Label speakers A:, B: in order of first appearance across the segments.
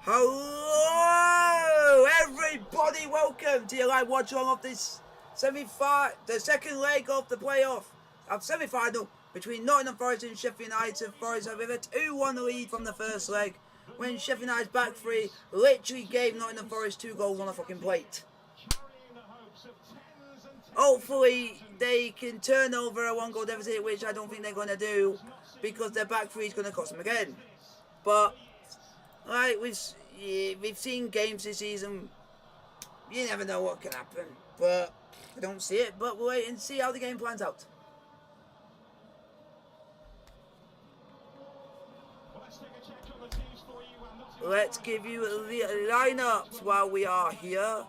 A: Hello, everybody. Welcome to your live watch along of this the second leg of the playoff of semi-final between Nottingham Forest and Sheffield United. Forest have a 2-1 lead from the first leg when Sheffield United's back three literally gave Nottingham Forest 2 goals on a fucking plate. Hopefully they can turn over a 1-goal deficit, which I don't think they're going to do because their back three is going to cost them again. But right, we've seen games this season. You never know what can happen, but I don't see it. But we'll wait and see how the game plans out. Let's give you the lineups while we are here.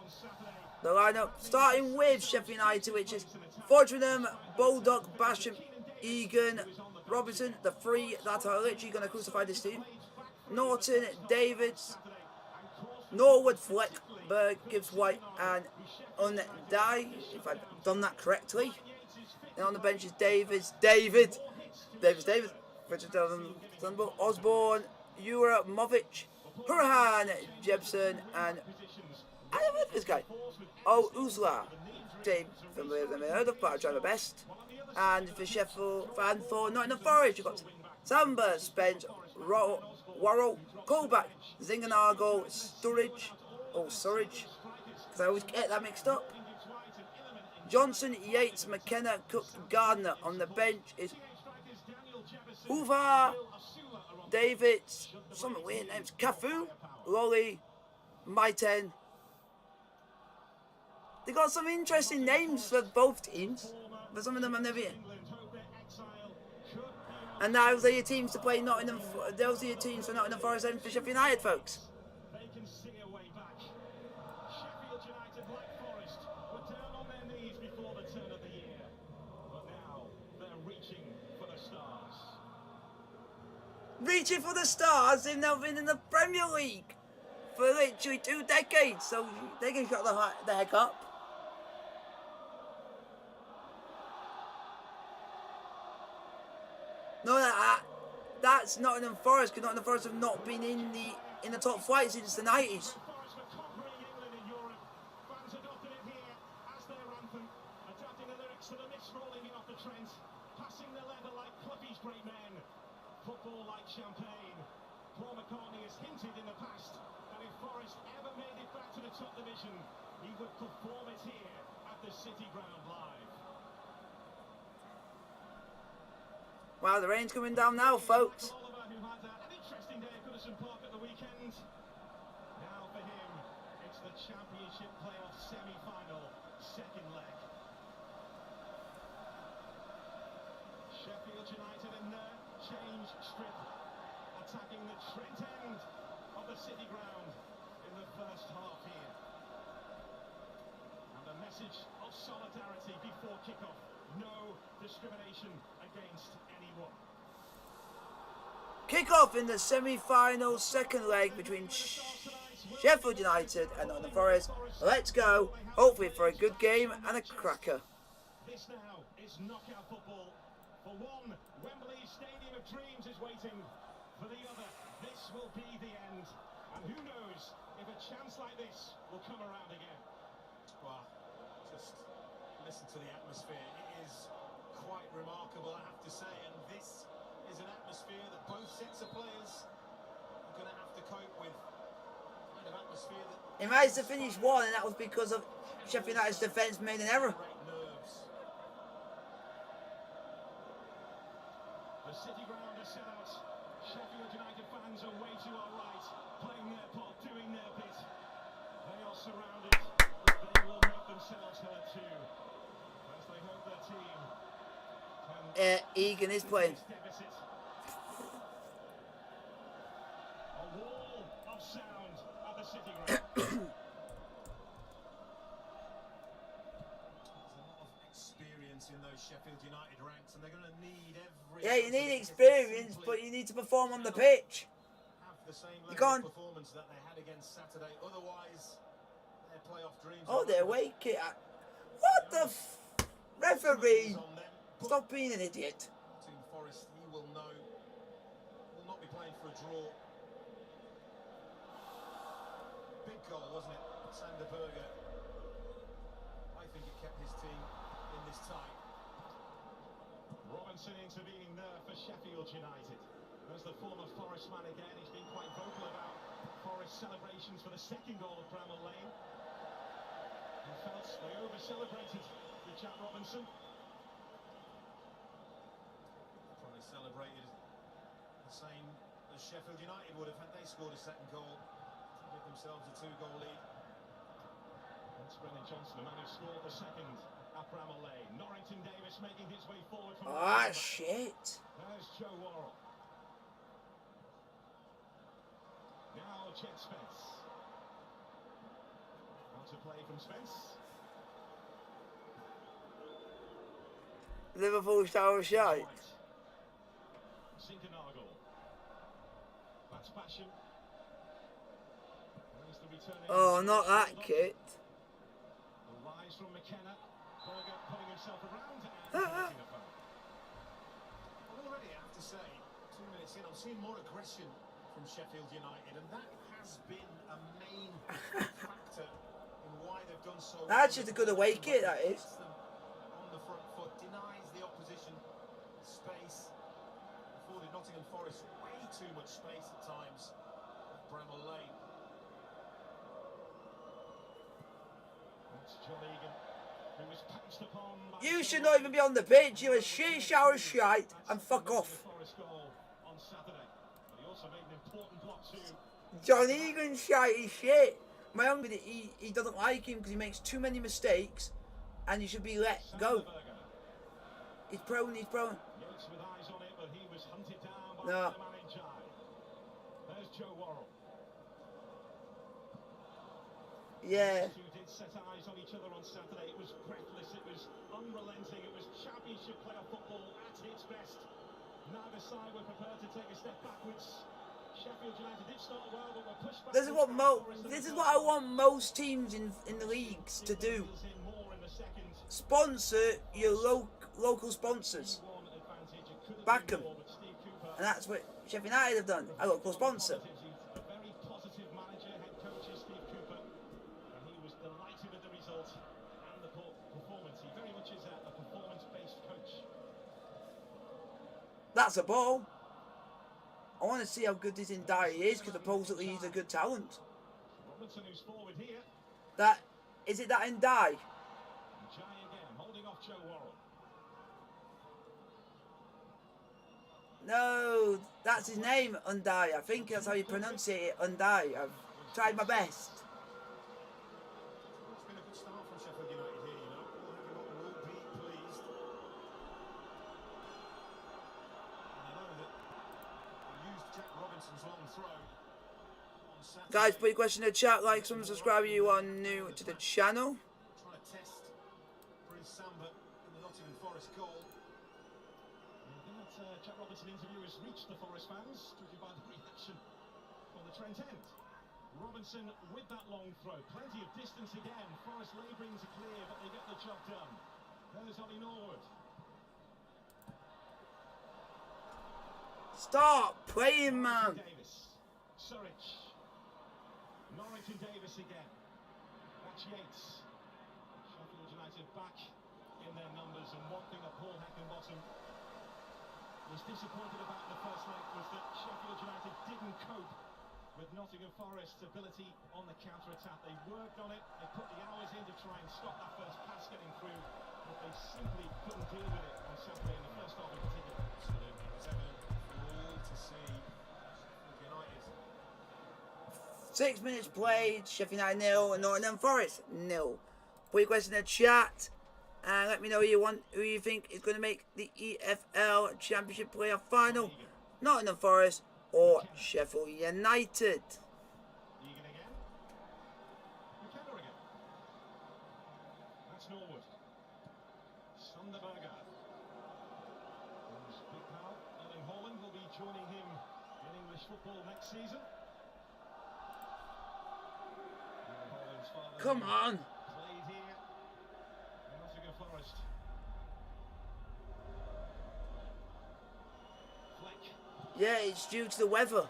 A: The lineup starting with Sheffield United, which is Fortune, Bulldog, Basham, Egan, Robinson, the three that are literally going to crucify this team. Norton, Davids, Norwood, Fleckberg, Gibbs White, and Undai, if I've done that correctly. And on the bench is David, Richard Turnbull, Osborne, Ura, Movic, Hurahan, Jebson, and I don't know this guy. Oh, Uzla. Dave from the I've heard of, but I try my best. And for Sheffield, and for Nottingham Forest, you've got Samba, Spence, Worrell, Colback, Zinganago, Surridge, because I always get that mixed up. Johnson, Yates, McKenna, Cook, Gardner. On the bench is Hoover, Davids, some weird names, Cafu, Lolly, Maiten. They got some interesting names for both teams, but some of them I've never heard. And those are your teams to play Nottingham. Those are your teams for Nottingham Forest and for Sheffield United, folks.
B: They can sing a way back. Sheffield United, like Forest, were down on their knees before the turn of the year, but now they're reaching for the stars.
A: Reaching for the stars? They've now been in the Premier League for literally 2 decades, so they can shut the heck up. No, that's Nottingham Forest, because Nottingham Forest have not been in the top flight since the 90s.
B: Football like champagne. Paul McCartney has hinted in the past that if Forest ever made it back to the top division, he would perform it here at the City Ground live.
A: Wow, the rain's coming down now, folks.
B: Oliver, who had an interesting day at Goodison Park at the weekend. Now for him, it's the Championship playoff semi-final, second leg. Sheffield United in the change strip, attacking the Trent end of the City Ground in the first half here. And a message of solidarity before kickoff. No discrimination against anyone.
A: Kick-off in the semi-final second leg between Sheffield United and Nottingham Forest. Let's go, hopefully for a good game and a cracker.
B: This now is knockout football. For one, Wembley Stadium of Dreams is waiting. For the other, this will be the end. And who knows if a chance like this will come around again.
C: Well, just listen to the atmosphere. It is quite remarkable, I have to say. And this is an atmosphere that both sets of players are going to have to cope with. Kind of atmosphere that
A: He managed to finish one, and that was because of Sheffield United's defence made an error.
B: The City Ground is set out. Sheffield United fans are way to our right, playing their part, doing their bit. They are surrounded, but they will make themselves heard too, as they hope their team can
A: Egan is playing.
B: deficit. A wall of sound at the City Ground.
C: in those Sheffield United ranks, and they're going to need every...
A: Yeah, you need experience, but you need to perform on the pitch.
C: Have the same
A: You can't...
C: performance that they had against Saturday, otherwise their playoff dreams...
A: Oh, they're waking up. What the referee? Stop being an idiot.
C: Team Forest, he will know, will not be playing for a draw. wasn't it? Sander Berger. I think it kept his team in this tie.
B: Robinson intervening there for Sheffield United. There's the former Forest man again. He's been quite vocal about Forest celebrations for the second goal of Bramall Lane. He felt they over-celebrated with Jack Robinson.
C: Probably celebrated the same as Sheffield United would have had they scored a second goal to give themselves a 2-goal lead.
B: That's Brennan Johnson, the man who scored the second at Bramall Lane. Norrington Davis making his way forward from
A: Ah, shit.
B: There's Joe Worrell. Now Chet Spence. Out to play from Spence.
A: Liverpool style shite.
B: Sinkernagel. That's Passion. There's the returning.
A: Oh, not that kit.
B: The rise from McKenna. Berger putting himself around and making a foul.
C: Well, already I have to say, 2 minutes in, I'm seeing more aggression from Sheffield United, and that has been a main factor in why they've done so well.
A: That's just a good away kit, that is.
C: Gets them on the front foot, denies the opposition space, afforded Nottingham Forest way too much space at times at Bramall Lane.
B: That's John Egan, who was pounced upon by
A: You should not even be on the pitch. You're a shit shower shite and fuck off.
B: Forest goal on Saturday. But he also made an important block too.
A: John Egan shite is shit. My uncle, he doesn't like him because he makes too many mistakes and he should be let go. He's prone.
B: Yates with eyes on it, but he was hunted down by
A: No.
B: the man in charge. There's Joe Worrell.
A: Yeah.
B: These two did set eyes on each other on Saturday. It was breathless, it was unrelenting, it was championship playoff football at its best. Neither side were prepared to take a step backwards. Sheffield United did start well, but were pushed back.
A: This is what I want most teams in the leagues to do. Sponsor your local sponsors. Back them. And that's what Sheffield United have done. A local sponsor.
B: A very positive manager, head coach is Steve Cooper, and he was delighted with the result and the performance. He very much is a performance-based coach.
A: That's a ball. I want to see how good this Ndai is because supposedly he's a good talent.
B: Robinson, who's forward here.
A: That is it. That Ndai.
B: Jai again, holding off Joe Worrell.
A: No, that's his name, Ndai. I think that's how you pronounce it, Ndai. I've tried my best.
C: It's been a good start from Sheffield United here, you know. All will be pleased. And I know that they used Jack Robinson's long throw on Saturday.
A: Guys, put your question in the chat, like, subscribe if you are new to the channel.
C: Trying to test Bruce Samba in the Nottingham Forest goal.
B: Jack Robinson interview has reached the Forest fans, judging by the reaction from the Trent end. Robinson with that long throw, plenty of distance again. Forest labouring to clear, but they get the job done. There's Ollie Norwood.
A: Stop playing, man.
B: Davis, Surridge, Norrington Davis again. That's Yates. Sheffield United back in their numbers, and one thing that Paul Heckingbottom was disappointed about in the first leg was that Sheffield United didn't cope with Nottingham Forest's ability on the counter-attack. They worked on it, they put the hours in to try and stop that first pass getting through, but they simply couldn't deal with it on Saturday in the first half in particular.
C: Absolutely, it was evident for all to see. United
A: 6 minutes played, Sheffield United 0 and Nottingham Forest 0. Put your question in the chat and let me know who you think is going to make the EFL Championship playoff final. Nottingham Forest or Sheffield United.
B: Egan again. McKenna again. That's Norwood. Sunderberger. His big pal, Erling Haaland, will be joining him in English football next season. Haaland's father
A: Come on.
B: played here in Nottingham Forest. Fleck.
A: Yeah, it's due to the weather.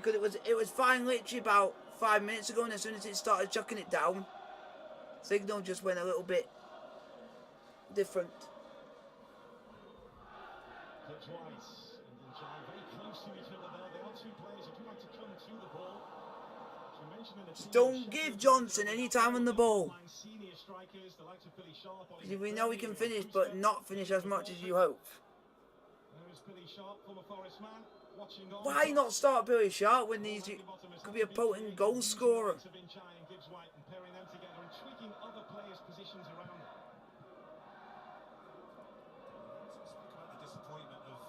A: Because it was fine literally about 5 minutes ago, and as soon as it started chucking it down, signal just went a little bit different.
B: Gibbs White and John very close to each other there. They are two players who do like to come to the ball. As we mentioned in the team,
A: Don't give Johnson any time on the ball.
B: Senior strikers, the likes of Billy Sharp,
A: We know he can finish, but not finish as much as you hope.
B: There is Billy Sharp, former Forest man, watching on.
A: Why not start Billy Sharp when he's could be a potent goal scorer?
B: Gibbs White and pairing them together and tweaking other players' positions around them.
C: Spoke about the disappointment of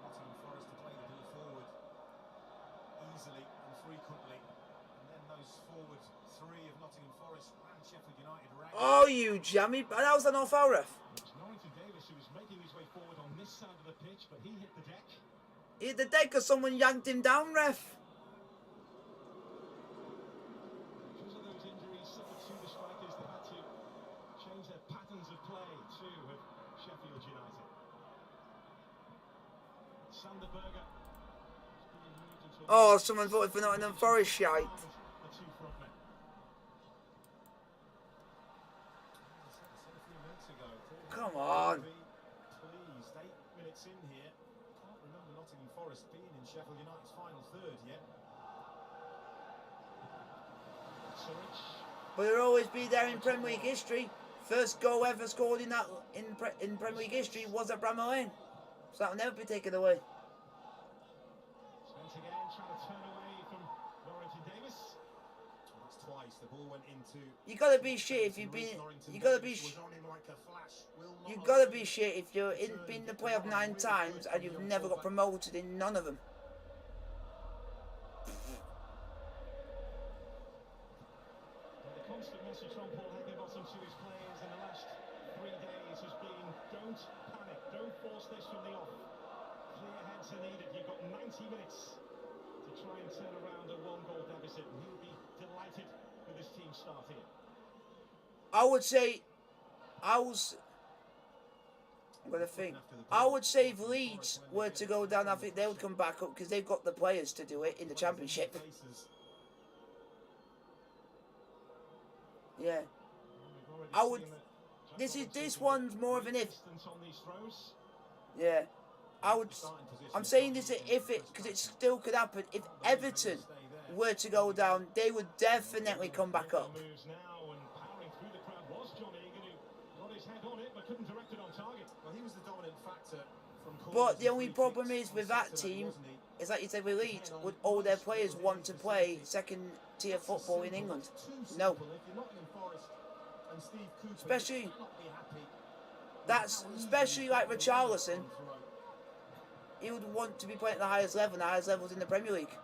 C: Nottingham Forest to play the ball forward easily and frequently, and then those forward three of Nottingham Forest and Sheffield United ragged.
A: Oh, you jammy! That was an off-foul ref.
B: It was Norrington Davis who was making his way forward on this side of the pitch, but he hit the deck.
A: He hit the deck because someone yanked him down, ref.
B: Because of those injuries suffered to the strikers, they had to change their patterns of play too of Sheffield United. Sander Berger is being moved into a...
A: Oh, someone voted for Nottingham Forest shite.
B: The two front men.
A: Come on.
C: Pleased, 8 minutes in here. Can't remember Nottingham Forest being in Sheffield United's final third yet.
B: Surridge.
A: But it'll always be there in Premier League history. First goal ever scored in Premier League history was at Bramall Lane. So that'll never be taken away.
B: Spence again trying to turn away from Norrington Davis.
C: Well, that's twice. The ball went into.
A: You gotta be shit if you've been. You gotta be. You gotta be shit if you're been in the playoff 9 times and you've never got promoted in none of them.
B: The constant message from Paul Heckingbottom to his players in the last 3 days has been, don't panic, don't force this from the off. Clear heads are needed. You've got 90 minutes to try and turn around a 1-goal deficit, and he'll be delighted with his team start here.
A: I would say, I'm gonna think. I would say if Leeds were to go down, I think they would come back up because they've got the players to do it in the Championship. Yeah. I would. This one's more of an if. Yeah. I would. I'm saying this if it because it still could happen. If Everton were to go down, they would definitely come back up. But the only problem is with that team is like you said with Leeds, would all their players want to play second tier football in England? No. Especially like Richarlison. He would want to be playing at the highest level, and the highest levels in the Premier League.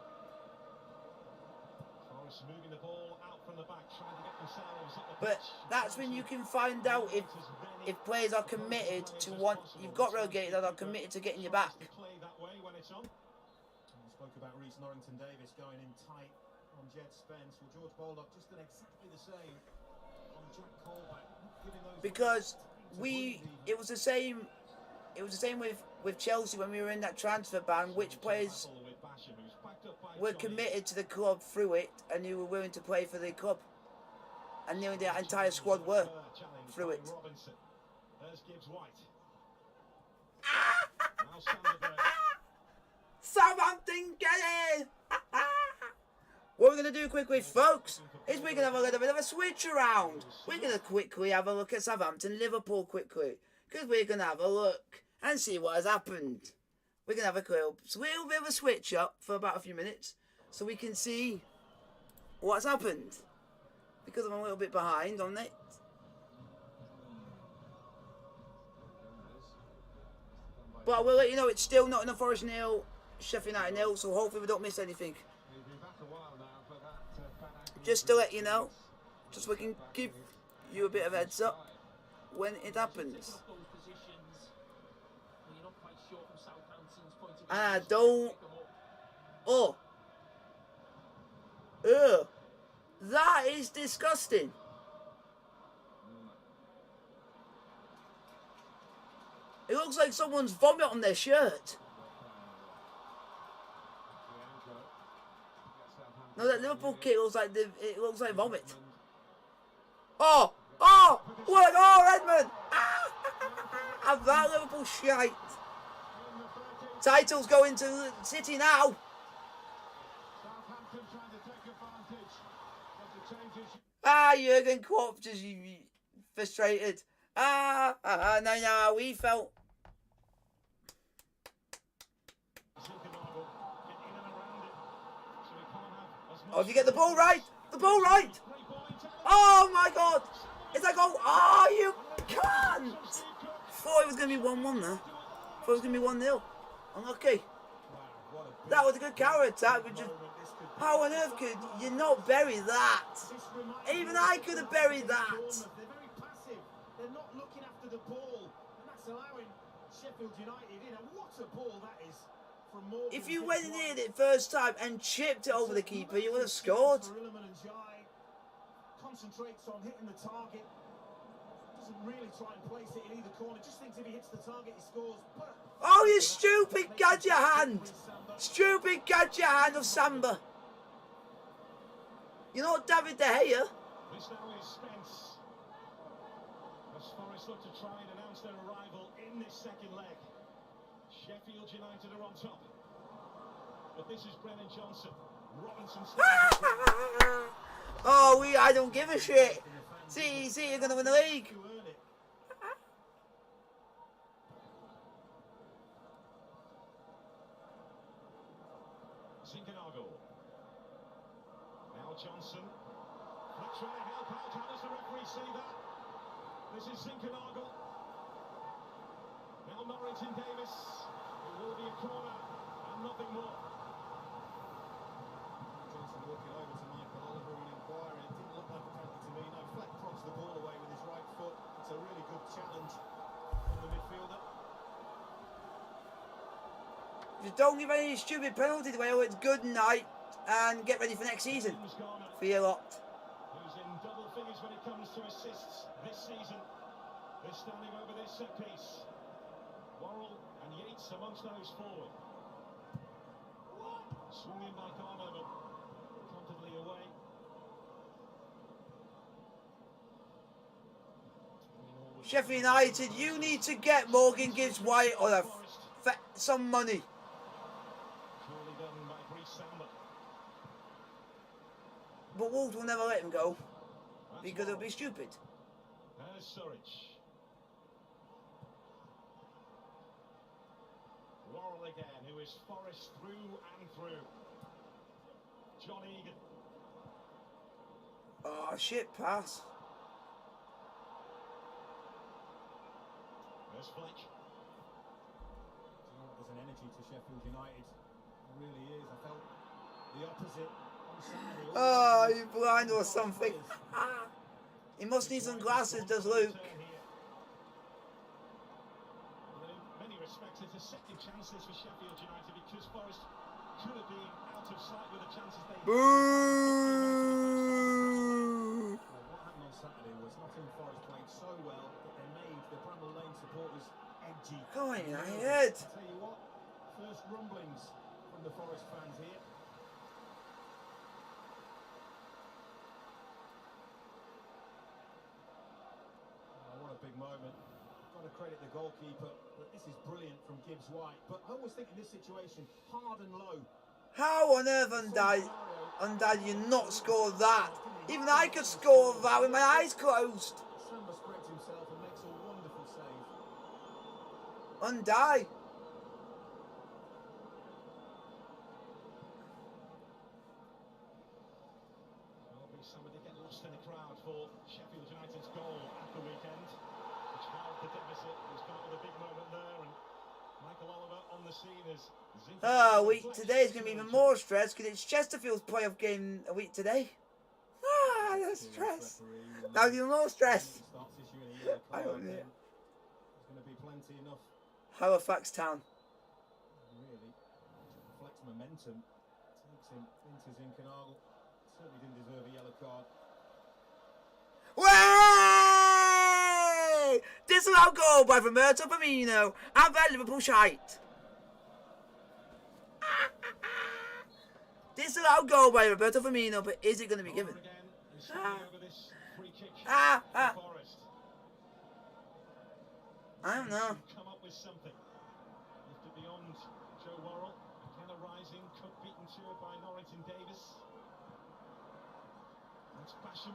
B: Moving the ball out from the back, trying to get themselves up the
A: But
B: pitch.
A: that's when you can find out if players are committed to want. You've got relegated that are committed to getting you back.
B: Play that way when it's on.
C: We spoke about Reece Norrington Davis going in tight on Jed Spence. Well, George Baldock just done exactly the same on Jack Colback, giving those
A: Because it was the same. It was the same with Chelsea when we were in that transfer ban. Which players were committed to the club through it and who were willing to play for the club, and nearly the entire squad were through it.
B: There's Gibbs White.
A: Southampton, get it! What we're going to do quickly, folks, is we're going to have a little bit of a switch around. We're going to quickly have a look at Southampton, Liverpool quickly, because we're going to have a look and see what has happened. We're going to have a little bit of a switch up for about a few minutes so we can see what's happened. Because I'm a little bit behind on it. But I will let you know it's still Nottingham Forest 0, Sheffield United 0, so hopefully we don't miss anything. Just to let you know, just so we can give you a bit of heads up when it happens. And I don't... Oh. Ugh. That is disgusting. It looks like someone's vomit on their shirt. No, that Liverpool kick looks like it looks like vomit. Oh! Oh! What a goal, Edmund! And that Liverpool shite. Title's going to City now.
B: Southampton trying to take advantage of the changes.
A: Jurgen Klopp just frustrated. No, we felt. Oh, if you get the ball right, the ball right. Oh my God! It's like, oh, you can't. Thought it was going to be 1-1 there. Thought it was going to be 1-0. Unlucky. That was a good counter attack, but just how on earth could you not bury that? Even I could have buried that.
C: They're very passive. They're not looking after the ball, and that's allowing Sheffield United in. And what a ball that is from Morgan.
A: If you went in it first time and chipped it over the keeper, you would have scored.
C: Concentrates on hitting the target. Doesn't really try and place it in either corner. Just thinks if he hits the target, he scores. But
A: oh, you stupid gadget hand! Stupid gadget hand of Samba. You're not David De Gea.
B: This now is Spence. As Forest look to try and announce their arrival in this second leg. Sheffield United are on top. But this is Brennan Johnson. Robinson.
A: Oh, I don't give a shit. See, you're going to win the league.
B: Zinchenko. Now Johnson. Not trying to help out. How does the referee see that? This is Zinchenko. Now Norrington Davis. It will be a corner and nothing more.
C: Johnson walking over to Michael Oliver and inquiring. It didn't look like a penalty to me. No, Fleck prods the ball away with his right foot. It's a really good challenge from the midfielder.
A: Just don't give any stupid penalties away. It's good night and get ready for next season. For your lot.
B: Who's in double figures when it comes to assists this season. They're standing over this set piece. Worrell and Yates amongst those forward. Swung in by Garner, but comfortably away.
A: Sheffield United, you need to get Morgan Gibbs White or some money.
B: Surely done by Brice Samba.
A: But Wolves will never let him go because it'll be stupid.
B: There's Surridge. Worrell again, who is Forest through and through. John Egan.
A: Oh, shit pass.
B: There's Fleck.
C: There's an energy to Sheffield United. There really is. I felt the opposite on Saturday.
A: Oh, you blind or something. He must need some glasses, does Luke?
B: In many respects, it's a second chance this for Sheffield United because Forest could have been out of sight with the chances they had.
A: Boo!
C: What happened on Saturday was Nottingham Forest played so well that they made the Bramall Lane supporters edgy.
A: Come on, United.
C: I'll tell you what, first rumblings from the Forest fans here. What a big moment. Got to credit the goalkeeper, but this is brilliant from Gibbs White. But I always think in this situation, hard and low.
A: How on earth, Undad, you not score that? Even I could score that with my eyes closed.
C: Samba spreads himself and makes a wonderful save.
A: Undie.
B: Well, somebody get lost in the crowd for Sheffield United's goal at the weekend, which held the deficit. It was come up with a big moment there, and Michael Oliver on the scene as
A: Today is going to be even more stress because it's Chesterfield's playoff game a week today. The stress. Now even more stress. I don't know.
C: There's going to be plenty enough.
A: Halifax Town.
C: Really reflects momentum. Takes him into Zinchenko. Certainly didn't deserve a yellow card.
A: Way! Disallowed goal by Roberto Firmino and by Liverpool shite. Disallowed goal by Roberto Firmino, but is it going to be given?
B: Again, is standing over this free kick
A: Ah,
B: for
A: ah.
B: Forest.
A: I don't know.
B: Come up with something. Lifted beyond Joe Worrell. McKenna rising. Cook beaten to it by Norrington Davis. That's Basham.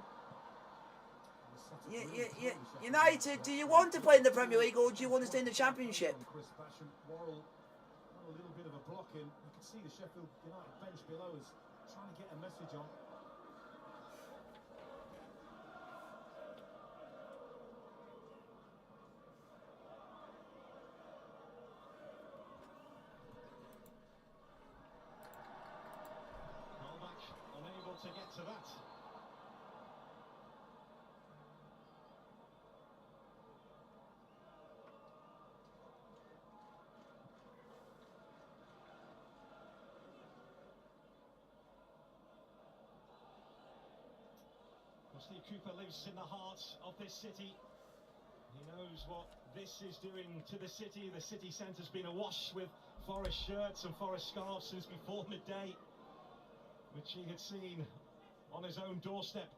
A: United, do you want to play in the Premier League or do you want to stay in the Championship?
C: Chris Basham, Worrell, a little bit of a block in. You can see the Sheffield United bench below us trying to get a message on.
B: Colback unable to get to that. Steve Cooper lives in the heart of this city. He knows what this is doing to the city. The city centre's been awash with Forest shirts and Forest scarves since before midday, which he had seen on his own doorstep.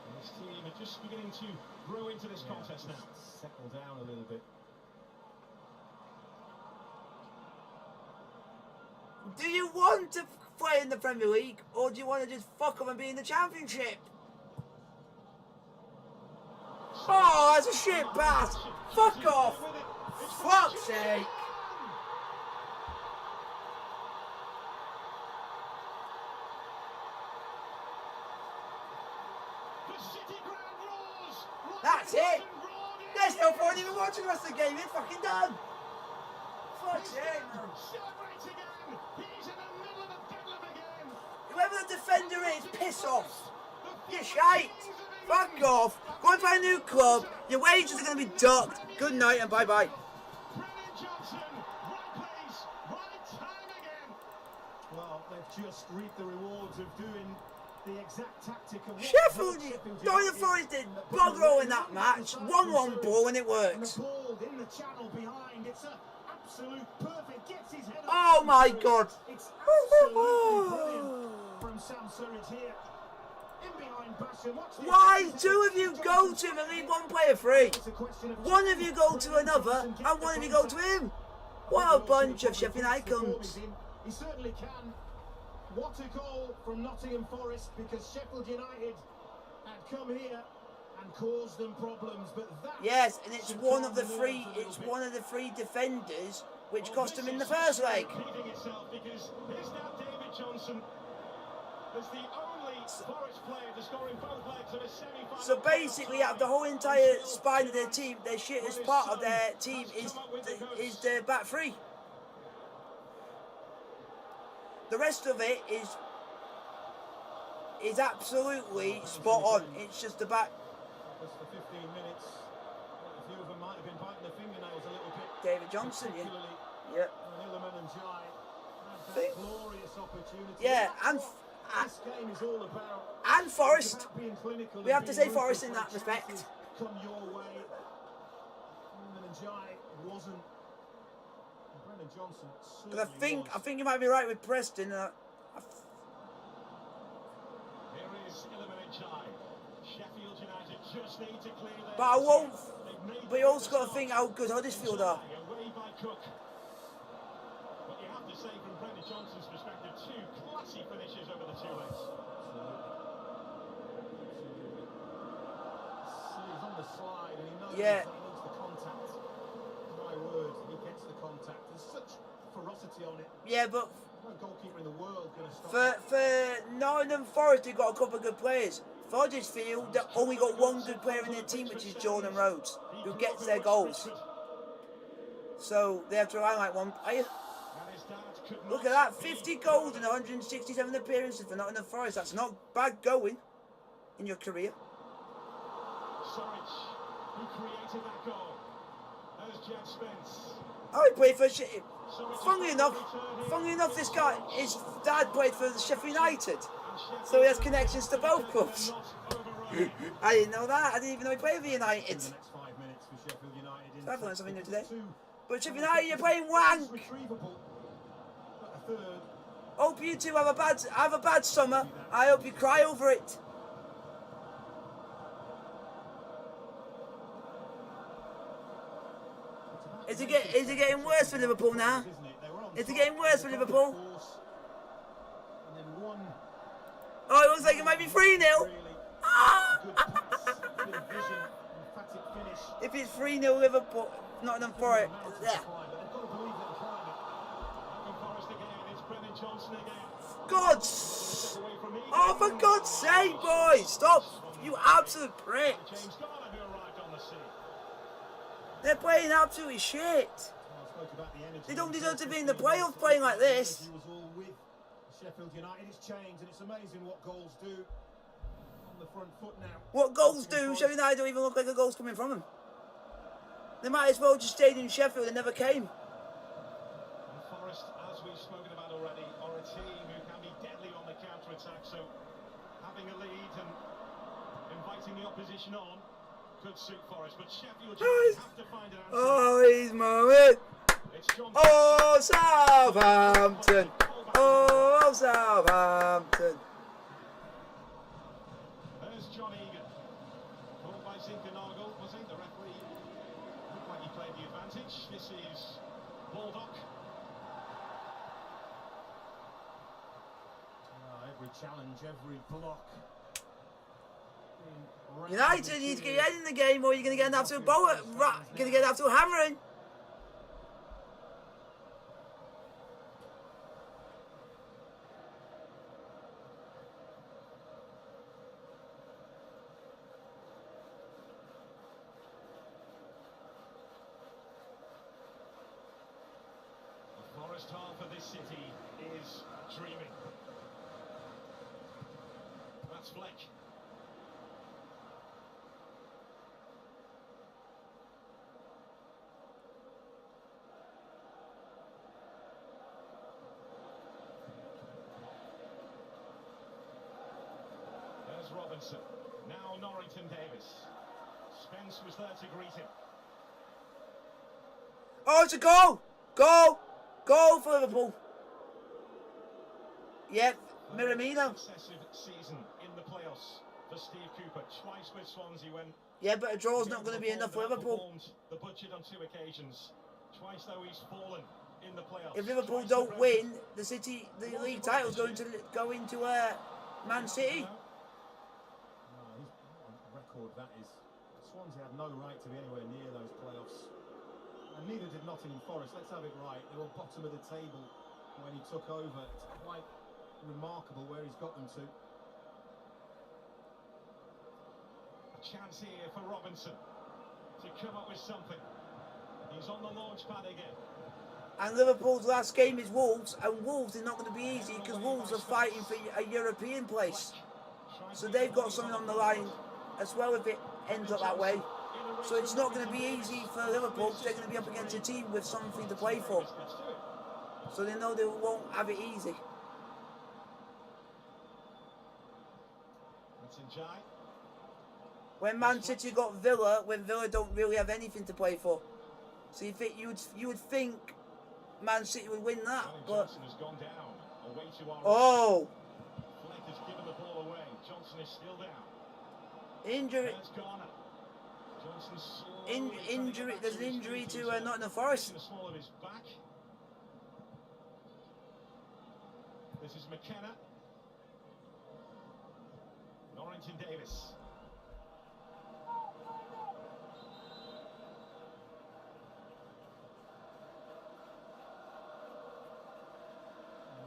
B: And his team are just beginning to grow into this contest now.
C: Settle down a little bit.
A: Do you want to play in the Premier League or do you want to just fuck up and be in the Championship? Oh, that's a shit pass. Fuck off. Fuck's sake. That's it. There's no point even watching the rest of the game. It's fucking done. Fuck's sake, man.
B: He's in the middle of the bedlam again.
A: Whoever the defender is, piss off. You're shite. Fuck off. Go and find a new club. Your wages are going to be docked. Good night and bye-bye.
B: Brennan Johnson, right place, right time again.
C: Well, they've just reaped the rewards of doing the exact tactic of
A: Sheffield Nottingham Forest did bog roll in that match. 1-1 ball and it works.
C: And the ball in the channel behind. It's a absolute perfect. Gets his head
A: Oh
C: up.
A: my God.
C: It's absolutely brilliant from Sam Surridge here. In behind Basham. Watch this.
A: Why two of you go to him and leave one player free?
C: It's a question of
A: One of you go to another and one of you go to him. What a bunch of Sheffield United cunts.
C: He certainly can. What a goal from Nottingham Forest, because Sheffield United had come here and caused them problems, but that
A: Yes, and it's one of the three defenders which cost him in the first leg.
B: Repeating itself, because here's now David Johnson as the only Forest player to score in both legs of a semi-final.
A: So basically, out of the whole entire spine of their team, their shittest part of their team is their back three. The rest of it is absolutely spot on. It's just the back.
C: was for 15 minutes. A few of them might have been biting their fingernails a little bit.
A: David Johnson, yeah.
C: Particularly
A: Yeah.
C: Hillerman and Jai had
A: Think-
C: that glorious opportunity.
A: Yeah, and
C: This game is all about
A: Forest.
C: being clinical.
A: We have
C: and
A: to
C: being
A: say Forest in
C: ruthless
A: that
C: when
A: respect.
C: chances come your way. Hillerman and Jai wasn't. And Brennan Johnson
A: Because I
C: certainly was.
A: think you might be right with Preston.
B: Here is Illuminati. Sheffield United just need to clear their
A: But I won't.
B: They've made
A: But you also got to think how good Huddersfield are.
B: away by Cook. But you have to say, from Brendan Johnson's perspective, two classy finishes over the two legs.
C: He's on the slide and he knows
A: Yeah.
C: that he needs the contact. My word, he gets the contact. There's such ferocity on it.
A: Yeah, but
C: No goalkeeper in the world going to stop
A: for Nottingham Forest, they've got a couple of good players. For Huddersfield, they've only got one good player in their team, which is Jordan Rhodes, who gets their goals. So they have to rely on like one player.
B: And his dad could
A: Look
B: not
A: at that,
B: be
A: 50 goals and 167 appearances for Nottingham Forest. That's not bad going in your career.
B: Surridge, who created that goal. There's Jed Spence.
A: Oh, he played for
B: Surridge
A: Funnily enough, this guy, his dad played for Sheffield United, so he has connections to both clubs. I didn't know that. I didn't even know he played for United.
C: the next 5 minutes for Sheffield United.
A: I've learned something new today.
C: Two
A: But Sheffield United, you're playing wank.
C: retrievable. third.
A: Hope you two have a bad summer. I hope you cry over it. Is it getting worse for Liverpool now? Is it getting worse for Liverpool?
C: And then one
A: Oh, it looks like it might be 3-0.
C: really
A: Ah!
C: good pass, bit of vision, emphatic finish.
A: If it's 3-0 Liverpool, Nottingham Forest. Yeah. God! Oh, for God's sake, boys! Stop! You absolute pricks! They're playing absolutely shit. They don't deserve to be in the playoffs playing like this.
C: He was all with Sheffield United. It's changed, and it's amazing what goals do on the front foot now.
A: What goals do? Sheffield United don't even look like a goal's coming from them. They might as well just stayed in Sheffield and never came.
B: And Forest, as we've spoken about already, are a team who can be deadly on the counter-attack, so having a lead and inviting the opposition on could suit Forest, but Sheffield United have to find an answer.
A: Oh, he's moving. Oh, Southampton. Oh, Southampton.
B: There's John Egan. Called by Zinkernagel, was he? The referee looked like he played the advantage. This is Baldock.
C: Every challenge, every block.
A: United need to get your head in the game, or you're going to get an absolute bullet. Going to get an absolute hammering.
B: The Forest half of this city is dreaming. That's Fleck. There's Robinson. Now Norrington Davis. Spence was there to greet him.
A: Oh, it's a goal! Goal! Goal for Liverpool. Yep, Miramino.
B: Successive season in the playoffs for Steve Cooper. Twice with Swansea when
A: Yeah, but a draw's not going to be enough for Liverpool.
B: the budget on 2 occasions. Twice though he's fallen in the playoffs.
A: If Liverpool
B: Twice
A: don't
B: the
A: win, the league title's going to go into Man City.
C: Record that is. Swansea had no right to be anywhere near those playoffs, and neither did Nottingham Forest. Let's have it right. They were bottom of the table when he took over. It's quite remarkable where he's got them to.
B: A chance here for Robinson to come up with something. He's on the launch pad again.
A: And Liverpool's last game is Wolves, and Wolves is not going to be easy because Wolves are fighting for a European place. So they've got something on the line as well if it ends up that way. So it's not going to be easy for Liverpool because they're going to be up against a team with something to play for. So they know they won't have it easy. When Man City got Villa, when Villa don't really have anything to play for. So you would think Man City would win that, but oh,
B: Fleck has given the ball away. Johnson is still down.
A: injury.
B: Injury.
A: There's an injury to Nottingham Forest.
B: The small of his back. This is McKenna. Norrington Davis.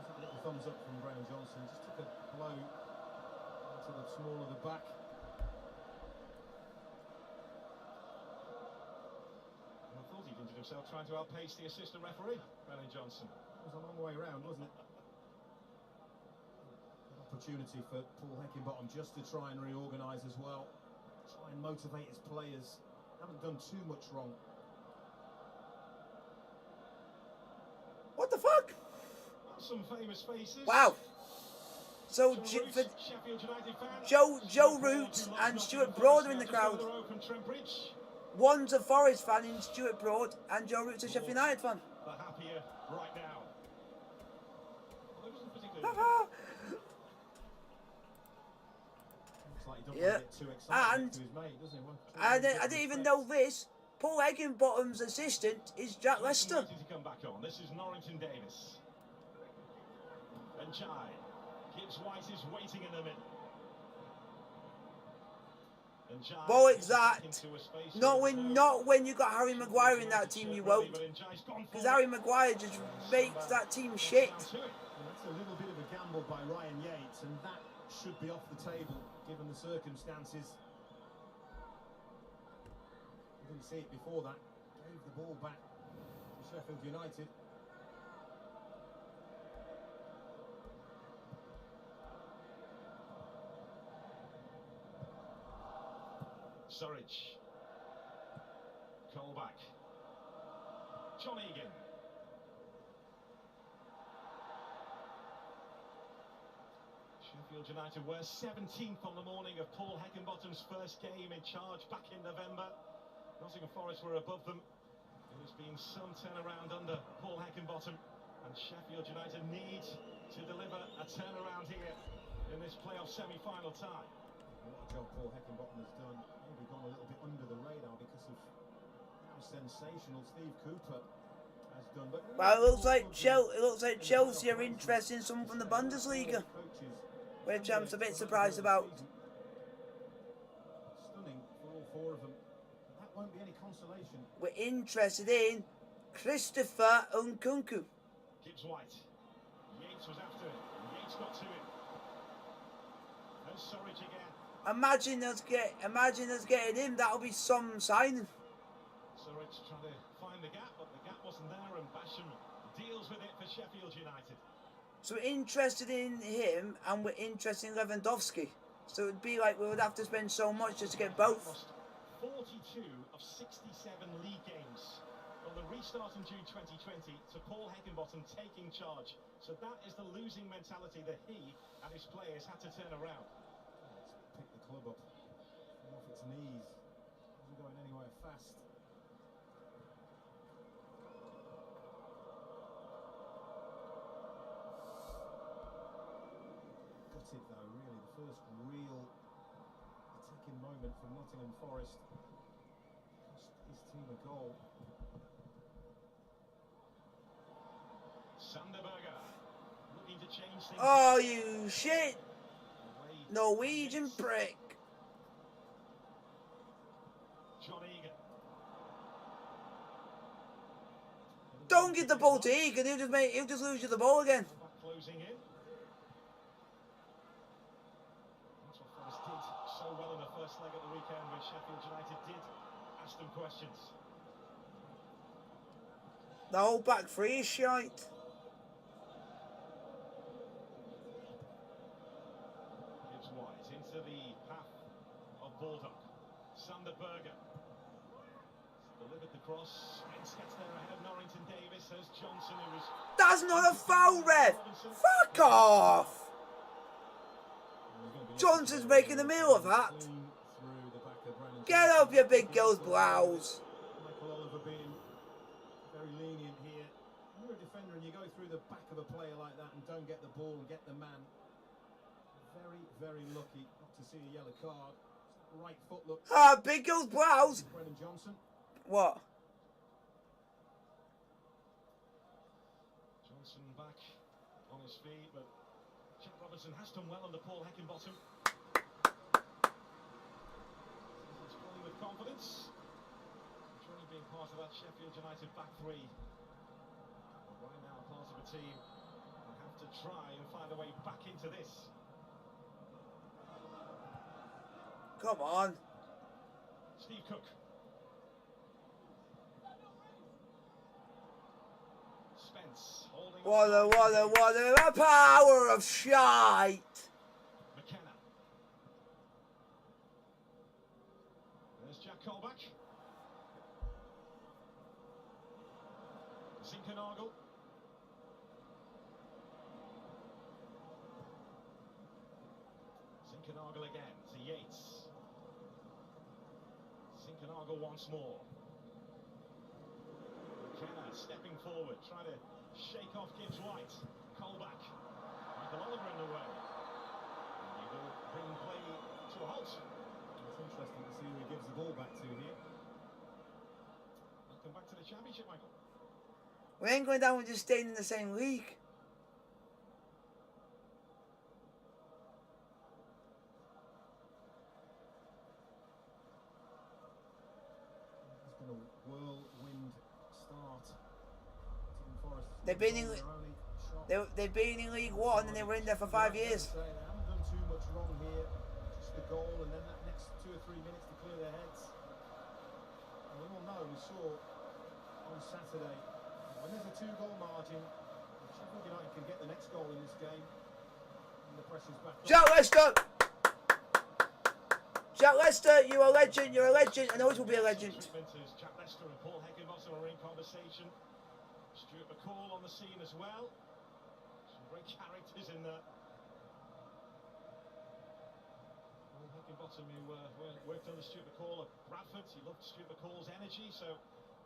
C: A little thumbs up from Graham Johnson. Just took a blow to the small of the back.
B: I thought he'd injured himself trying to outpace the assistant referee, Brennan Johnson.
C: It was a long way round, wasn't it? An opportunity for Paul Heckingbottom just to try and reorganise as well. Try and motivate his players. Haven't done too much wrong.
A: What the fuck?
B: Some famous faces.
A: Wow. So
B: Joe
A: for
B: Root, Sheffield United fans.
A: Joe Root and Stuart Broad are in the crowd. One's a Forest fan in Stuart Broad, and Joe Root's a Sheffield United fan.
B: The happier right now.
C: Looks like he doesn't
A: Yeah.
C: want to get too excited
A: And
C: to his mate, doesn't he?
A: I didn't even know this. Paul Higginbottom's assistant is Jack Lester.
B: To come back on. This is Norrington Davis. And Chai. Gibbs White is waiting in the middle. And Chai
A: Well, it's
B: is
A: that.
B: into a space
A: Not
B: here.
A: when you got Harry Maguire in that team, you won't. Because Harry Maguire just makes that team shit.
C: Well, that's a little bit of a gamble by Ryan Yates, and that should be off the table given the circumstances. We didn't see it before that. Gave the ball back to Sheffield United.
B: Surridge. Colback. John Egan. Sheffield United were 17th on the morning of Paul Heckingbottom's first game in charge back in November. Nottingham Forest were above them. There has been some turnaround under Paul Heckingbottom, and Sheffield United need to deliver a turnaround here in this playoff semi-final tie.
C: What a job Paul Heckingbottom has done. Maybe gone a little bit under the radar because of how sensational Steve Cooper has done. But
A: Well, it looks like Chelsea are interested in someone from the Bundesliga, which I'm a bit surprised about.
C: Stunning for all four of them. That won't be any consolation.
A: We're interested in Christopher Nkunku.
B: Gibbs White. Yates was after him. Yates got to him. And Surridge again.
A: Imagine us getting him. That'll be some signing.
B: Surridge trying to find the gap, but the gap wasn't there, and Basham deals with it for Sheffield United.
A: So we're interested in him, and we're interested in Lewandowski. So it'd be like we would have to spend so much just to get both.
B: Lost 42 of 67 league games from the restart in June 2020 to Paul Heckingbottom taking charge. So that is the losing mentality that he and his players had to turn around.
C: Let's pick the club up off its knees. Isn't going anywhere fast. Gutted though, really, the first real attacking moment from Nottingham Forest. Cost his team a goal.
B: Sanderberger looking to change things.
A: Oh, you shit! Norwegian prick.
B: John Egan.
A: Don't give the ball to Egan. He'll just lose you the ball again.
B: Closing in. That's what Forest did so well in the first leg at the weekend, where Sheffield United did ask them questions.
A: The whole back three is shite.
B: Gibbs White into the path of Baldock. Sanderberger delivered the cross. Spence gets there ahead of Norrington Davis. As Johnson, who was...
A: That's not a foul, ref. Fuck off. Johnson's making a meal of that. Get up, you big girl's blouse.
C: Michael Oliver being very lenient here. You're a defender and you go through the back of a player like that and don't get the ball and get the man. Very, very lucky not to see a yellow card. Right foot look.
A: Ah, big girl's blouse.
C: Brennan Johnson.
A: What?
B: Johnson back on his feet, but Jack Robertson has done well under Paul Heckingbottom. He's playing with confidence. Enjoying being part of that Sheffield United back three. And right now, part of a team that have to try and find a way back into this.
A: Come on.
B: Steve Cook. Spence holding.
A: What a power of shite.
B: McKenna. There's Jack Colback. Zinkernagel. Zinkernagel again to Yates. Zinkernagel once more. McKenna stepping forward, trying to shake off Gibbs White. Colback. keep a longer in the way. And he will bring play to a halt.
C: It's interesting to see who he gives the ball back to here.
B: Welcome back to the Championship, Michael.
A: We ain't going down with just staying in the same league.
C: It's been a whirlwind start. Nottingham Forest.
A: They've been in League One and they were in there for 5 years.
C: They haven't done too much wrong here. Just the goal and then that next 2 or 3 minutes to clear their heads. And we all know, we saw on Saturday, when there's a 2-goal margin, if Sheffield United can get the next goal in this game, and the pressure's back on.
A: Jack Lester! Jack Lester, you're a legend, and always will be a legend.
B: Jack Lester and Paul Heckingbottom are in conversation. Stuart McCall on the scene as well. Some great characters in there. Paul Heckingbottom, who worked under Stuart McCall at Bradford, he loved Stuart McCall's energy, so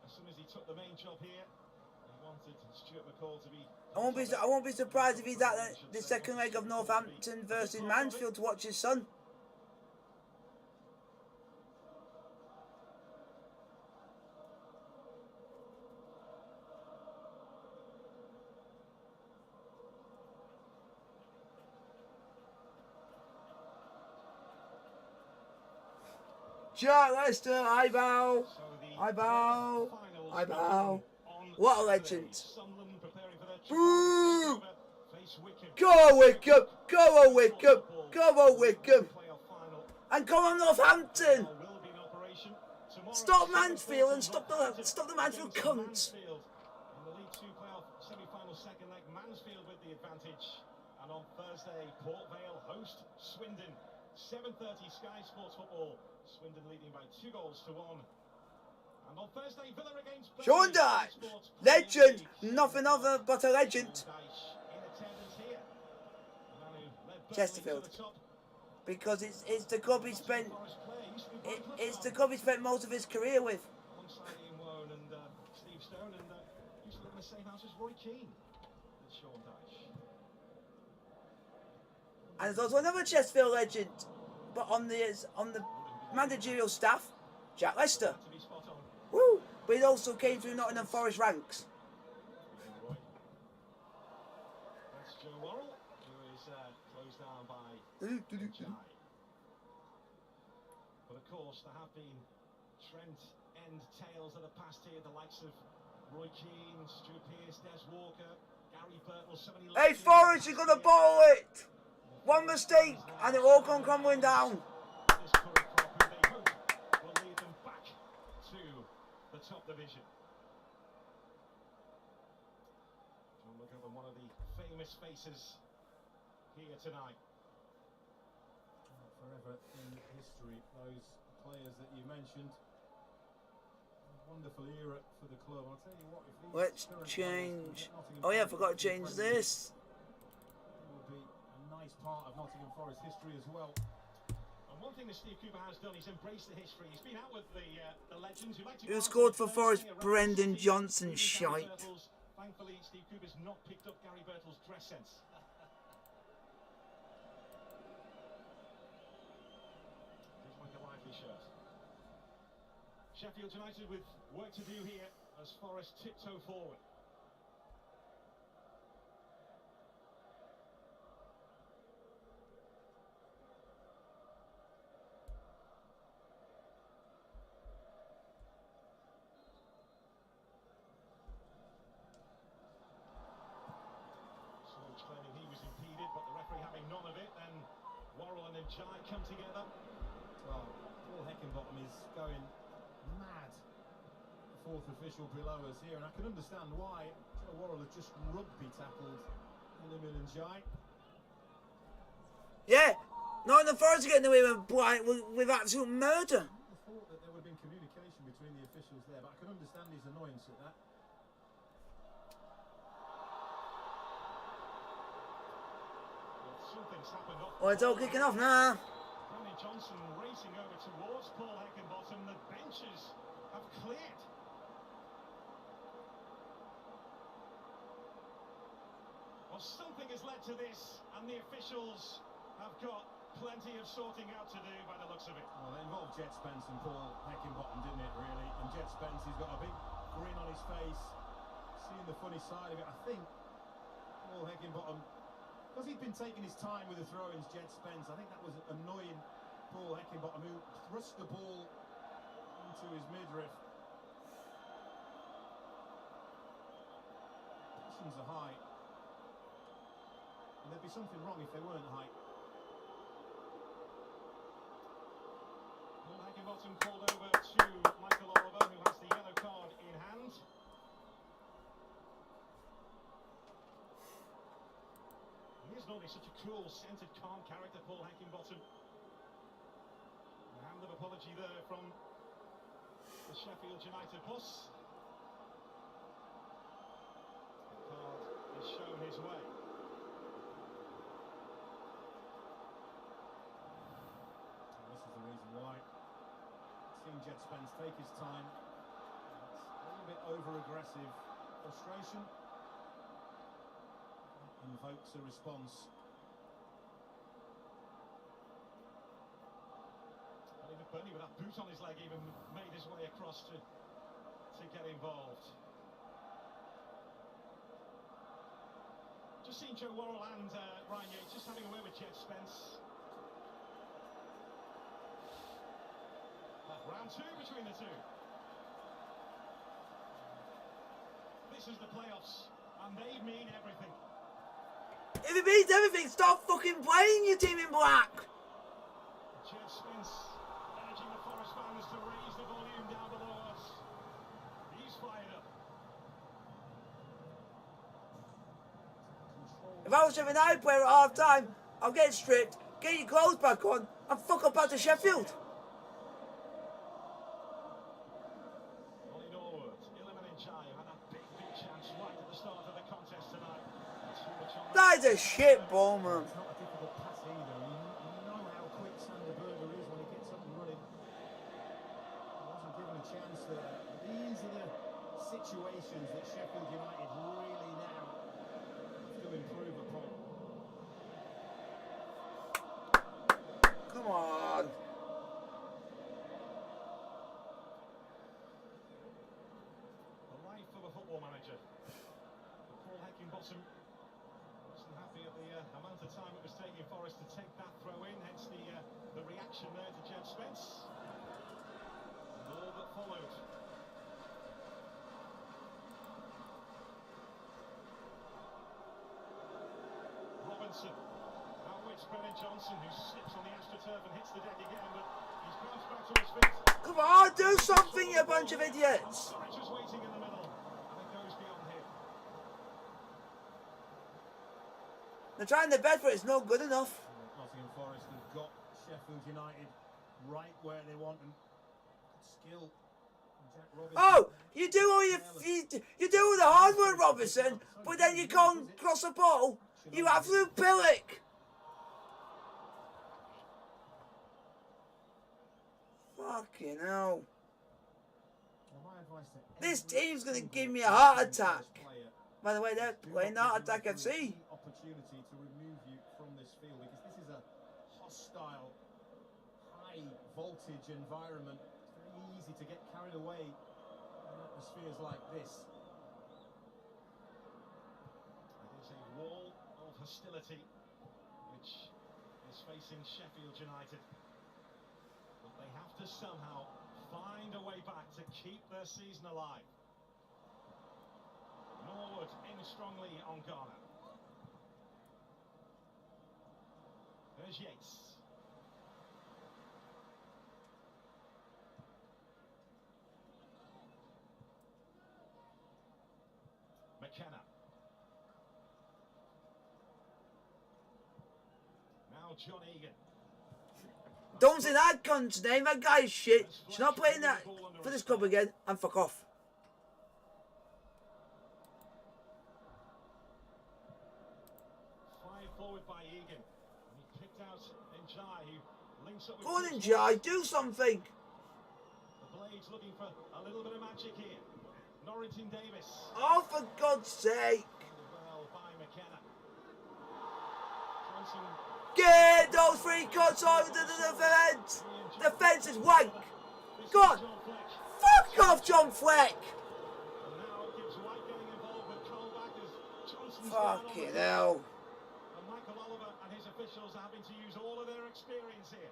B: as soon as he took the main job here, he wanted Stuart McCall to be...
A: I won't be surprised if he's at the second leg of Northampton versus Mansfield to watch his son. Jack Lester, I bow. I bow. I bow. What a legend. Boo! Go on, Wickham! Go on, Wickham! Go on, Wickham! And come on, Northampton! Stop Mansfield and stop the Mansfield cunts!
B: In the League 2 playoff semi-final second leg, Mansfield with the advantage. And on Thursday, Port Vale host Swindon. 7:30 Sky Sports Football. Swindon leading by 2-1. And on Thursday, Villa against
A: Sean Dyche, legend, nothing other but a legend. Chesterfield, because it's the club he spent most of his career with.
B: Alongside Ian Woan and Steve Stone, and used to live in the same house as Roy Keane and Sean Dyche.
A: And there's also another Chesterfield legend, but on the managerial staff, Jack Lester.
B: To be spot on.
A: Woo! But he also came through Nottingham Forest ranks.
B: That's Joe Worrell, who is closed down by Jai. But of course, there have been Trent End tales that have passed here, the likes of Roy Keane, Stuart Pearce, Des Walker, Gary Birtles, so many...
A: Hey, Forest, you're gonna bottle it! One mistake, and it all come crumbling down.
B: This current crop, who they hope will lead them back to the top division. John McGovern, one of the famous faces here tonight.
C: Forever in history, those players that you mentioned. Wonderful era for the club. I'll tell you what, if these
A: Let's change. Oh yeah, I forgot to change this.
C: It will be a nice part of Nottingham Forest history as well.
B: And one thing that Steve Cooper has done, he's embraced the history. He's been out with the legends who like to...
A: Who scored for Forest? Brendan Johnson, shite.
B: Thankfully, Steve Cooper's not picked up Gary Birtles' dress sense. Looks like a lively shirt. Sheffield United with work to do here as Forest tiptoe forward. Swartz claiming he was impeded, but the referee having none of it. Then Worrell and Njai come together.
C: Well, Paul Heckingbottom is going mad. The fourth official below us here, and I can understand why. Joe Worrell has just rugby tackled Iliman and Jai.
A: Yeah, Nottingham Forest getting away with absolute murder.
C: I thought that there would have been communication between the officials there, but I can understand his annoyance at that.
B: Well, something's happened off.
A: Oh, it's all kicking off now.
B: Brendan Johnson racing over towards Paul Heckingbottom. The benches have cleared. Well, Well, something has led to this, and the officials have got plenty of sorting out to do by the looks of it.
C: Well, it involved Jet Spence and Paul Heckingbottom, didn't it, really? And Jet Spence, he's got a big grin on his face, seeing the funny side of it. I think Paul Heckingbottom, because he'd been taking his time with the throw-ins, Jet Spence, I think that was annoying Paul Heckingbottom, who thrust the ball into his midriff. Passions are high, and there'd be something wrong if they weren't high.
B: Paul Heckingbottom called over to Michael Oliver, who has the yellow card in hand. He is normally such a cool, centred, calm character, Paul Heckingbottom. A hand of apology there from the Sheffield United boss. The card is shown his way.
C: And this is the reason why. Seeing Jet Spence take his time, it's a little bit over-aggressive frustration, invokes a response.
B: Even Burnley, with that boot on his leg, even made his way across to get involved. Just seen Joe Worrell and Ryan Yates just having a word with Jet Spence. Round two between the two. This is the playoffs, and they mean everything.
A: If it means everything, stop fucking playing your team in black.
B: Jet Spence urging the Forest fans to raise the volume down below us. He's fired up.
A: If I was a United player at half time, I'll get stripped, get your clothes back on, and fuck up out to Sheffield. That is a shit ball, man.
C: It's not a difficult pass either. You know how quick Sander Berger is when he gets up and running. He wasn't given a chance there. These are the situations that Sheffield United really now have to improve upon.
A: Come on.
B: The life of a football manager. Paul Heckingbottom wasn't happy at the amount of time it was taking Forest to take that throw in, hence the reaction there to Jet Spence. And all that followed. Robinson. Now it's Brennan Johnson, who slips on the AstroTurf and hits the deck again, but he's bounced back to his feet.
A: Come on, do something, you bunch of idiots.
B: Storage is waiting in the middle, and it goes beyond him.
A: They're trying their best, but it's not good enough.
C: Nottingham Forest have got Sheffield United right where they want them. Skill. Jack Robinson.
A: Oh, you do all you do all the hard work, Robinson, but then you can't cross the ball. You absolute pillock. Fucking hell. This team's gonna give me a heart attack. By the way, they're playing Heart Attack FC.
C: Opportunity to remove you from this field, because this is a hostile, high voltage environment. It's very easy to get carried away in atmospheres like this.
B: It is a wall of hostility which is facing Sheffield United. But they have to somehow find a way back to keep their season alive. Norwood in strongly on Ghana. There's Yates. McKenna. Now John Egan.
A: Don't say that cunt's name, that guy's shit. She's not playing that for this club again, and fuck off.
B: Forward by Egan. He picked out Njai, who links up with...
A: Go on, Njai, do something.
B: The Blades looking for a little bit of magic here. Norrington Davis.
A: Oh, for God's sake.
B: Well by McKenna. Johnson.
A: Get those free cuts over to the defence. Defence is wank. Go on.
B: John Fleck.
A: Fuck off, John Fleck.
B: And now Gibbs White getting involved with Colback as Johnson's
A: Fucking hell.
B: And Michael Oliver and his officials are having to use all of their experience here.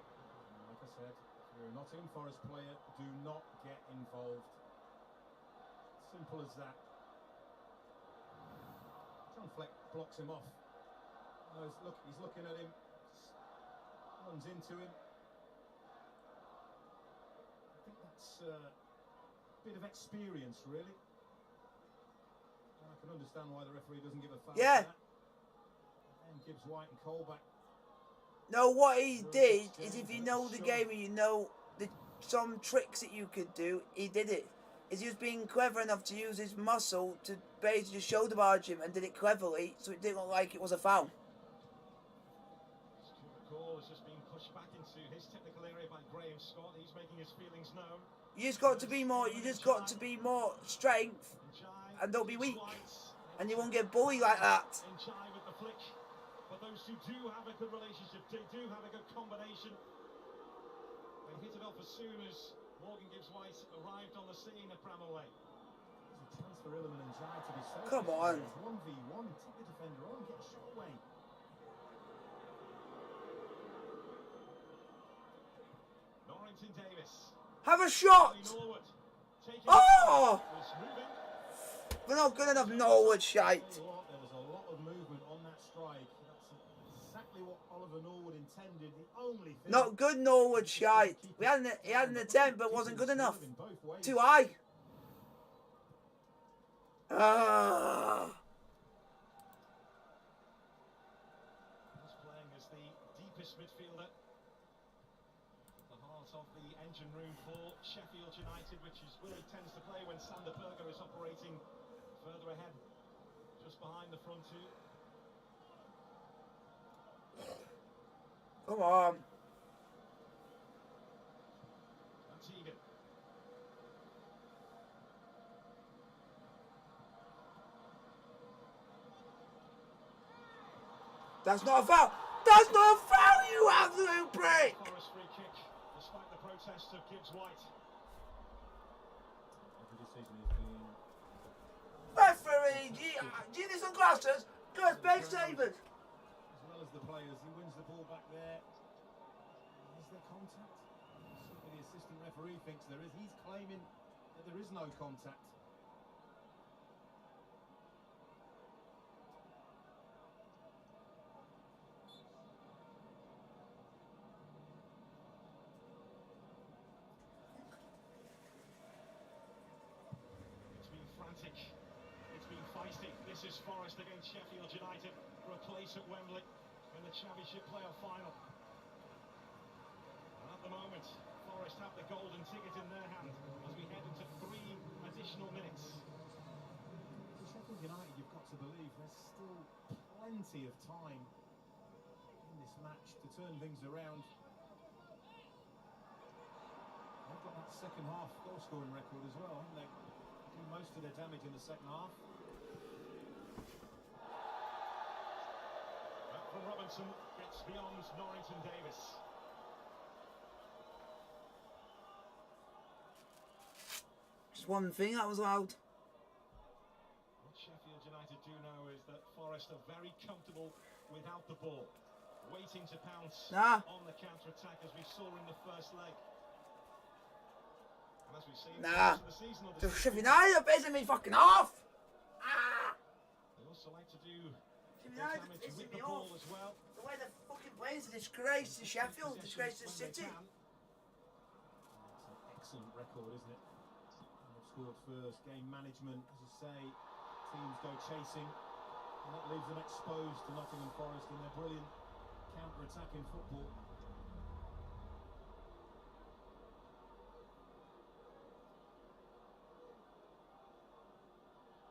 C: Like I said, if you're a Nottingham Forest player, do not get involved. Simple as that. John Fleck blocks him off. He's looking at him, runs into him. I think that's a bit of experience, really. I can understand why the referee doesn't give a foul.
A: Yeah.
C: For that. And Gibbs White and Colback.
A: No, what he did is if you know the game and you know some tricks that you could do, he did it. Is he was being clever enough to use his muscle to basically just shoulder barge him and did it cleverly so it didn't look like it was a foul.
B: The call has just been pushed back into his technical area by Graham Scott. He's making his feelings known.
A: You just got to be more strength and don't be weak. And you won't get bullied like that.
B: Enjoy with the flick. But those two do have a good relationship. They do have a good combination. They hit it off as soon as Morgan Gibbs White arrived on the scene at Bramall Lane.
C: There's a transfer element and Jai to be selfish.
A: Come on.
C: 1v1, take the defender on, get a shot away.
B: Norrington Davis.
A: Have a shot!
B: Norwood.
A: Oh!
B: Was moving.
A: We're not good enough, Norwood shite.
C: There was a lot of movement on that strike. That's exactly what Oliver Norwood intended. The only thing...
A: Not good, Norwood shite. He had an attempt, but wasn't good enough. Too high. Ah.
B: He's playing as the deepest midfielder. The heart of the engine room for Sheffield United, which is where he tends to play when Sander Berger is operating further ahead, just behind the front two.
A: Come on.
B: That's Egan.
A: That's not a foul. That's not a foul, you absolute prick.
B: Forest free kick, despite the protests of Gibbs White.
C: Every decision has been...
A: Referee, do you need some glasses? Go big savers.
C: As well as the players, he wins the ball back there. Is there contact? Certainly the assistant referee thinks there is. He's claiming that there is no contact.
B: It's been frantic. It's been feisty. This is Forest against Sheffield United for a place at Wembley in the Championship playoff final. And at the moment, Forest have the golden ticket in their hand as we head into 3 additional minutes.
C: For Sheffield United, you've got to believe there's still plenty of time in this match to turn things around. They've got that second half goal scoring record as well, haven't they? Do most of their damage in the second half.
B: That from Robinson gets beyond Norrington Davis.
A: Just one thing that was loud.
B: What Sheffield United do know is that Forest are very comfortable without the ball, waiting to pounce on the counter-attack as we saw in the first leg. And as we've seen the season of the
A: Just Sheffield United are pissing me fucking off. Ah.
B: they also like to do
A: Sheffield
B: their
A: United
B: damage
A: pissing
B: with
A: me
B: the ball
A: off.
B: as well.
A: The way they're fucking playing is a disgrace to Sheffield, disgrace to the
B: When they
A: city.
B: can.
C: It's an excellent record, isn't it? They've scored first, game management, as you say, teams go chasing, and that leaves them exposed to Nottingham Forest in their brilliant counter-attacking football.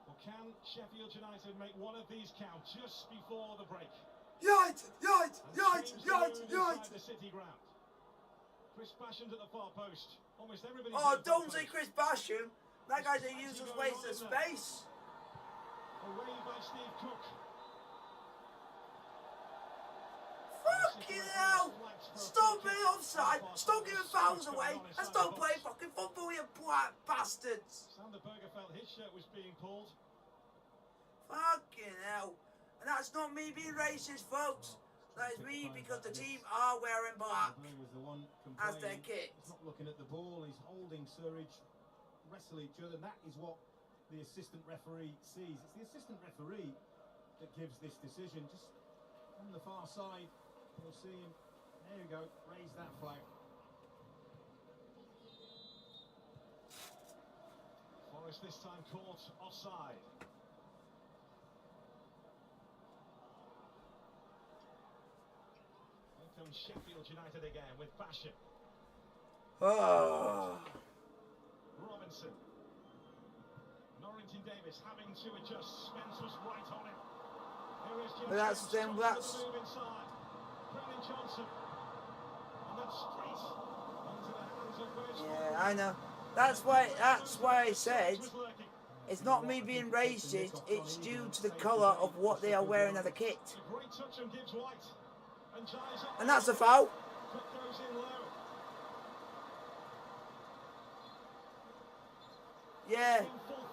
B: Well, can Sheffield United make one of these count just before the break?
A: Yite!
B: Inside the City ground. Chris Basham at the far post. Almost everybody.
A: Oh, don't say Chris Basham. That guy's a useless waste of space.
B: Away by Steve Cook.
A: Fucking hell! Stop being offside, stop giving fouls away, and stop playing fucking football, you black bastards!
B: Sander Berger felt his shirt was being pulled.
A: Fucking hell. And that's not me being racist, folks. That is me because the team are wearing black
C: Was the one
A: as their
C: complaining.
A: kit.
C: He's not looking at the ball, he's holding Surridge, wrestle each other, and that is what the assistant referee sees. It's the assistant referee that gives this decision. Just on the far side, you'll see him, there you go, raise that flag.
B: Forest this time caught offside. Here comes Sheffield United again with Basham.
A: Oh.
B: Robinson. Norrington Davis having to adjust. Spence was right on him. Here is Jim
A: But that's
B: Spence,
A: them,
B: tries
A: that's...
B: to move inside. Brennan Johnson. And that's straight into the hands of Wes.
A: Yeah, I know. That's why I said it's not me being racist, it's due to the colour of what they are wearing as a kit.
B: A great touch on Gibbs White. And Giles up.
A: And that's a foul.
B: Cut goes in low.
A: Yeah,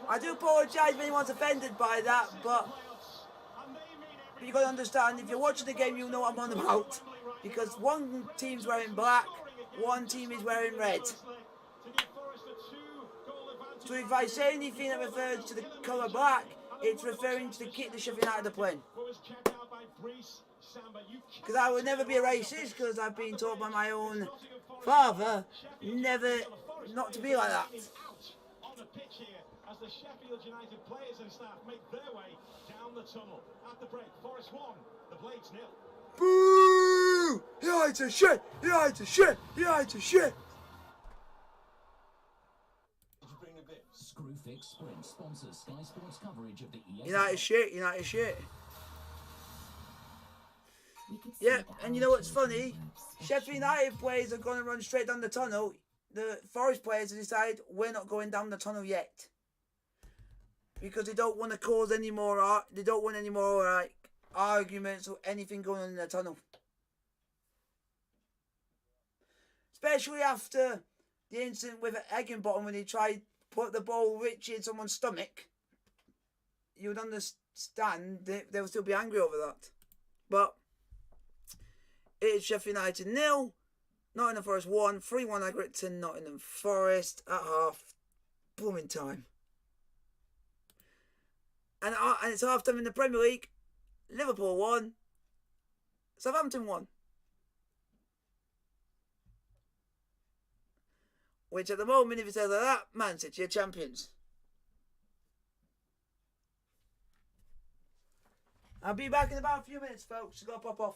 A: I do apologise if anyone's offended by that, but you got to understand, if you're watching the game, you know what I'm on about. Because one team's wearing black, one team is wearing red. So if I say anything that refers to the colour black, it's referring to the kit the Sheffield United are playing. Because I would never be a racist, because I've been taught by my own father not to be like that.
B: On the pitch here as the Sheffield United players and staff make their way down the tunnel. At the break, Forest 1, the Blades 0.
A: Boo! United shit! United shit! United shit!
D: Screwfix Sprint sponsors Sky Sports coverage of the EFL.
A: United shit! United shit! Yeah, and you know what's funny? Sheffield United players are going to run straight down the tunnel. The Forest players have decided we're not going down the tunnel yet. Because they don't want to cause any more, they don't want any more arguments or anything going on in the tunnel. Especially after the incident with Eggenbottom when he tried to put the ball richly in someone's stomach. You would understand they would still be angry over that. But it's Sheffield United 0. Nottingham Forest 1, 3-1 aggregate to Nottingham Forest at half blooming time. And it's half time in the Premier League. Liverpool 1, Southampton 1. Which at the moment, if it says like that, Man City are champions. I'll be back in about a few minutes, folks. I've got to pop off.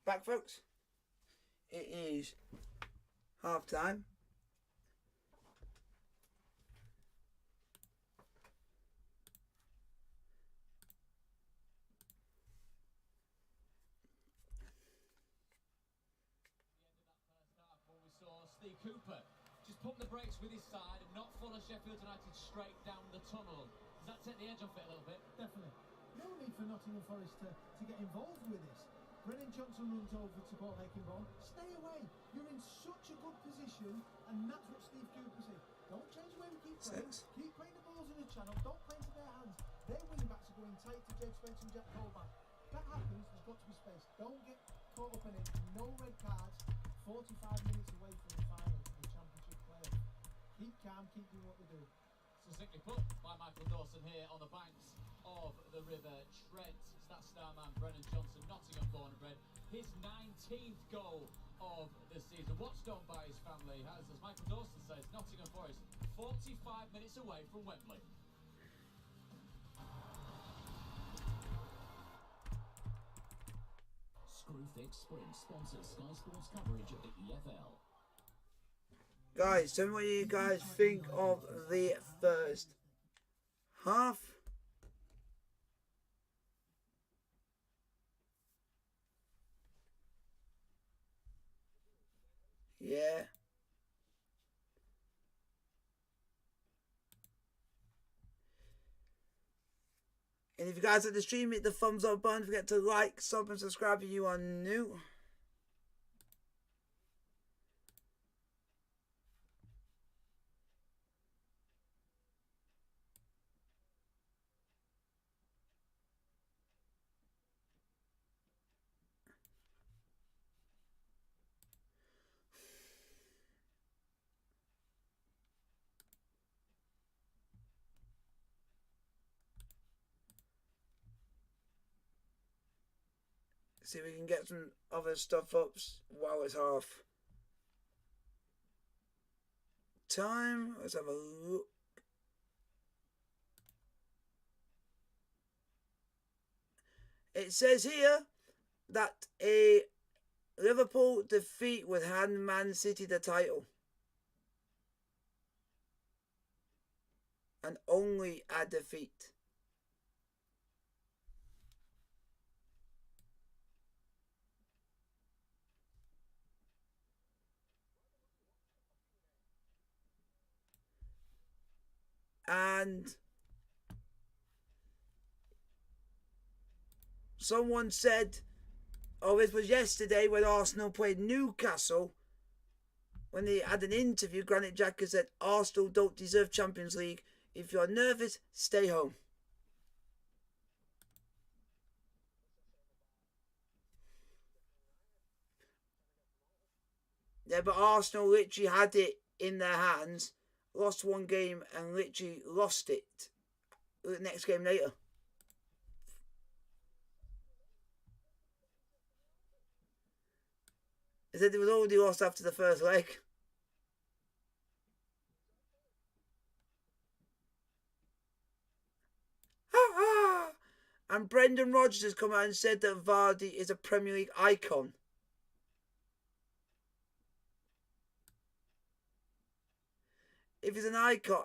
A: back, folks. It is half time.
D: Steve Cooper just pump the brakes with his side and not follow Sheffield United straight down the tunnel. Does that take the edge off it a little bit?
E: Definitely. No need for Nottingham Forest to get involved with this. Brennan Johnson runs over to Paul Heckingbone. Stay away. You're in such a good position, and that's what Steve Cooper said. Don't change the way we keep playing. Keep playing the balls in the channel. Don't play into their hands. Their wing backs are going tight to Jake Spencer and Jack Colback. That happens. There's got to be space. Don't get caught up in it. No red cards. 45 minutes away from the final of the Championship playoff. Keep calm. Keep doing what they do.
D: Succinctly put by Michael Dawson here on the banks of the River Trent. It's that star man Brennan Johnson, Nottingham born and bred. His 19th goal of the season. Watched on by his family as Michael Dawson says, Nottingham Forest 45 minutes away from Wembley. Screwfix Sprint sponsors Sky Sports coverage of the EFL.
A: Guys, tell me what you guys think of the first half. Yeah. And if you guys like the stream, hit the thumbs up button. Don't forget to like, sub, and subscribe if you are new. See if we can get some other stuff up while it's half time. Let's have a look. It says here that a Liverpool defeat would hand Man City the title. And only a defeat. And someone said, oh, this was yesterday when Arsenal played Newcastle. When they had an interview, Granit Xhaka said, Arsenal don't deserve Champions League. If you're nervous, stay home. Yeah, but Arsenal literally had it in their hands, lost one game and literally lost it the next game later. They said they was already lost after the first leg. And Brendan Rodgers has come out and said that Vardy is a Premier League icon. If he's an icon,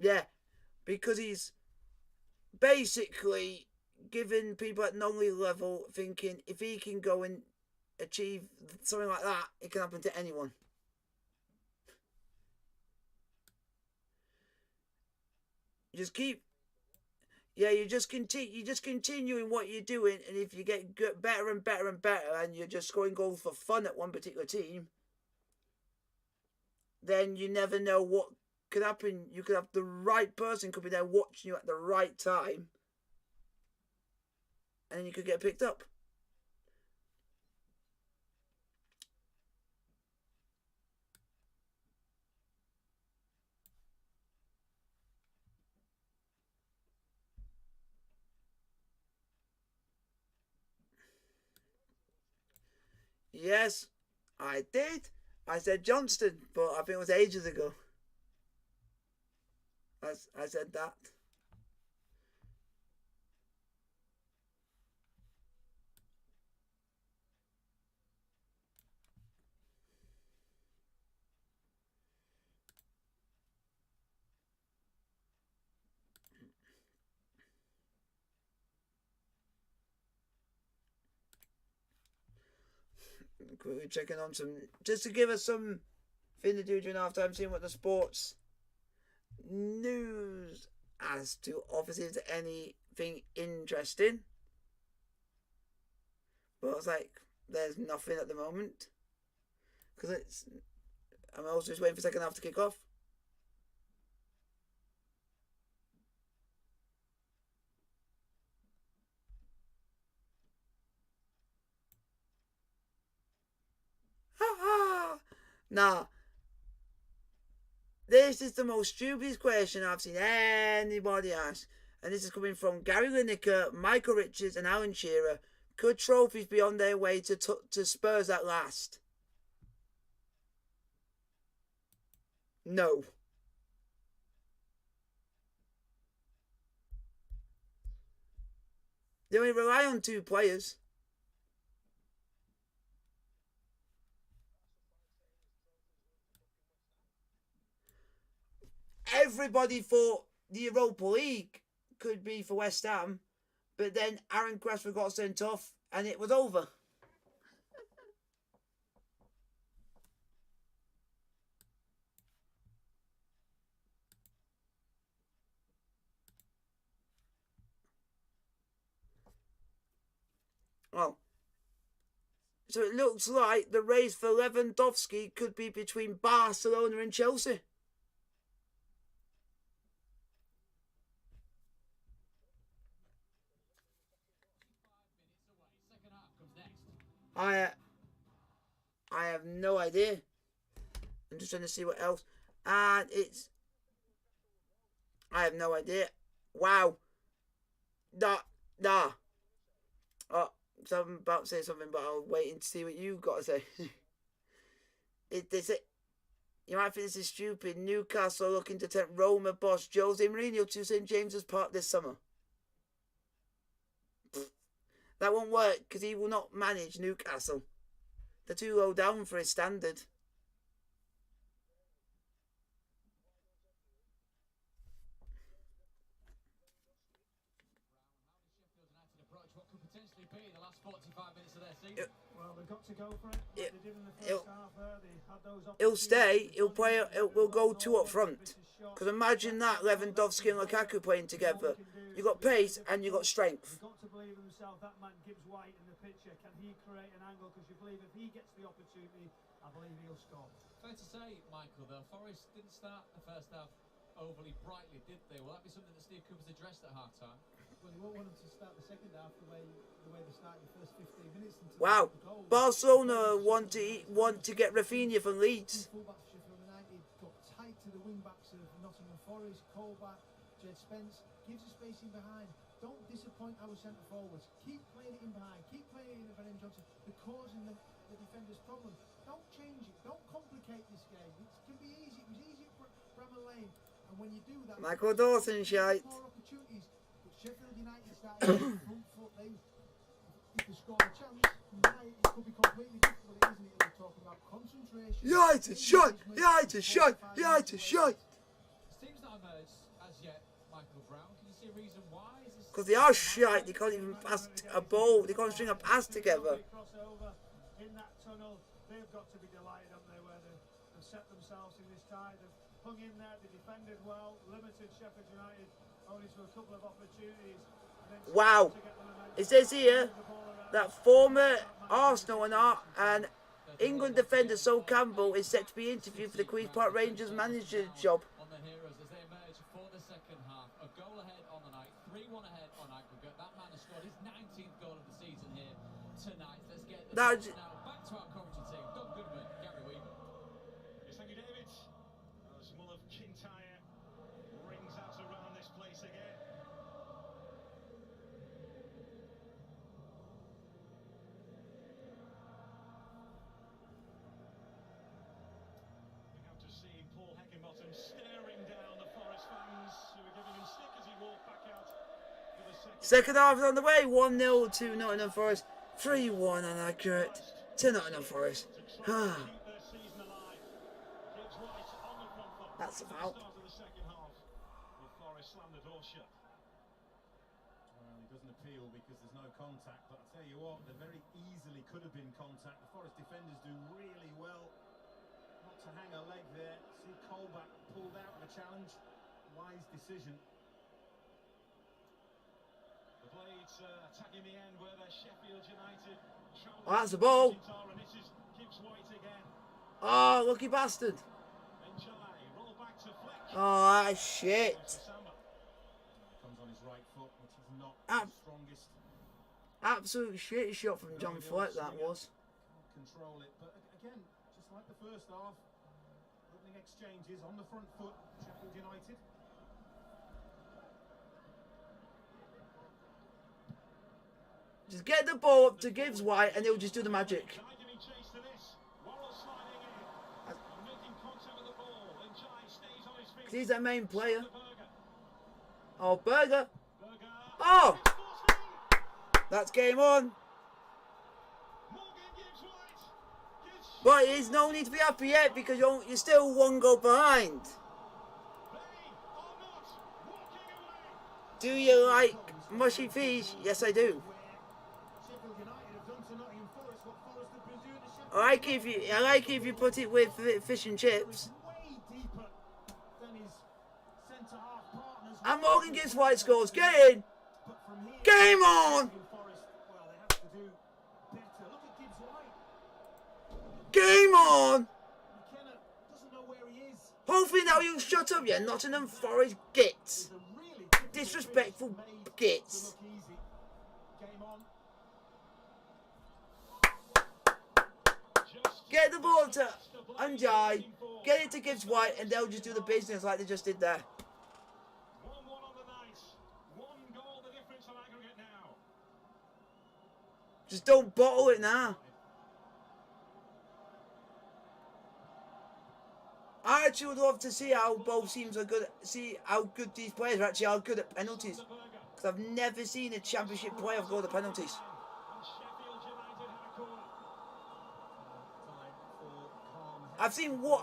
A: yeah, because he's basically giving people at non-league level thinking if he can go and achieve something like that, it can happen to anyone. You just keep, yeah, you just continue in what you're doing, and if you get better and better and better, and you're just scoring goals for fun at one particular team, then you never know what could happen. You could have the right person could be there watching you at the right time, and then you could get picked up. Yes, I did. I said Johnston, but I think it was ages ago. I said that. Quickly checking on some, just to give us some thing to do during half time, seeing what the sports news as to obviously if there's anything interesting. But it's like there's nothing at the moment because I'm also just waiting for second half to kick off. Nah, this is the most stupidest question I've seen anybody ask. And this is coming from Gary Lineker, Michael Richards and Alan Shearer. Could trophies be on their way to Spurs at last? No. They only rely on 2 players. Everybody thought the Europa League could be for West Ham, but then Aaron Cresswell got sent off and it was over. Well, so it looks like the race for Lewandowski could be between Barcelona and Chelsea. I have no idea. I'm just trying to see what else. And I have no idea. Wow. Nah. Oh, so I'm about to say something, but I'll wait and see what you got to say. You might think this is stupid. Newcastle looking to take Roma boss Jose Mourinho to St James's Park this summer. That won't work because he will not manage Newcastle. They're too low down for his standard.
D: What could potentially be the last 45 minutes of their season?
E: Well, they've got to go for it. Like they did in the first half there. They had those
A: He'll stay. We'll go 2 up front. Because imagine that, Lewandowski and Lukaku playing together. You got pace and you got strength.
E: You've got to believe in himself. That man Gibbs White in the picture. Can he create an angle? Because you believe if he gets the opportunity, I believe he'll score.
D: Fair to say, Michael, though, Forest didn't start the first half overly brightly, did they? Will that be something that Steve Cooper's addressed at half time?
E: Well, you won't want them to start the second half the way they started the first 15 minutes.
A: Wow. Barcelona want to get Rafinha from Leeds.
E: Fullbacks of Sheffield United got tight to the wing backs of Nottingham Forest. Colback, Jed Spence gives the space in behind. Don't disappoint our centre forwards. Keep playing it in behind. Keep playing it in Brennan Johnson. They're causing the defenders problems. Don't change it. Don't complicate this game. It can be easy. It was easy at Bramall Lane. And when you do that,
A: Michael Dawson shite.
E: More opportunities. But Sheffield United started front foot. If they score a chance, it could be completely different, isn't it? We're talking about concentration.
A: United shite. United shite. United shite.
D: Teams not emerged as yet, Michael Brown. Can you see a reason why?
A: Because they are shite. They can't even pass a ball. They can't string a pass together.
E: Crossover in that tunnel. They've got to be delighted, haven't they, where they've set themselves in this tie. They've hung in there. They defended well. Limited Sheffield United only to a couple of opportunities.
A: Wow. It says here that former Arsenal and England defender Sol Campbell is set to be interviewed for the Queen's Park Rangers manager job.
D: On the Heroes as they emerge for the second half. A goal ahead on the night, 3-1 ahead on aggregate. That man has scored his 19th goal of the season here tonight. Let's get the now back to our commentary team. Doug Goodman, Gary Weaver.
B: Yes, thank you, David. As Mull of Kintyre rings out around this place again. We have to see Paul Heckingbottom staring down the Forest fans who are giving him stick as he walked back out for the
A: Second half is on the way. 1-0 to Nottingham Forest. 3-1 inaccurate to Nottingham Forest. That's a foul.
C: it doesn't appeal because there's no contact, but I tell you what, there very easily could have been contact. The Forest defenders do really well not to hang a leg there. See Colback pulled out of the challenge. Wise decision.
B: The Blades attacking the end where they're Sheffield United.
A: Oh, that's the ball.
B: And this is Gibbs White again.
A: Oh, lucky bastard.
B: And Jai roll back to Fleck.
A: Oh, that's shit.
B: Samba.
C: Comes on his right foot, which is not
A: Ah.
C: the strongest.
A: Absolute shit shot from John Fleck, that was.
C: Can't control it, but again, just like the first half, opening exchanges on the front foot, Sheffield United.
A: Just get the ball up to Gibbs White and he'll just do the magic.
B: Jai giving chase to this. Worrell sliding in. And making contact with the ball. And Jai stays on his feet.
A: 'Cause he's their main player.
B: Berger.
A: Oh, Berger.
B: Berger.
A: Oh!
B: It's forced.
A: That's game on.
B: Morgan Gibbs White. Gibbs.
A: But there's no need to be happy yet because you're still one goal behind.
B: They are not walking away.
A: Do you like mushy fish? Yes, I do.
C: Sheffield United have done to Nottingham Forest what Forest have been doing to Sheffield.
A: I like if you put it with fish and chips.
C: Way deeper than his centre-half partners.
A: And Morgan Gibbs White scores. Get in.
C: But from here,
A: Game on.
C: Nottingham Forest, well, they have to do better. Look at Gibbs White.
A: Game on.
C: McKenna doesn't know where he is.
A: Hopefully now you shut up, you Nottingham Forest gits.
C: It's a really difficult
A: Disrespectful
C: finish made
A: gits.
C: to look easy. Game on.
B: Just
A: Get the ball to Anjai. Get it to Gibbs White and they'll just do the business like they just did there.
B: 1-1 on the night. One goal the difference on aggregate now.
A: Just don't bottle it now. I actually would love to see how both teams are good. See how good these players actually are good at penalties.
B: Berger.
A: Because I've never seen a championship player go to penalties.
B: And Sheffield United had a corner.
C: Time for calm head.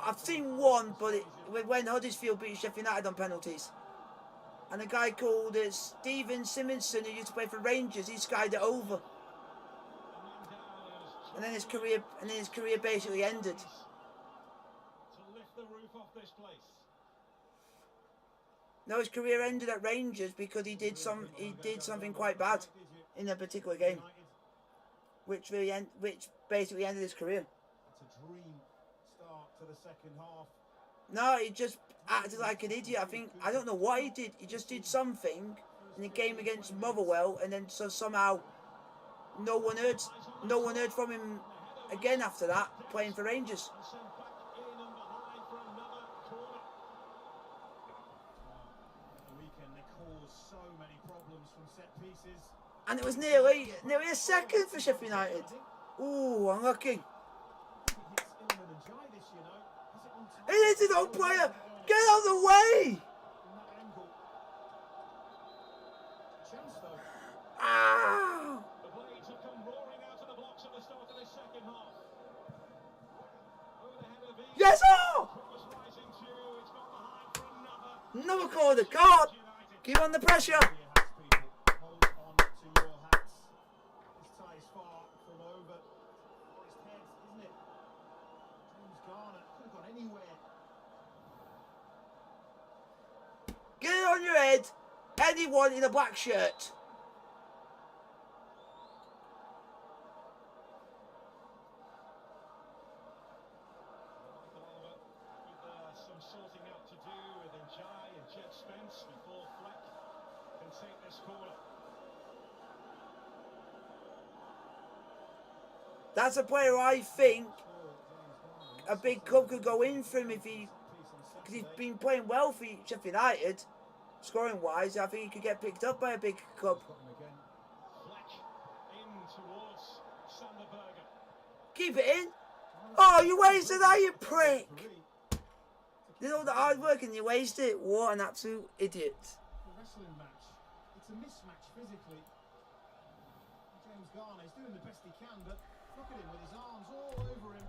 A: I've seen one, but when Huddersfield beat Sheffield United on penalties, and a guy called Stephen Simonson who used to play for Rangers, he skied it over, and then his career basically ended.
B: To lift the roof off this place.
A: No, his career ended at Rangers because he did something quite bad in a particular game, which basically ended his career.
C: It's a dream start to the second half.
A: No, he just acted like an idiot. I don't know what he did. He just did something in the game against Motherwell, and then so somehow no one heard from him again after that, playing for Rangers.
B: And sent back in and behind for another corner.
C: At the weekend, they caused so many problems from set pieces.
A: And it was nearly a second for Sheffield United. Ooh, unlucky.
C: It hits Ilman and Jai this, you know. Is it on time?
A: It is his own player. Get out of the way.
C: In that angle. Chance though.
A: Ah.
B: The Blades have come roaring out of the blocks at the start of this second half. Over the head of East.
A: Yes, oh!
B: Cross rising to, it's got behind for another.
A: Another corner. God.
B: United.
A: Keep on the pressure.
C: Your hats, people. Hold on to your hats. This tie is far from over. Forest heads, isn't it? James Garner could have gone anywhere.
A: Get it on your head. Anyone in a black shirt.
B: With some sorting out to do with Njai and Jed Spence before Fleck can take this corner.
A: That's a player I think a big club could go in for him if because he's been playing well for Sheffield United, scoring wise. I think he could get picked up by a big club.
C: Got him again.
B: Fleck in towards Sander Berger.
A: Keep it in. Oh, you wasted that, you prick.
C: Three.
A: You know the hard work and you waste it. What an absolute idiot.
C: The wrestling match. It's a mismatch physically. James Garner is doing the best he can, but look at him with his arms all over him.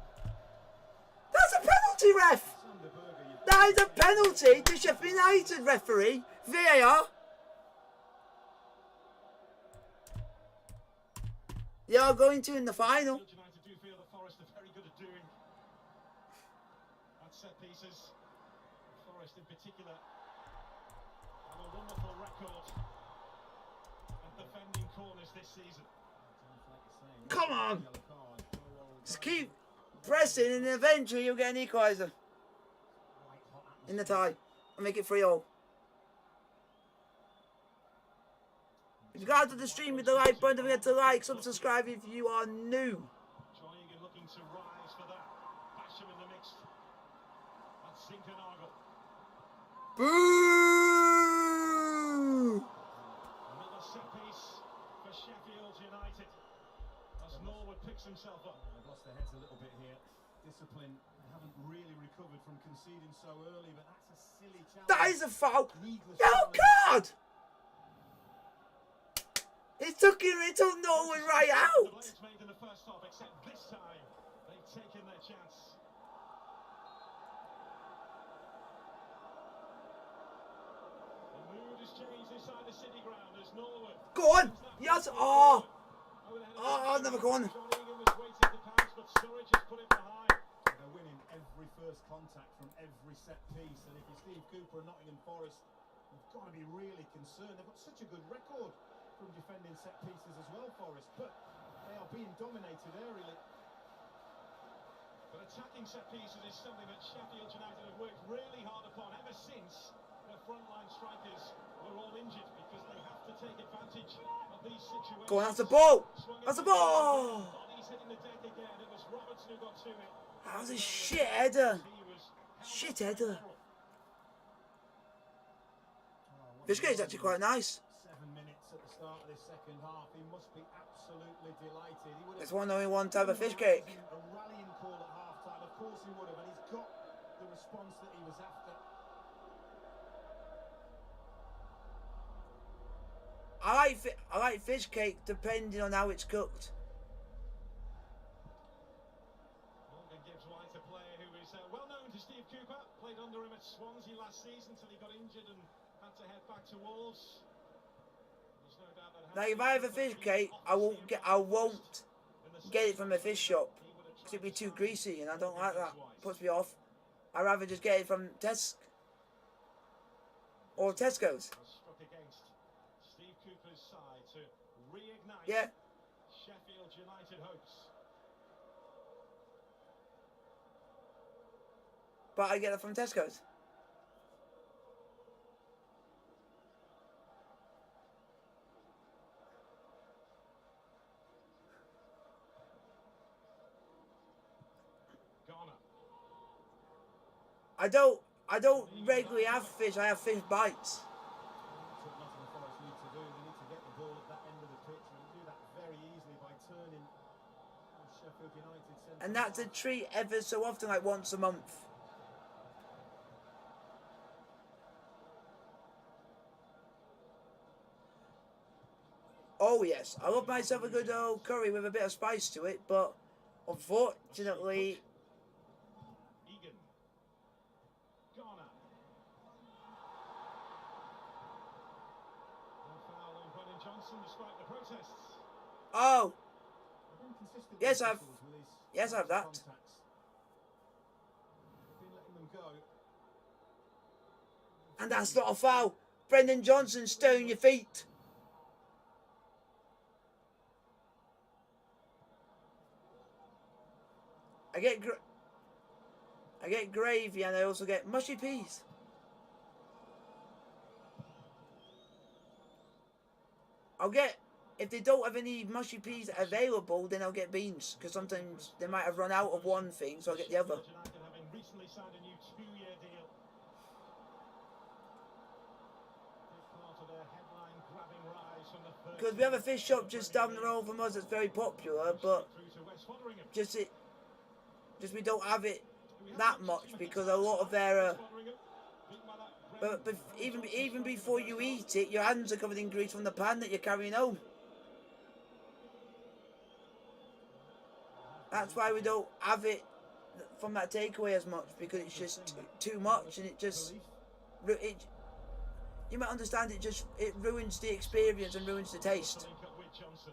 A: That's a penalty, ref.
C: Sander Berger, you
A: That is a penalty to Sheffield United referee. VAR. They are going to in the final.
B: Sheffield United do feel that Forest are very good at doing at set pieces. Forest in particular have a wonderful record at defending corners this season.
A: Come on. Just keep pressing and eventually you'll get an equaliser in the tie and make it 3-all. If you guys to the stream with the like button, don't forget to like, subscribe if you are new.
B: John Egan looking to rise for that. Basham in the mix. That's Zinkernagel.
A: Boo!
B: Another set piece for Sheffield United as Norwood picks himself up.
C: They've lost their heads a little bit here. Discipline, they haven't really recovered from conceding so early, but that's a silly challenge.
A: That is a foul.
C: Needless
A: Oh
C: challenge.
A: God! It took Norwood right
B: The
A: out.
B: blades made in the first half, except this time they've taken their chance. The mood has changed inside the City ground as Norwood.
A: Go on. Yes. Oh. Oh, another corner.
B: John Egan was waiting to pounce, but Sturridge has put it behind.
C: They're winning every first contact from every set piece, and if you're Steve Cooper and Nottingham Forest, you've got to be really concerned. They've got such a good record from defending set pieces as well, Forest, but they are being dominated aerially.
B: But attacking set pieces is something that Sheffield United have worked really hard upon ever since their frontline strikers were all injured, because they have to take advantage of these situations.
A: Go on, that's the ball.
B: Swung
A: That's the
B: it
A: ball.
B: Bodies hitting the deck again. It was Robertson who got to it.
A: That was a shit header.
B: He was
A: Shit header. This game's actually quite nice.
C: 7 minutes at the start of this second half. He must be absolutely delighted. He would have
A: There's only one type of fish cake.
C: a rallying call at half time. Of course he would have, and he's got the response that he was after.
A: I like fish cake depending on how it's cooked.
B: Morgan gives White a player who is well known to Steve Cooper. Played under him at Swansea last season until he got injured and had to head back to Wolves. There's no doubt that
A: Now, if I have a fish cake, I won't get it from a fish shop. 'Cause it'd be too greasy, and I don't like that. Puts me off. I'd rather just get it from Tesco or Tesco's.
B: struck against Steve Cooper's side to reignite
A: Yeah.
B: Sheffield United hopes.
A: But I get it from Tesco's.
B: Ghana.
A: I don't regularly have fish. I have fish bites.
C: That's what Nottingham Forest need to do. They need to get the ball at that end of the pitch, and do that very easily by turning Sheffield United centre.
A: And that's a treat ever so often, like once a month. Oh yes, I love myself a good old curry with a bit of spice to it, but unfortunately,
B: Egan. Ghana. No foul on Brennan Johnson despite the protests.
A: oh,
C: They've been consistent
A: Yes,
C: with
A: I've-
C: tackles with his
A: yes, I have that.
C: contacts. They've been letting them go.
A: and that's not a foul. Brendan Johnson, stone your feet. I get gravy and I also get mushy peas. I'll get, if they don't have any mushy peas available, then I'll get beans, because sometimes they might have run out of one thing, so I'll get the other.
B: Sheffield United having recently signed a new 2-year deal. Big part of their headline grabbing rise from the third
A: Because we have a fish shop just down the road from us that's very popular, but
B: through to West Foderingham.
A: just we don't have it that much, because a lot of their but even before you eat it, your hands are covered in grease from the pan that you're carrying home. That's why we don't have it from that takeaway as much, because it's just too much, and you might understand, it ruins the experience and ruins the taste.
B: Link up with Johnson.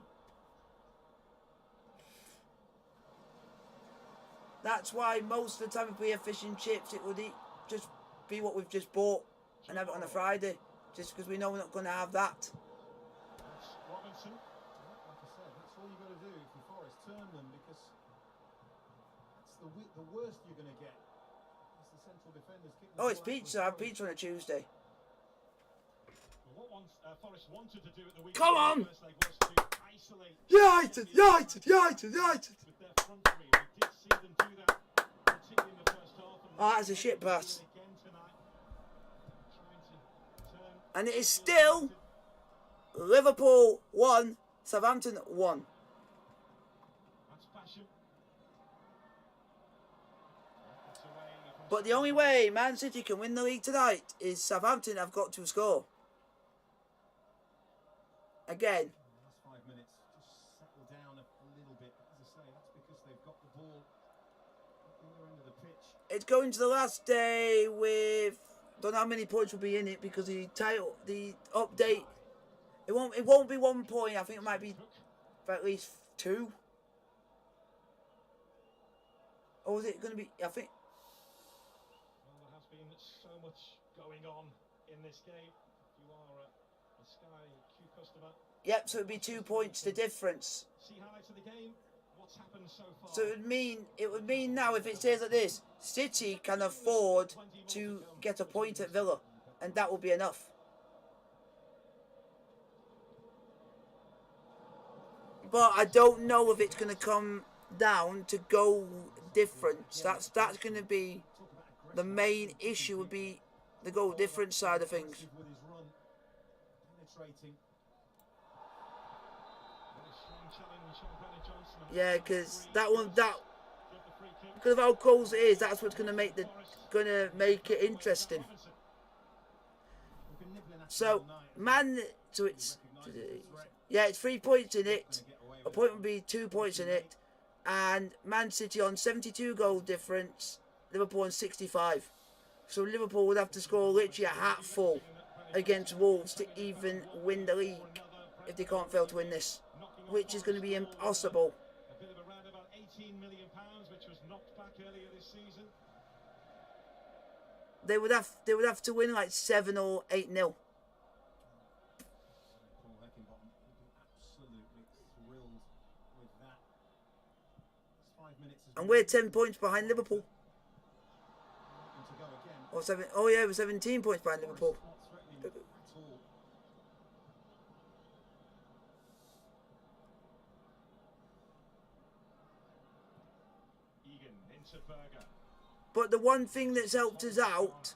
A: That's why most of the time if we have fish and chips, it would just be what we've just bought and have it on a Friday. Just because we know we're not going to have that.
B: That's Robinson.
C: Like I said, that's all you've got to do for Forest. Turn them, because that's the worst you're going to get. It's the central defenders kicking the
A: Oh, it's
C: ball out
A: pizza.
C: for
A: I have
C: Forest.
A: pizza on a Tuesday.
B: Well, what Forest wanted to do at the weekend
A: Come on!
B: in the first leg was to isolate
A: United!
B: with their front three. We did see them do that, particularly in the first half. And
A: Oh, that's a shit pass.
B: again tonight, trying to turn.
A: And it is still Liverpool 1, Southampton 1.
B: That's Basham. It's away from
A: But the only way Man City can win the league tonight is Southampton have got to score. Again.
C: The last 5 minutes, just settle down a little bit. As I say, that's because they've got the ball at the other end of the pitch.
A: It's going to the last day with, don't know how many points will be in it because the update, it won't be 1 point. I think it might be for at least 2. Or is it going to be? I think.
B: Well, there has been so much going on in this game. If you are a Sky Q customer,
A: Yep. So it'd be 2 points the difference.
B: see highlights of the game. What's happened so far?
A: So it would mean now if it stays like this, City can afford to get a point at Villa, and that will be enough. But I don't know if it's going to come down to goal difference. That's going to be the main issue. Would be the goal difference side of things.
C: With his run, penetrating.
B: Very strong challenge on Brennan Johnson.
A: Yeah, because that one,
B: Give the free kick.
A: because of how close it is, that's what's going to make it interesting.
C: We've been nibbling at
A: So so it's yeah, it's 3 points in it. A point would be 2 points in it, and Man City on 72 goal difference, Liverpool on 65. So Liverpool would have to score literally a hatful against Wolves to even win the league if they can't fail to win this, which is going to be impossible.
B: A bit of around about £18 million, which was knocked back earlier this season.
A: They would have to win like 7 or 8-0.
C: Paul Heckingbottom will be absolutely thrilled with that. This 5 minutes has
A: And
C: been
A: we're 10 points behind Liverpool.
C: looking to go again.
A: Or 7. Oh yeah, we're 17 points behind Liverpool.
C: Not threatening at all.
B: Egan into Berger.
A: But the one thing that's helped us out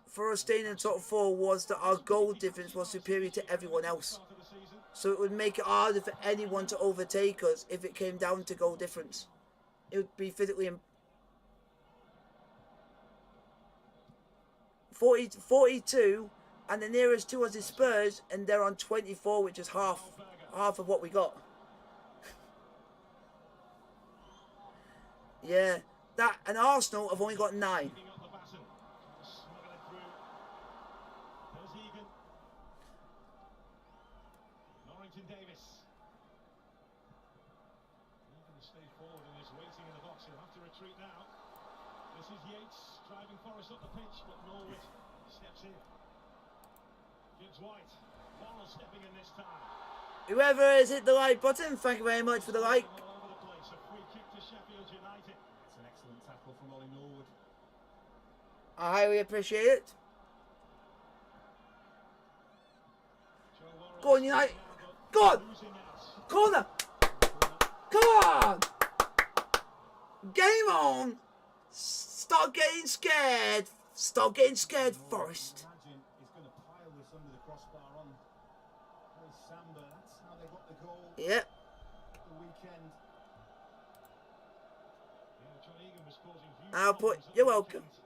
A: for us staying in the top 4 was that our goal difference was superior to everyone else.
B: Start of the season.
A: So it would make it harder for anyone to overtake us if it came down to goal difference. It would be physically 42, and the nearest to us is Spurs, and they're on 24, which is half of what we got. Yeah, that and Arsenal have only got 9.
B: Picking up the baton. Smuggle it through. There's Egan. Norrington Davis. Egan has stayed forward and is waiting in the box. He'll have to retreat now. This is Yates driving Forest up the pitch, but Norwood steps in. Gibbs White. Morrell stepping in this time.
A: Whoever has hit the like button, thank you very much for the like.
B: All over the place. A free kick to Sheffield United.
C: It's an excellent tackle from Ollie Norwood.
A: I highly appreciate it.
B: Joe Worrell
A: Go on, United.
B: now, but
A: Go on.
B: losing out.
A: Corner. Come on. Game on. Stop getting scared. Stop getting scared, Forest.
C: Imagine he's going to pile this under the crossbar on Samba. That's how they got the goal
A: Yep.
C: the weekend.
B: Yeah, John Egan was causing huge
A: I'll put-
B: problems at
A: you're
B: the
A: welcome.
B: weekend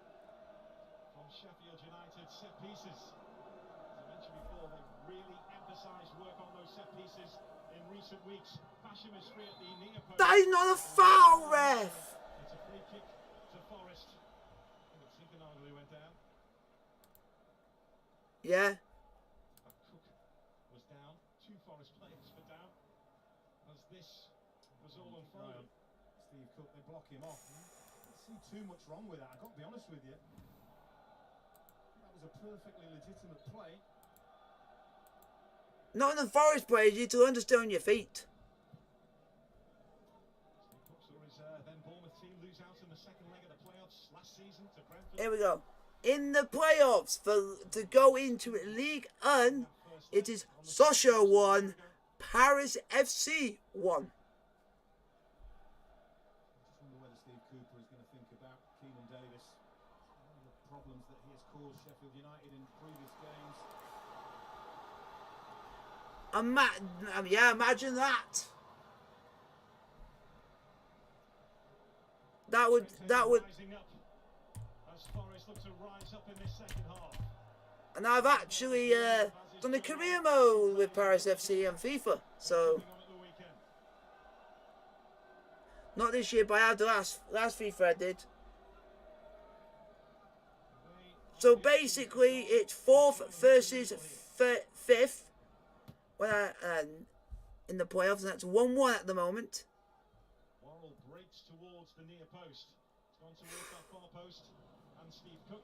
B: from Sheffield United set pieces. As I mentioned before, they've really emphasised work on those set pieces in recent weeks. Basham is free at the near post.
A: That is not a foul, ref.
B: It's a free kick to Forest. I think Segan arguably went down.
A: Yeah.
B: Cook was down. 2 Forest players were down as this was all unfolding.
C: It's Steve Cook, they block him off. I don't see too much wrong with that, I've got to be honest with you. That was a perfectly legitimate play.
A: Nottingham Forest players, you need to learn to stay on your feet. Here we go. In the playoffs to go into League 1, it is Sochaux 1, Paris FC 1.
C: I just wonder whether Steve Cooper is going to think about Keenan Davis. One of the problems that he has caused Sheffield United in previous games.
A: Yeah, imagine that. That would. And I've actually done a career mode with Paris FC and FIFA, so not this year, but I had the last FIFA I did. So basically, it's 4th versus 5th when in the playoffs, and that's 1-1 at the moment.
B: Worrell breaks towards the near post. It's gone towards that far post, and Steve Cook.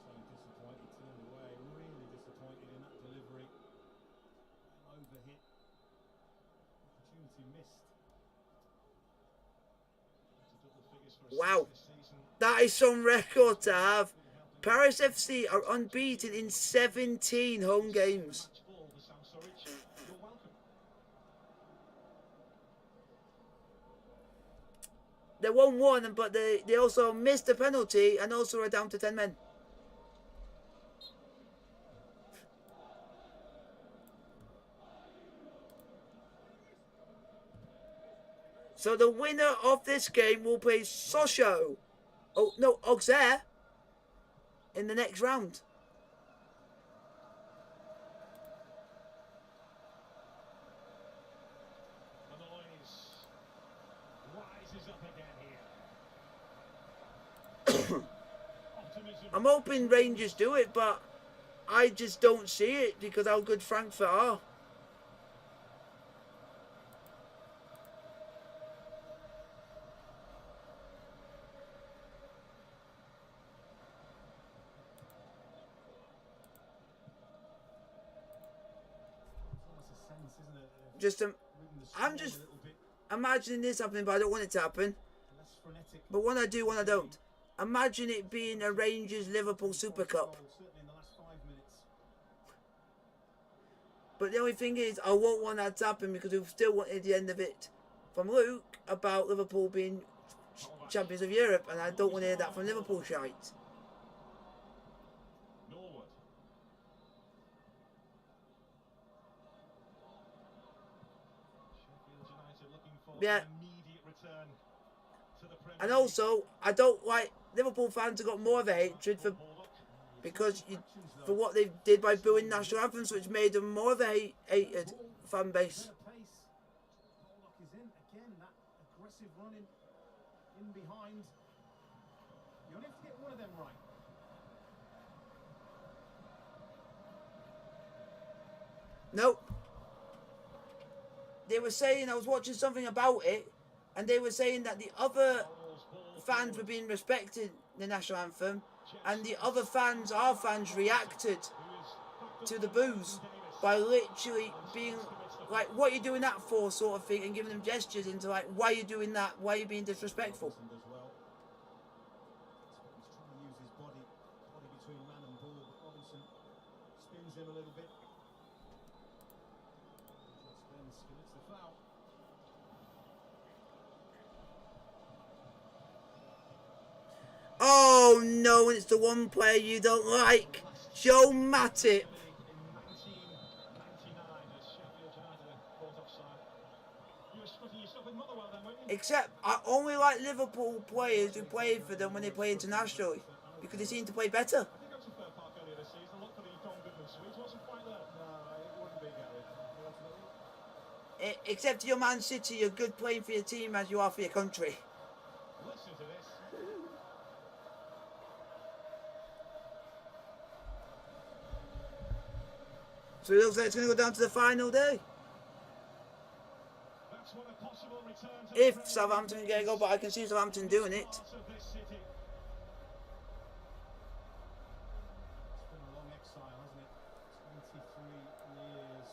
C: So disappointed, turned away, really disappointed in that delivery. Overhit. Opportunity missed.
A: Wow, that is some record to have. Paris FC are unbeaten in 17 home games. They won 1, but they also missed a penalty and also are down to 10 men. So the winner of this game will play Sochaux. Oh no, Auxerre in the next round.
B: The noise rises up again here.
A: I'm hoping Rangers do it, but I just don't see it because how good Frankfurt are. I'm just imagining this happening, but I don't want it to happen. But when I do, when I don't. Imagine it being a Rangers-Liverpool Super Cup. But the only thing is, I won't want that to happen because we've still wanted the end of it from Luke about Liverpool being champions of Europe, and I don't want to hear that from Liverpool shite. Yeah. And also, I don't like Liverpool fans have got more of a hatred for what they did by booing national anthems, which made them more of a hated fan base. Nope. They were saying, I was watching something about it, and they were saying that the other fans were being respecting the national anthem, and the other fans, our fans, reacted to the boos by literally being like, what are you doing that for, sort of thing, and giving them gestures into like, why are you doing that, why are you being disrespectful?
C: He's trying to use his body between man and ball, but Robinson spins him a little bit. Spence commits the foul.
A: Oh no, it's the one player you don't like, Joe Matip. Except I only like Liverpool players who play for them when they play internationally, because they seem to play better. Except you're Man City, you're good playing for your team as you are for your country. So it looks like it's going to go down to the final day.
B: That's what a possible
A: if Southampton can get a goal, but I can see Southampton doing it.
C: It's been a long exile, hasn't it? 23 years.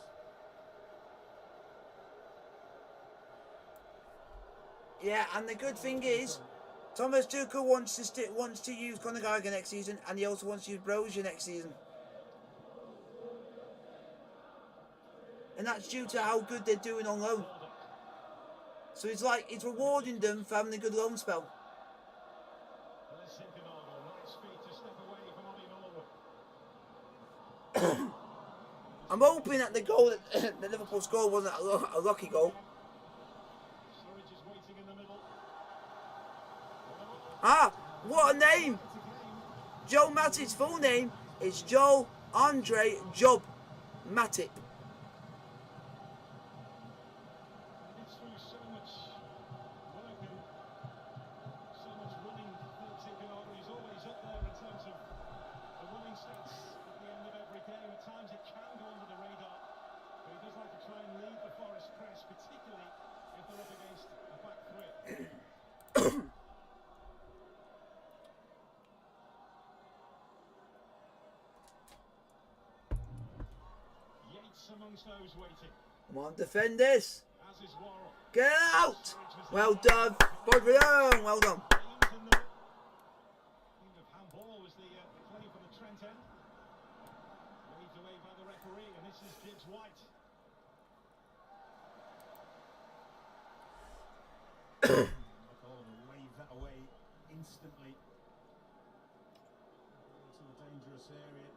A: Yeah, and the good thing is, Thomas Tuchel wants to use Conor Gallagher next season, and he also wants to use Brozier next season. And that's due to how good they're doing on loan. So it's like it's rewarding them for having a good loan spell. I'm hoping that the goal that the Liverpool scored wasn't a lucky goal. Ah, what a name! Joe Matip's full name is Joel Andre Job Matip. Come on, defend this. Get out! Well done, Bodrion. Well done.
C: Wave that away instantly into a dangerous area.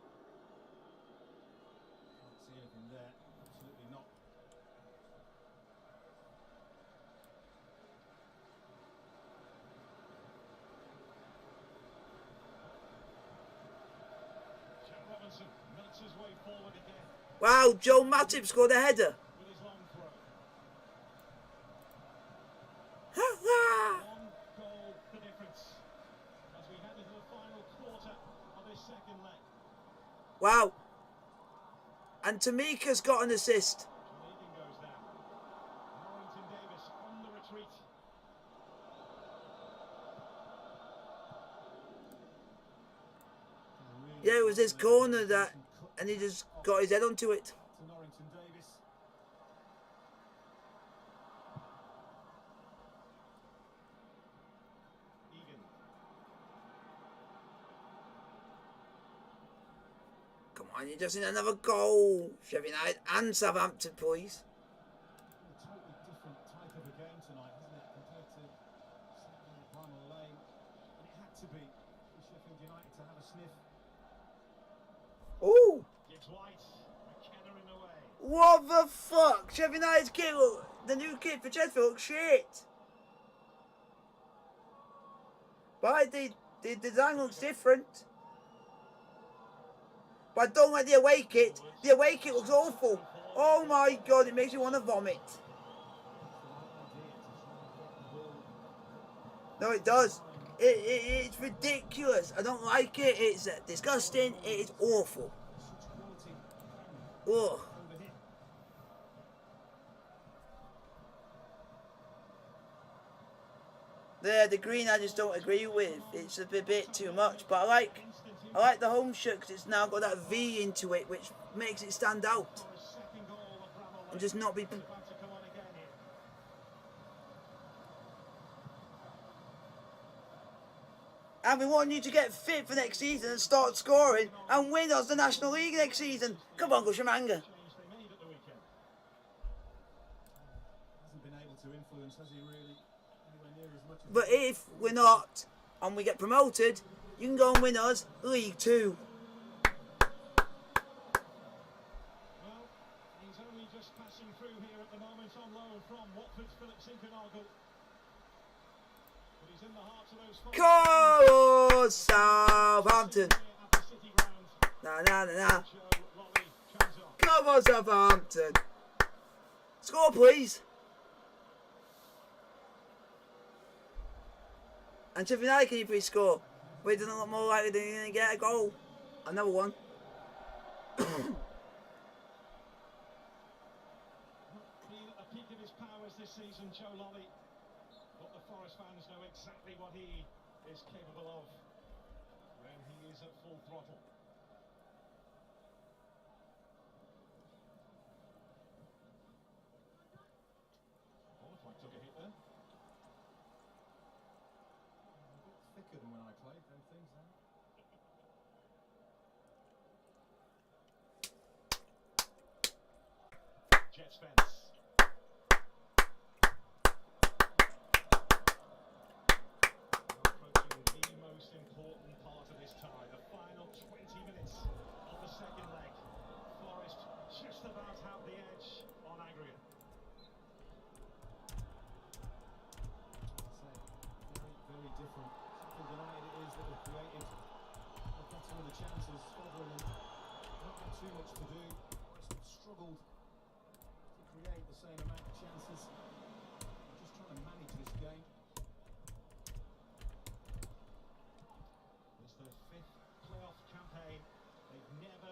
C: Can't see anything there. Absolutely not.
B: Jack Robinson makes his way forward again
A: Wow, Joe Matip scored a header.
B: with his long throw. One goal the difference as we head into the final quarter of this second leg.
A: Wow. And Tamika's got an assist.
B: Leading goes down. Norrington Davis on the retreat.
A: Yeah, it was his corner that, and he just got his head onto it.
C: To Norrington Davis.
B: Egan.
A: Come on, you just need another goal. Sheffield United and Southampton, please.
C: A totally different type of a game tonight, isn't it, compared to Saturday at Bramall Lane? And it had to be for Sheffield United to have a sniff.
A: Ooh.
B: Gibbs White. McKenna in the way.
A: What the fuck? Sheffield United's kit, the new kit for Sheffield looks shit. But the design looks different. But I don't like the away kit. The away kit looks awful. Oh my god, it makes me want to vomit. No, it does. It's ridiculous. I don't like it. It's disgusting. It is awful. Ugh. The green I just don't agree with. It's a bit too much. But I like the home shirt because it's now got that V into it, which makes it stand out and just not be.
B: About to come on again here.
A: And we want you to get fit for next season and start scoring and win us the National League next season. Come on, Gushamanga.
B: Change they made at the weekend.
C: Hasn't been able to influence, has he really? Anywhere near as much as
A: But if we're not and we get promoted, you can go and win us League 2.
B: Well, he's only just passing through here at the moment on loan from Watford's Philip Sinkenagel. But he's in the heart of those
A: Come on, Southampton.
B: at the City Ground.
A: Nah, nah, nah, nah.
B: Joe Lolly comes on.
A: Come on, Southampton. Score, please. And Sheffield United, can you please score? But it doesn't look more likely than you're going to get a goal. Another one.
B: Been at the peak of his powers this season, Joe Lolly. But the Forest fans know exactly what he is capable of when he is at full throttle. Qualified took a hit there.
C: A bit thicker than when I played them things then.
B: Jets fence. Approaching the most important part of this tie, the final 20 minutes of the second leg. Forest just about have the edge on aggregate.
C: Very different. Sheffield United it is that have created a better of the chances, Sovereign and not had too much to do. Forest have struggled to create the same amount of chances. Just trying to manage this game.
B: It's their fifth playoff campaign. They've never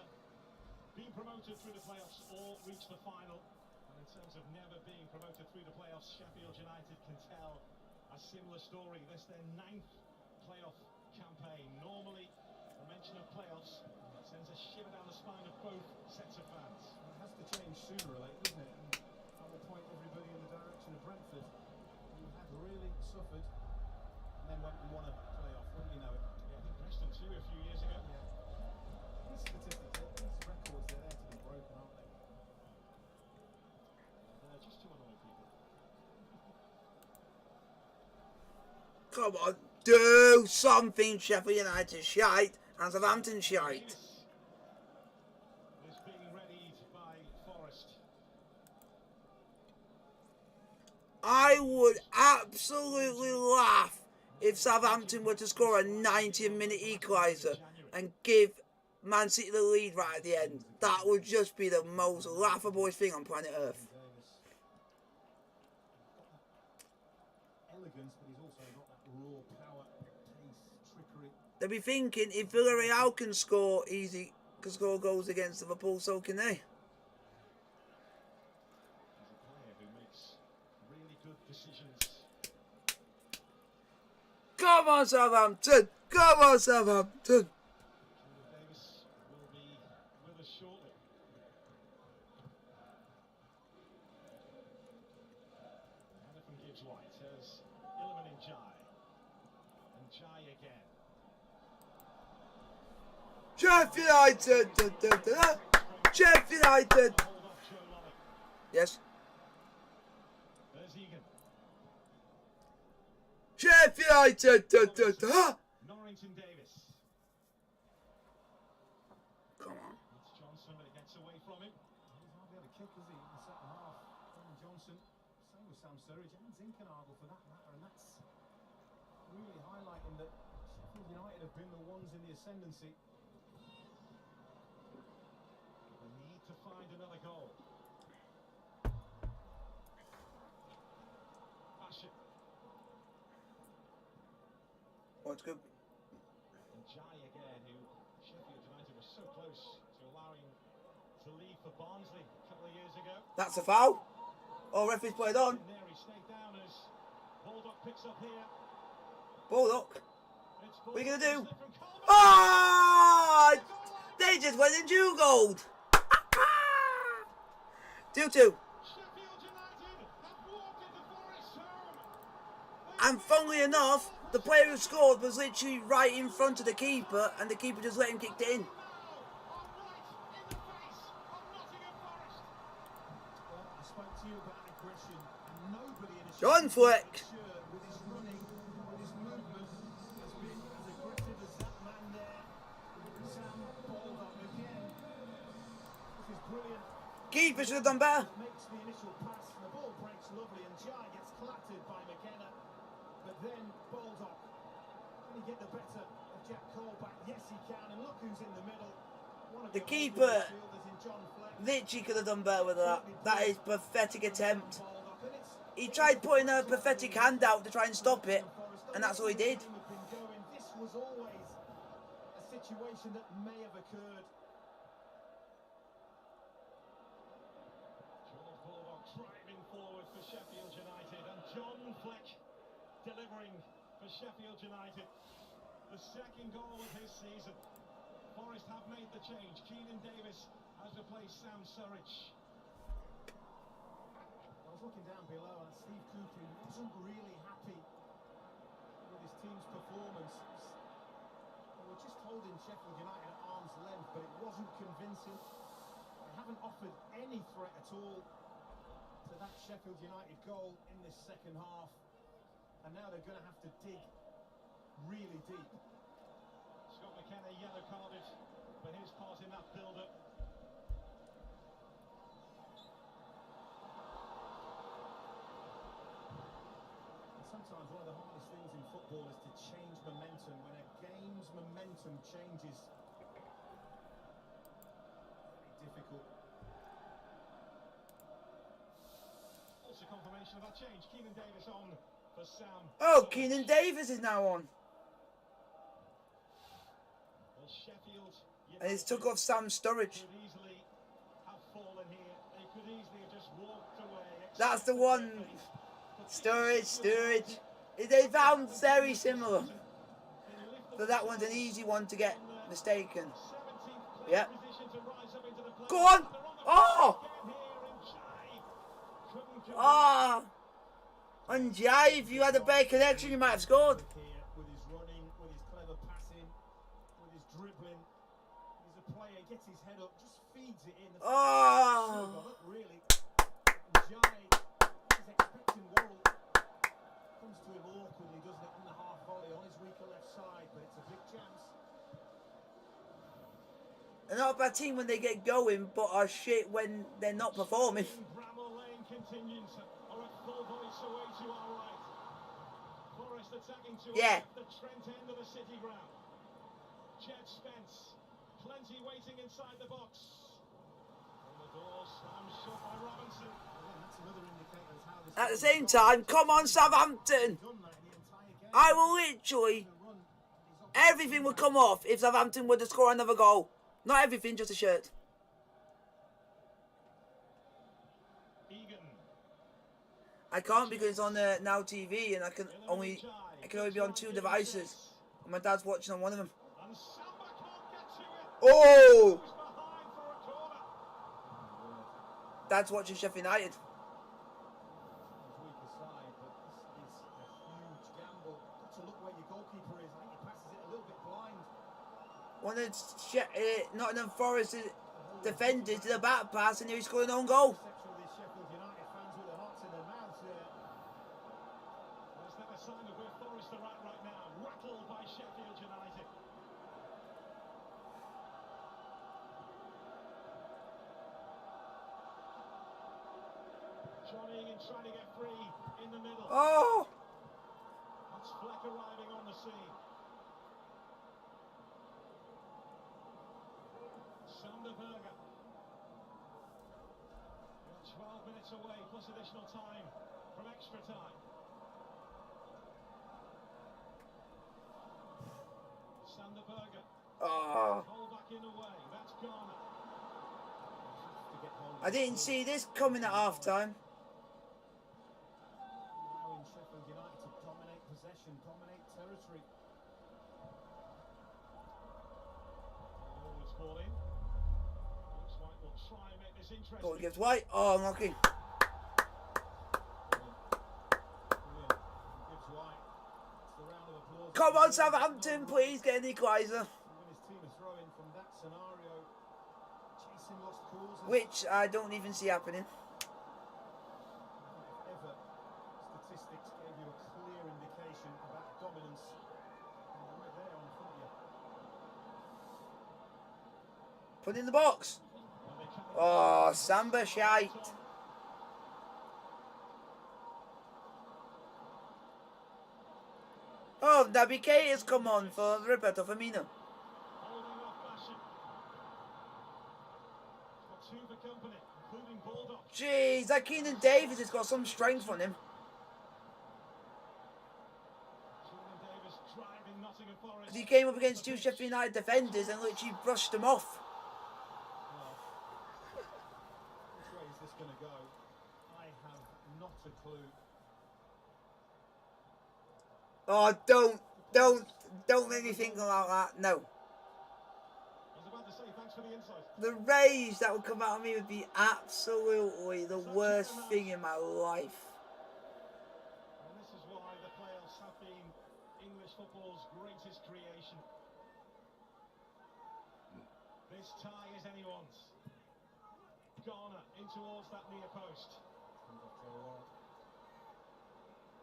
B: been promoted through the playoffs or reached the final. And in terms of never being promoted through the playoffs, Sheffield United can tell a similar story. This is their 9th playoff campaign. Normally, the mention of playoffs sends a shiver down the spine of both sets of fans.
C: It has to change sooner or later, doesn't it? And that will point everybody in the direction of Brentford, who had really suffered and then went and won a playoff, wouldn't you know it?
B: Yeah, I think Preston too a few years ago.
C: Yeah. These statistics, these records, they're there to be broken, aren't they?
B: They're just to annoy people.
A: Come on, do something, Sheffield United shite and Southampton shite.
B: Is being readied by Forest.
A: I would absolutely laugh if Southampton were to score a 90-minute equaliser and give Man City the lead right at the end. That would just be the most laughable thing on planet Earth.
C: Elegance, but he's also got that raw power, pace, trickery.
A: They'll be thinking if Villarreal can score goals against Liverpool, so can they.
B: He's a player who makes really good decisions.
A: Come on, Southampton! Come on, Southampton!
B: Jordan Davis will be with us shortly. Header from Gibbs White has Illiman in Jai. And Jai again.
A: Sheffield United! Sheffield United!
B: Hold off Joe Lolly.
A: Yes.
B: There's Egan.
A: Sheffield United!
B: Norrington Davis.
A: Come on.
B: It's Johnson, but it gets away from him.
C: He's hardly had a kick, has he, in the second half? Brennan Johnson, same with Sam Sturridge and Zinkernagel for that matter, and that's really highlighting that Sheffield United have been the ones in the ascendancy.
B: They need to find another goal. Bashir.
A: Oh, it's good.
B: And Jai again, who Sheffield United was so close to allowing to leave for Barnsley a couple of years ago.
A: That's a foul. Oh, referee's played on.
B: And there he stayed down as Baldock picks up here.
A: Bullock.
B: It's
A: What are you going to do?
B: Baldock from Coleman.
A: Oh! They just went in 2 gold. 2-2.
B: Sheffield United have walked into Forest home.
A: And funnily enough, the player who scored was literally right in front of the keeper, and the keeper just let him kick it in.
B: Now are right in the face of Nottingham Forest.
C: Well, I spoke to you about aggression, and nobody in a
A: John Fleck.
C: shirt with his running, with his movement, has been as aggressive as that man there. Sam Baldock again. This is brilliant.
A: Keeper should have done better.
C: Makes the initial pass, and the ball breaks lovely, and Jai gets clattered by McKenna. But then Baldock, can he get the better of Jack Colback? Yes, he can, and look who's in the middle. One of
A: The
C: your
A: keeper
C: midfielders in John Fleck.
A: literally could have done better with that. That is pathetic attempt.
C: Baldock, and it's
A: He tried putting a pathetic hand out to try and stop it, and that's all he did.
C: This was always a situation that may have occurred.
B: George Baldock driving forward for Sheffield United. Fleck delivering for Sheffield United. The second goal of his season. Forest have made the change. Keenan Davis has replaced Sam Surridge.
C: I was looking down below and Steve Cooper wasn't really happy with his team's performance. They were just holding Sheffield United at arm's length, but it wasn't convincing. They haven't offered any threat at all to that Sheffield United goal in this second half. And now they're going to have to dig really deep.
B: Scott McKenna yellow carded for his part in that build-up.
C: Sometimes one of the hardest things in football is to change momentum. When a game's momentum changes, very difficult.
B: Also confirmation of that change. Keenan Davis on for Sam.
A: Oh, Keenan Davis is now on.
B: Well, Sheffield
A: And he's took off Sam Sturridge.
B: could easily have fallen here. They could easily have just walked away.
A: That's the one. Sturridge. They found very similar. So that one's an easy one to get mistaken. Yep. Go on. Oh! Ah! On Jai, if you had a better connection, you might have scored.
C: Here, with his running, with his clever passing, with his dribbling. He's a player, gets his head up, just feeds it in.
A: Oh!
C: Really. And Jai is expecting Worrell. Comes to him awkwardly, doesn't it, on the half volley on his weaker left side, but it's a big chance.
A: They're not a bad team when they get going, but are shit when they're not performing.
B: Bramall Lane continues, or at full voice away to our right. Forest attacking to the Trent end of the City ground. Jed Spence, plenty waiting inside the box. And the door slammed shut by Robinson.
C: Again, that's another indicator of how this
A: At the same time, come on Southampton!
C: done that in the entire game.
A: I will literally, everything would come off if Southampton were to score another goal. Not everything, just a shirt.
B: Egan.
A: I can't because it's on Now TV and I can only be on 2 devices. And my dad's watching on one of them.
B: And Samba can't get to it.
A: Oh!
B: Goes behind for a corner.
A: Dad's watching Sheffield United.
C: Weaker side, but this is a huge gamble. Got to look where your goalkeeper is. I think he passes it a little bit blind.
A: One of Nottingham Forest defenders did a back pass and he scored an own goal.
C: Section of these Sheffield United fans with their hearts in their mouths here.
B: There's never a sign of where Forest are at right now. Rattled by Sheffield United. John Egan trying to get free in the middle.
A: Oh!
B: That's Fleck arriving on the scene. Sanderberger. We're 12 minutes away, plus additional time from extra time. Sanderberger.
A: Oh!
B: Hold back in the way. That's Garner.
A: I didn't see this coming at half time.
C: Allowing Sheffield United to dominate possession, dominate territory.
B: Forwards ball in. Looks like we'll try and make this interesting.
A: Ball gives White. Oh, unlucky.
C: Brilliant. Gives White. It's the round of applause.
A: Come on, Southampton, please get an equaliser.
C: When his team is throwing from that scenario, chasing lost causes.
A: Which I don't even see happening.
C: If ever statistics gave you a clear indication about dominance, and right there on front of you.
A: Put it in the box. Oh, Samba shite. Oh, Naby Keita's come on for Roberto Firmino.
B: Holding off Basham. Got 2 for company, including Baldock.
A: Jeez, that Keenan Davis has got some strength on him.
B: Keenan Davis driving Nottingham Forest.
A: He came up against 2 Sheffield United defenders and literally brushed them off.
C: Which way is this going to go? I have not a clue.
A: Oh, don't make me think about that. No.
B: I was about to say, thanks for the insight.
A: The rage that would come out of me would be absolutely the worst thing in my life.
B: And this is why the playoffs have been English football's greatest creation. This tie is anyone's. Garner in towards that near post.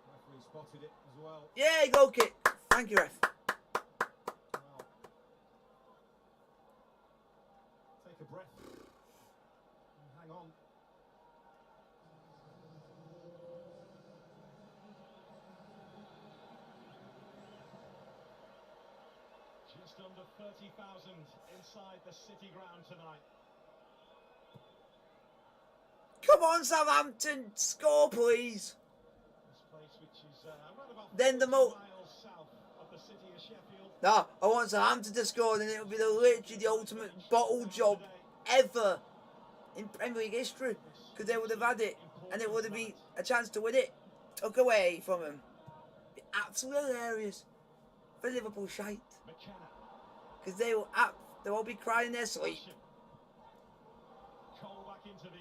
C: Referee spotted it as well.
A: Yeah, goal kick. Thank you, ref.
C: Well, take a breath and hang on.
B: Just under 30,000 inside the City ground tonight.
A: Come on, Southampton, score, please.
B: This place, which is around about
A: Then the
B: 40 miles south of the city of Sheffield.
A: No, I want Southampton to score, and it would be literally the ultimate bottle job ever in Premier League history, because they would have had it, and it would have been a chance to win it. Took away from them. Be absolutely hilarious for Liverpool shite,
B: McKenna.
A: because they'll all be crying their sleep.
B: Cole back intervening.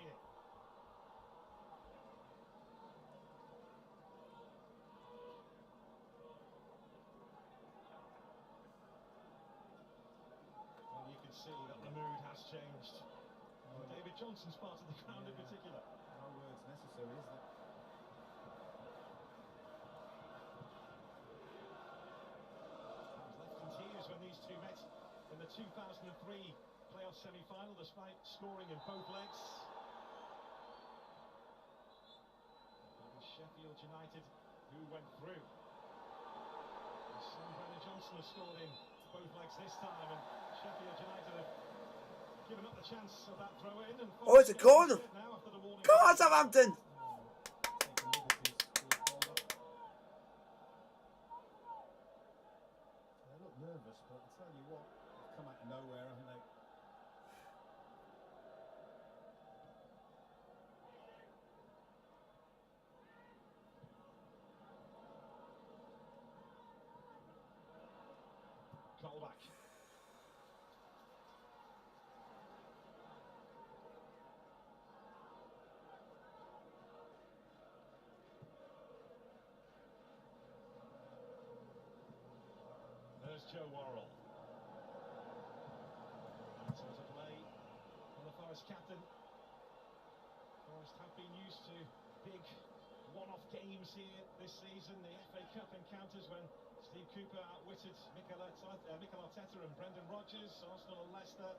B: Well, you can see that the mood has changed. David Johnson's part of the ground in particular.
C: No words necessary, is there?
B: He was left in tears when these two met in the 2003 playoff semi-final, despite scoring in both legs. It was Sheffield United who went through. And son Brennan Johnson has scored in both legs this time, and Sheffield United have given up the chance of that throw in. And
A: Oh, it's a corner.
B: now after the warning.
A: Come on, Southampton.
C: Taking liberties with Calder. They look nervous, but I tell you what, they've come out of nowhere, haven't they?
B: Colback. There's Joe Worrell. So to play on the Forest captain. Forest have been used to big one-off games here this season. The FA Cup encounters when Steve Cooper outwitted Mikel Arteta and Brendan Rodgers, Arsenal and Leicester.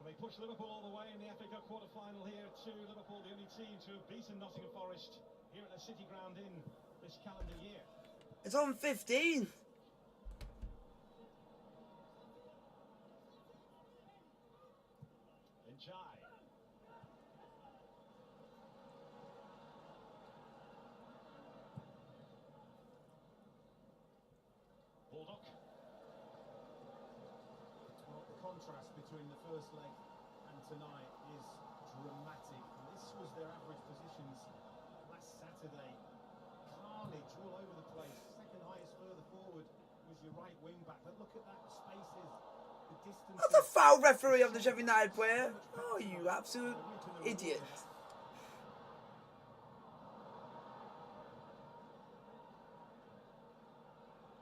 B: And they pushed Liverpool all the way in the FA Cup quarter-final here to Liverpool, the only team to have beaten Nottingham Forest here at the City ground in this calendar year.
A: It's on 15.
B: Njai. Bulldog.
C: Well, the contrast between the first leg and tonight is dramatic. This was their average positions last Saturday. Carnage all over the place. Second highest further forward was your right wing back. But look at that, the spaces, the distance.
A: That's a foul, referee, of the Sheffield United player. Oh, you absolute idiot.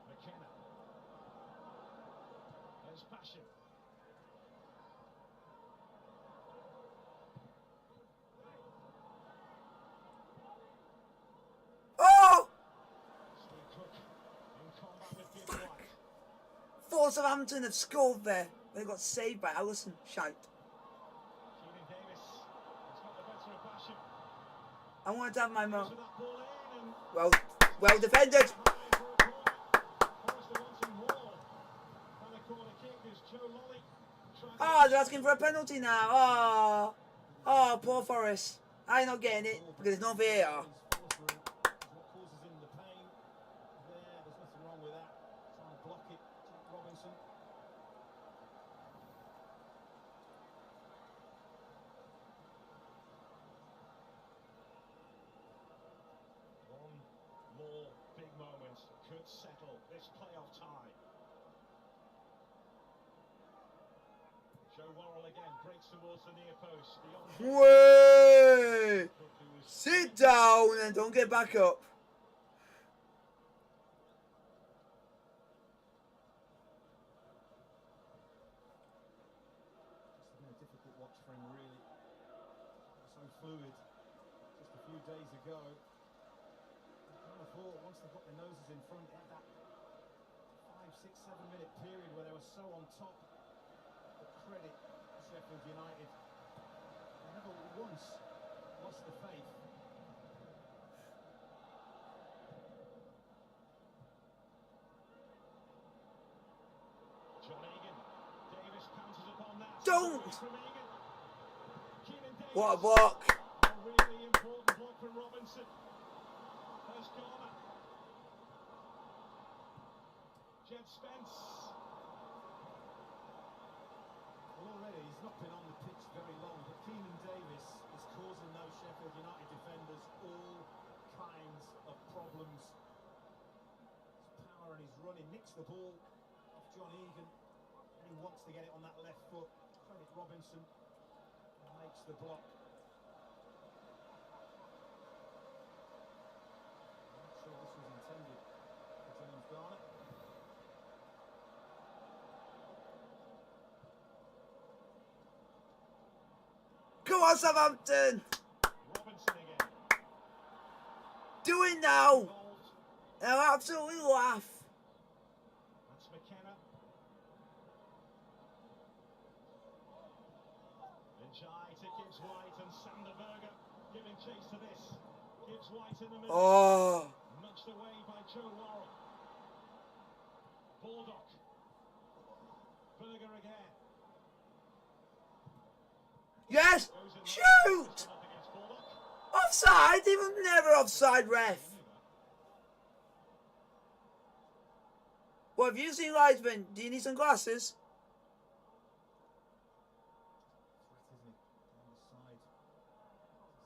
B: McKenna. There's Passion.
A: Oh!
B: Steve Cook in combat with Gibbs White.
A: Thought Southampton had scored there. They got saved by Allison. Shout.
B: Keenan Davis has got the better of Passion.
A: I wanted to have my
B: So
A: moment.
B: that ball in and
A: Well defended.
B: Forest are wanting more. And a corner kick is Joe Lolly.
A: Oh, they're asking for a penalty now. Oh, poor Forest. I'm not getting it because there's no VAR.
C: What causes him the pain? There's nothing wrong with that. Trying to block it, Jack Robinson.
B: One more big moment settle this playoff tie. Joe Worrell again breaks towards the near post.
A: Way! Sit down and don't get back up.
C: It's been a difficult watch for him, really. So fluid. Just a few days ago, I kind of thought once they got their noses in front, they had that 5, 6, 7 minute period where they were so on top. But credit to Sheffield United. They never once lost the faith.
B: John Egan. Davis counters upon that.
A: Don't!
B: From Egan. Keenan Davis.
A: What a block.
B: A really important block from Robinson. First corner. Jed Spence.
C: Well, already he's not been on the pitch very long, but Keenan Davis is causing those Sheffield United defenders all kinds of problems. His power and his running nicks the ball off John Egan, and he wants to get it on that left foot. Credit Robinson, makes the block. I'm not sure this was intended for James Garner.
A: Come on, Southampton.
B: Robinson again.
A: Do it now.
B: Involved.
A: I'll absolutely laugh.
B: That's McKenna. Njai to Gibbs White and Sander Berger giving chase to this. Gibbs White in the middle.
A: Oh.
B: Nudged away by Joe Worrell. Baldock. Berger again.
A: Yes.
B: Goes in
A: Shoot.
B: up against Baldock.
A: Offside. He was never offside, ref. What have you seen, Linesman? Do you need some glasses?
C: Threat, isn't it? Down the side.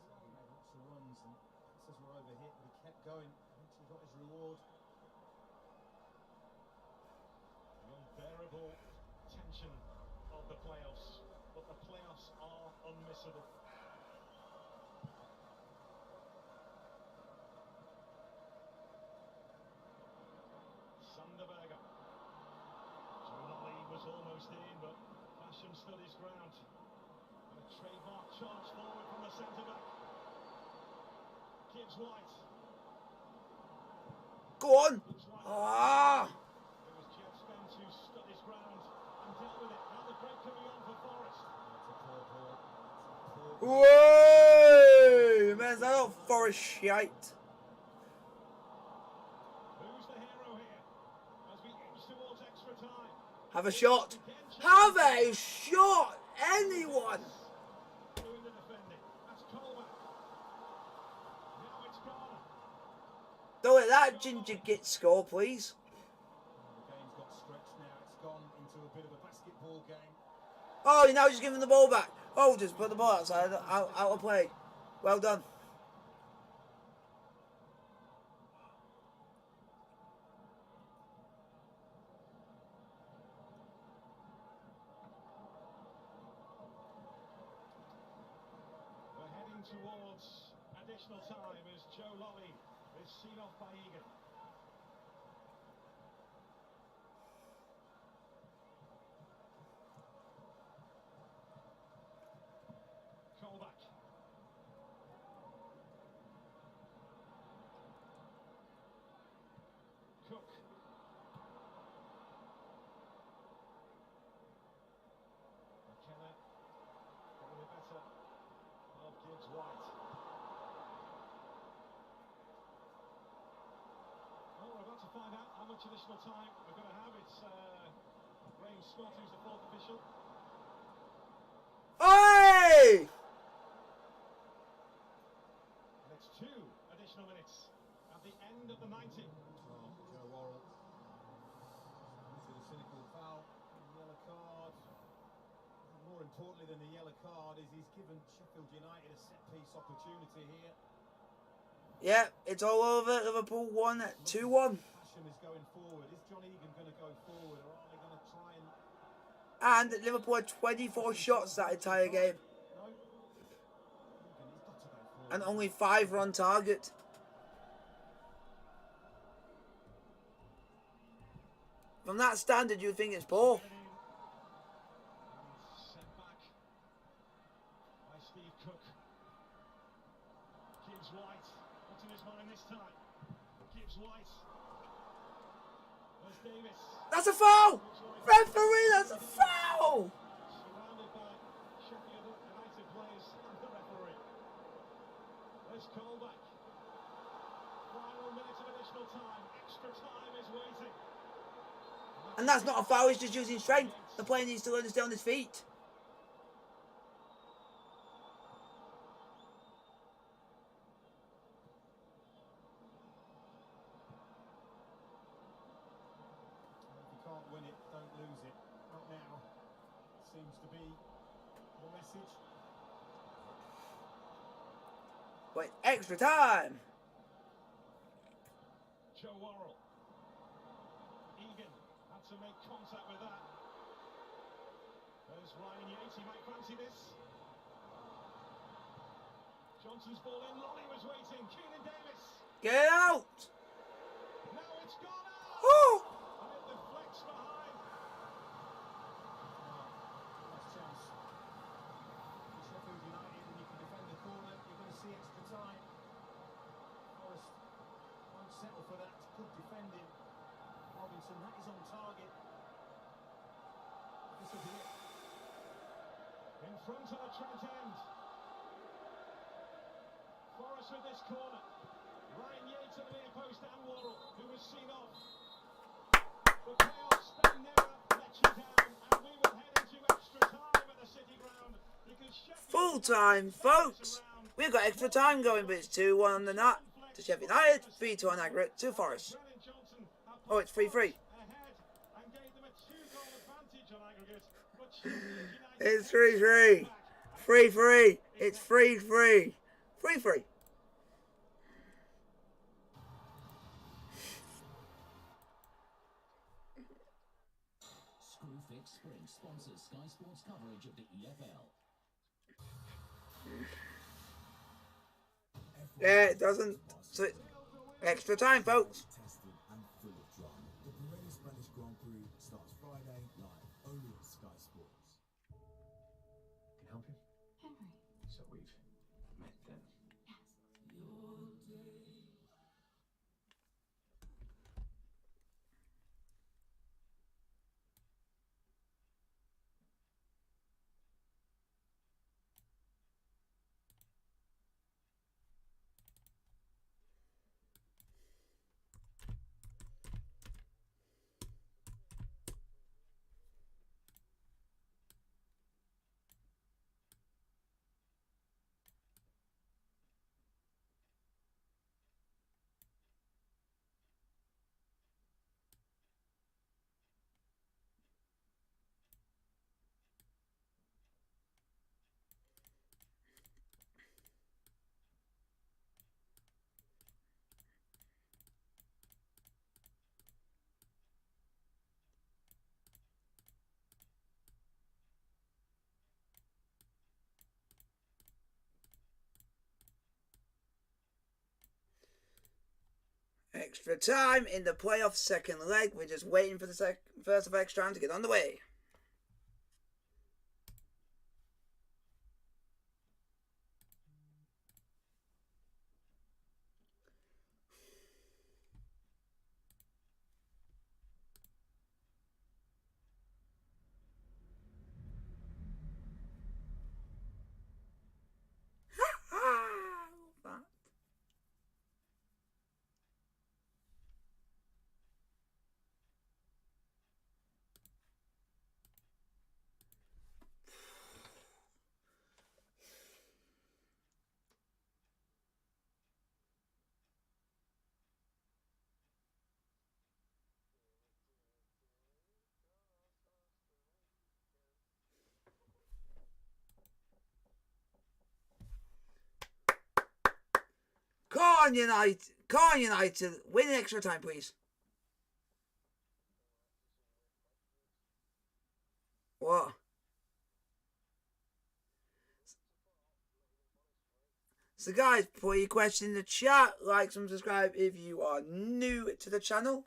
C: So he made lots of runs and passes were overhit, but he kept going. Eventually got his reward.
B: The unbearable tension of the playoffs, but the playoffs are unmissable. Sander Berger. Joe Lolly was almost in, but Basham stood his ground. And a trademark charge forward from the centre back. Gibbs White.
A: Go on.
B: Gibbs White.
A: Ah.
B: It was Jed Spence who stood his ground and dealt with it. Now the break coming on for Forest.
C: It's a poor ball. It's a poor ball.
A: Way. Man, that old Forest shite.
B: Who's the hero here? As we inch towards extra time.
A: Have a shot. Have a shot. Anyone.
B: Doing the defending. That's Colback. Now it's Garner.
A: Don't let that ginger git score, please.
C: The game's got stretched now. It's gone into a bit of a basketball game.
A: Oh, you're now just giving the ball back. Oh, just put the ball outside, out of play. Well done.
B: We're heading towards additional time as Joe Lolly is seen off by Egan. Colback. Cook. McKenna getting the better of Gibbs White. Well, we're about to find out how much additional time we're going to have. It's Graham Scott who's the fourth official.
A: Hey!
B: And it's 2 additional minutes at the end of the 90.
C: Well, Joe Worrell committed a cynical foul, yellow card. And more importantly than the yellow card is he's given Sheffield United a set-piece opportunity here.
A: Yeah, it's all over. Liverpool won at 2-1.
C: possession is going forward. Is John Egan going to go forward, or are they going to try and...
A: And Liverpool had 24 shots that entire game.
C: No. Egan, he's got to go forward.
A: And only 5 were on target. From that standard, you'd think it's poor.
B: Sent back by Steve Cook. Gibbs White. What's in his mind this time? Gibbs White. Where's Davis?
A: That's a foul! Referee, that's a foul!
B: Surrounded by Sheffield United players and the referee. There's Colback. Final minute of additional time. Extra time is waiting.
A: And that's not a foul, he's just using strength. The player needs to learn to stay on his feet.
C: If you can't win it, don't lose it. Not now. Seems to be the message.
A: But extra time.
B: Joe Worrell. Egan had to make contact with that. There's Ryan Yates, he might fancy this. Johnson's ball in, Lolly was waiting, Keenan Davis.
A: Get out!
B: Now it's gone out!
A: Oh!
B: And it deflects behind.
C: Last chance. For Sheffield United, and you can defend the corner. You're going to see extra time. Forest won't settle for that. Good defending. Robinson, that is on target. This will be it.
B: In front of the Trent end. Forest with this corner. Ryan Yates at the near post and Worrell, who was seen off. The chaos then never lets you down, and we will head into extra time at the City Ground because Sheffield
A: Full time, folks. We've got extra time going, but it's 2-1 on the nut to Sheffield United, 3-2 on aggregate to Forest.
B: Brennan Johnson have
A: Oh, it's 3-3.
B: ahead and gave them a 2-goal advantage on aggregate, but Sheffield United
A: It's 3-3. 3-3. It's 3-3. 3-3.
F: Screwfix Spring sponsors Sky Sports coverage of the EFL.
A: Yeah, it doesn't. So extra time, folks.
G: Tested and full of drama. The Pirelli Spanish Grand Prix starts Friday live only on Sky Sports.
B: Can I help you?
H: Henry.
B: So we've met then.
H: Yes.
A: Extra time in the playoff second leg. We're just waiting for the first of extra time to get on the way. Corn United, win in extra time, please. What? So guys, put your question in the chat, like and subscribe if you are new to the channel.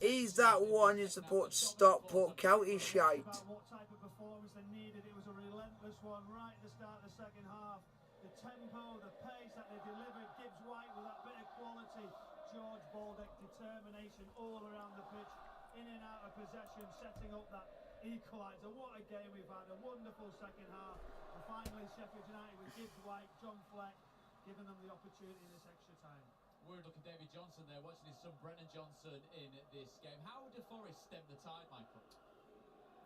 A: He's that one who supports Stockport County shite.
E: What type of performance they needed. It was a relentless one right at the start of the second half. The tempo, the pace that they delivered. Gibbs White with that bit of quality. George Baldock, determination all around the pitch. In and out of possession, setting up that equaliser. What a game we've had. A wonderful second half. And finally, Sheffield United with Gibbs White, John Fleck, giving them the opportunity in this extra time.
D: We're looking at David Johnson there, watching his son Brennan Johnson in this game. How would Forest stem the tide, Michael?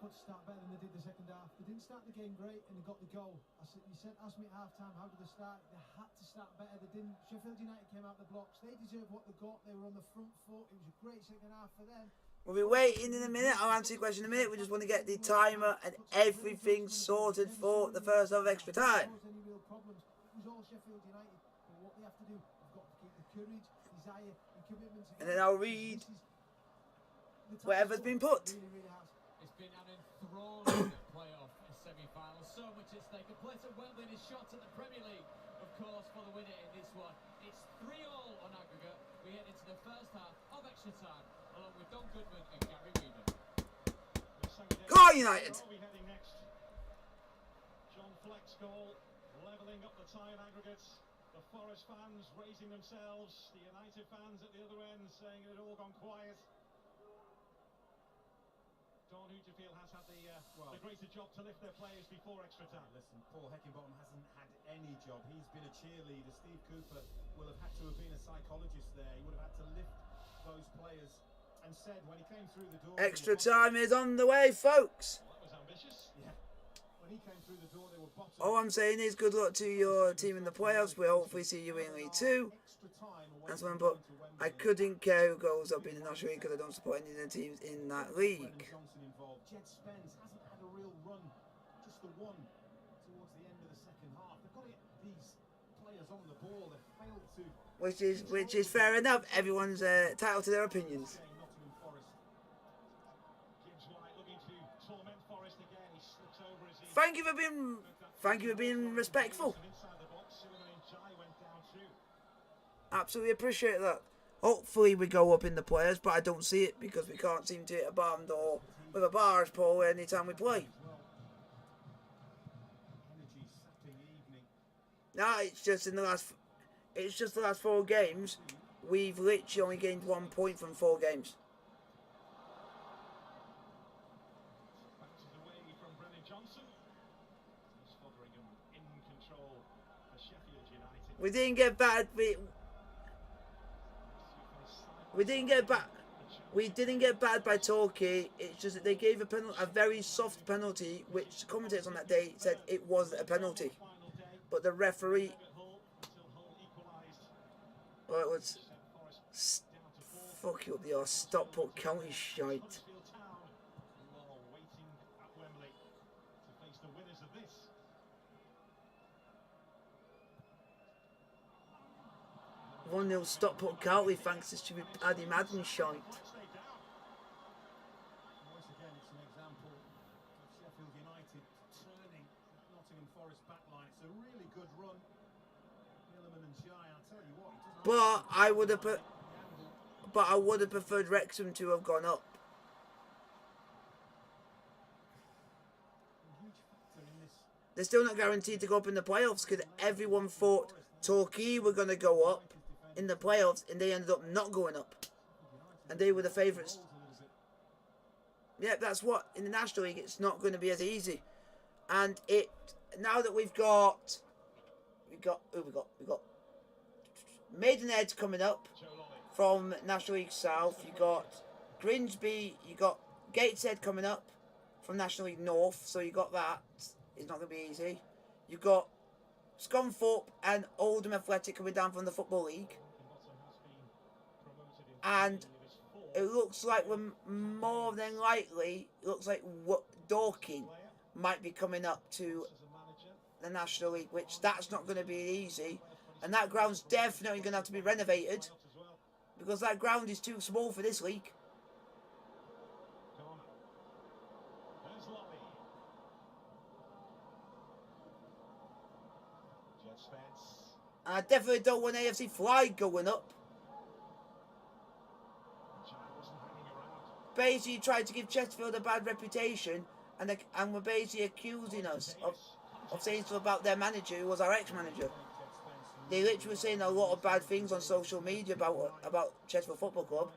E: Got to start better than they did the second half. They didn't start the game great and they got the goal. Asked me at half time, how did they start? They had to start better. They didn't. Sheffield United came out the blocks. They deserved what they got. They were on the front foot. It was a great second half for them.
A: We'll be waiting in a minute. I'll answer your question in a minute. We just want to get the timer and everything sorted for the first half of extra time.
E: Any real problems. It was all Sheffield United. But what they have to do, they've got to keep the courage, desire and commitment.
A: And then I'll read whatever's been put.
E: Really, really has.
D: It's been an enthralling playoff semi-final. So much at stake. A place at Wembley and his shot at the Premier League, of course, for the winner in this one. It's 3-3 on aggregate. We head into the first half of extra time, along with Don Goodman and Gary Weaver.
A: Go on, United!
B: Are we heading next? John Fleck's goal, levelling up the tie in aggregates. The Forest fans raising themselves. The United fans at the other end saying it had all gone quiet. Don, who do you feel has had the greater job to lift their players before extra time?
C: Listen, Paul Heckingbottom hasn't had any job. He's been a cheerleader. Steve Cooper will have had to have been a psychologist there. He would have had to lift those players and said when he came through the door...
A: Extra time is on the way, folks.
B: Well, that was ambitious.
C: Yeah. When he came through the door, they were bottom.
A: All I'm saying is good luck to your team in the playoffs. We'll hopefully see you in League 2. That's one, but I couldn't care who goes up in the National League because I don't support any of the teams in that league.
C: Johnson involved. Jed Spence hasn't had a real run, just the one towards the end of the second half. They've got to get these players on the ball. They've failed to.
A: Which is fair enough. Everyone's entitled to their opinions.
B: Nottingham Forest. Gibbs White looking to torment Forest again. He slips over as he...
A: Thank you for being respectful.
B: Inside the box, Suleiman Jai went down too.
A: Absolutely appreciate that. Hopefully we go up in the players, but I don't see it because we can't seem to hit a barn door with a barge pole anytime we play.
C: Energy sapping evening.
A: Nah, it's just the last 4 games. We've literally only gained 1 point from 4 games.
B: Bounces away from Brennan Johnson. He's Fotheringham in control for Sheffield United.
A: We didn't get bad. We didn't get back. We didn't get bad by Torquay. It's just that they gave a very soft penalty, which the commentators on that day said it was a penalty, but the referee. Well, it was. Fuck you up the Stockport County shite.
B: Huddersfield Town, who are waiting at Wembley to face the winners of this.
A: 1-0 Stockport County thanks to stupid Paddy Madden shite.
C: Once again, it's an example of Sheffield United turning that Nottingham Forest backline. It's a really good run. Gilliman and Jai, I'll tell you what.
A: But I would have preferred Wrexham to have gone up. They're still not guaranteed to go up in the playoffs because everyone thought Torquay were going to go up in the playoffs and they ended up not going up. And they were the favourites. Yeah, that's what, in the National League, it's not going to be as easy. And now that we've got Maidenhead coming up from National League South. You got Grimsby, you got Gateshead coming up from National League North. So you got that. It's not going to be easy. You got Scunthorpe and Oldham Athletic coming down from the Football League. And it looks like we're more than likely, it looks like Dorking might be coming up to the National League, which that's not going to be easy. And that ground's definitely going to have to be renovated because that ground is too small for this league.
C: Spence.
A: I definitely don't want AFC flag going up.
C: Giant wasn't hanging around.
A: Basically tried to give Chesterfield a bad reputation and were basically accusing us of saying stuff about their manager, who was our ex-manager. They literally were saying a lot of bad things on social media about Chesterfield Football Club.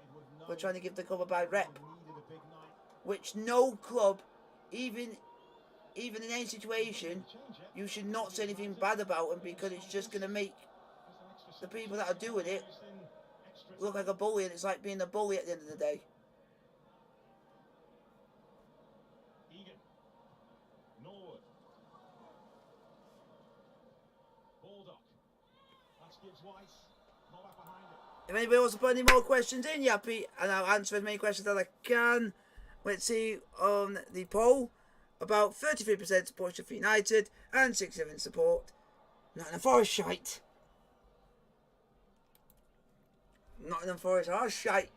A: We're trying to give the club a bad rep, which no club, even in any situation, you should not say anything bad about them, because it's just going to make the people that are doing it look like a bully, and it's like being a bully at the end of the day.
B: Egan. Norwood. Baldock. That's Gibbs White. Call back behind it.
A: If anybody wants to put any more questions in, Yappy, and I'll answer as many questions as I can. Let's see on the poll. About 33% support Sheffield United and 67% support Nottingham Forest shite. Nottingham Forest are shite.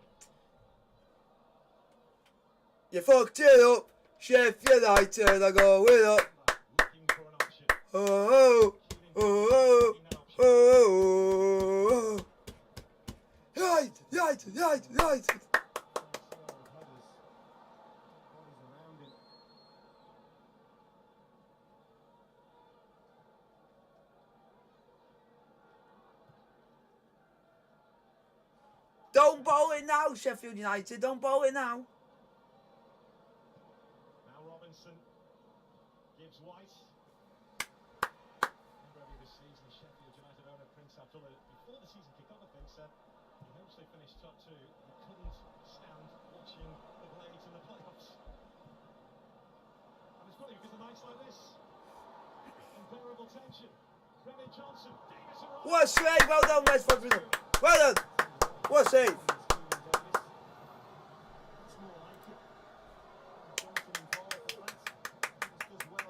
A: You fucked it up. Sheffield United are going up.
B: Looking for an option.
A: Oh, oh, oh, oh, oh. United, United, United, United. Don't bowl it now, Sheffield United. Don't bowl it now.
B: Now Robinson. Gibbs White. Remember this season, the Sheffield United owner Prince Abdullah, before the season kicked off, I think, said he hopes they finished top 2. He couldn't stand watching the Blades in the playoffs. And it's funny because of nights like this, unbearable tension. Brennan Johnson, Davis arrives.
A: What a save. Well done, West Brom. Well done. What a save.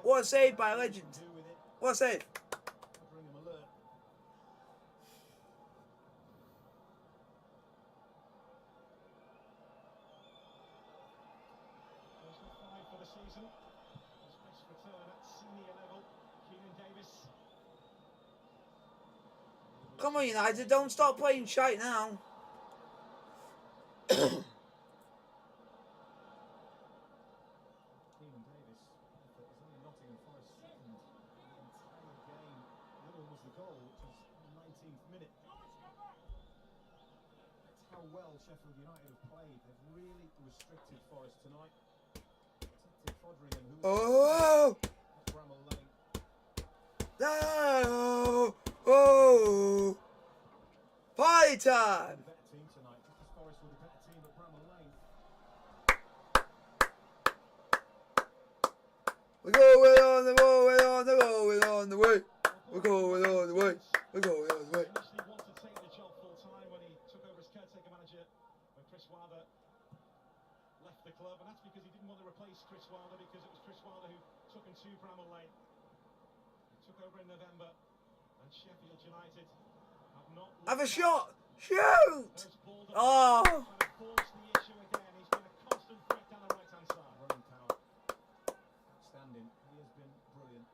A: What a save by a legend. What a save.
B: For the season, his best return at senior level, Keenan Davis.
A: Come on, United. Don't stop playing shite now.
C: Keenan Davis, it was only Nottingham Forest second in the entire game. The other one was the goal, which was in the 19th minute. That's how well Sheffield United have played. They've really restricted Forest tonight. Protected Foderingham, who
A: Oh!
C: at Bramall Lane.
A: Oh! Oh! Party time!
C: Better team tonight, just as Forest were the better team at Bramall Lane.
A: We're going on the way, we're on the way. We're going on the way. We're going on the way.
B: Initially wanted to take the job full time when he took over as caretaker manager when Chris Wilder left the club, and that's because he didn't want to replace Chris Wilder, because it was Chris Wilder who took him to Bramall Lane. He took over in November, and Sheffield United have not.
A: Have a shot! Shoot! Oh!
B: Trying to force the issue again. He's been a constant threat down the right hand side.
C: Running power. Outstanding. He has been brilliant.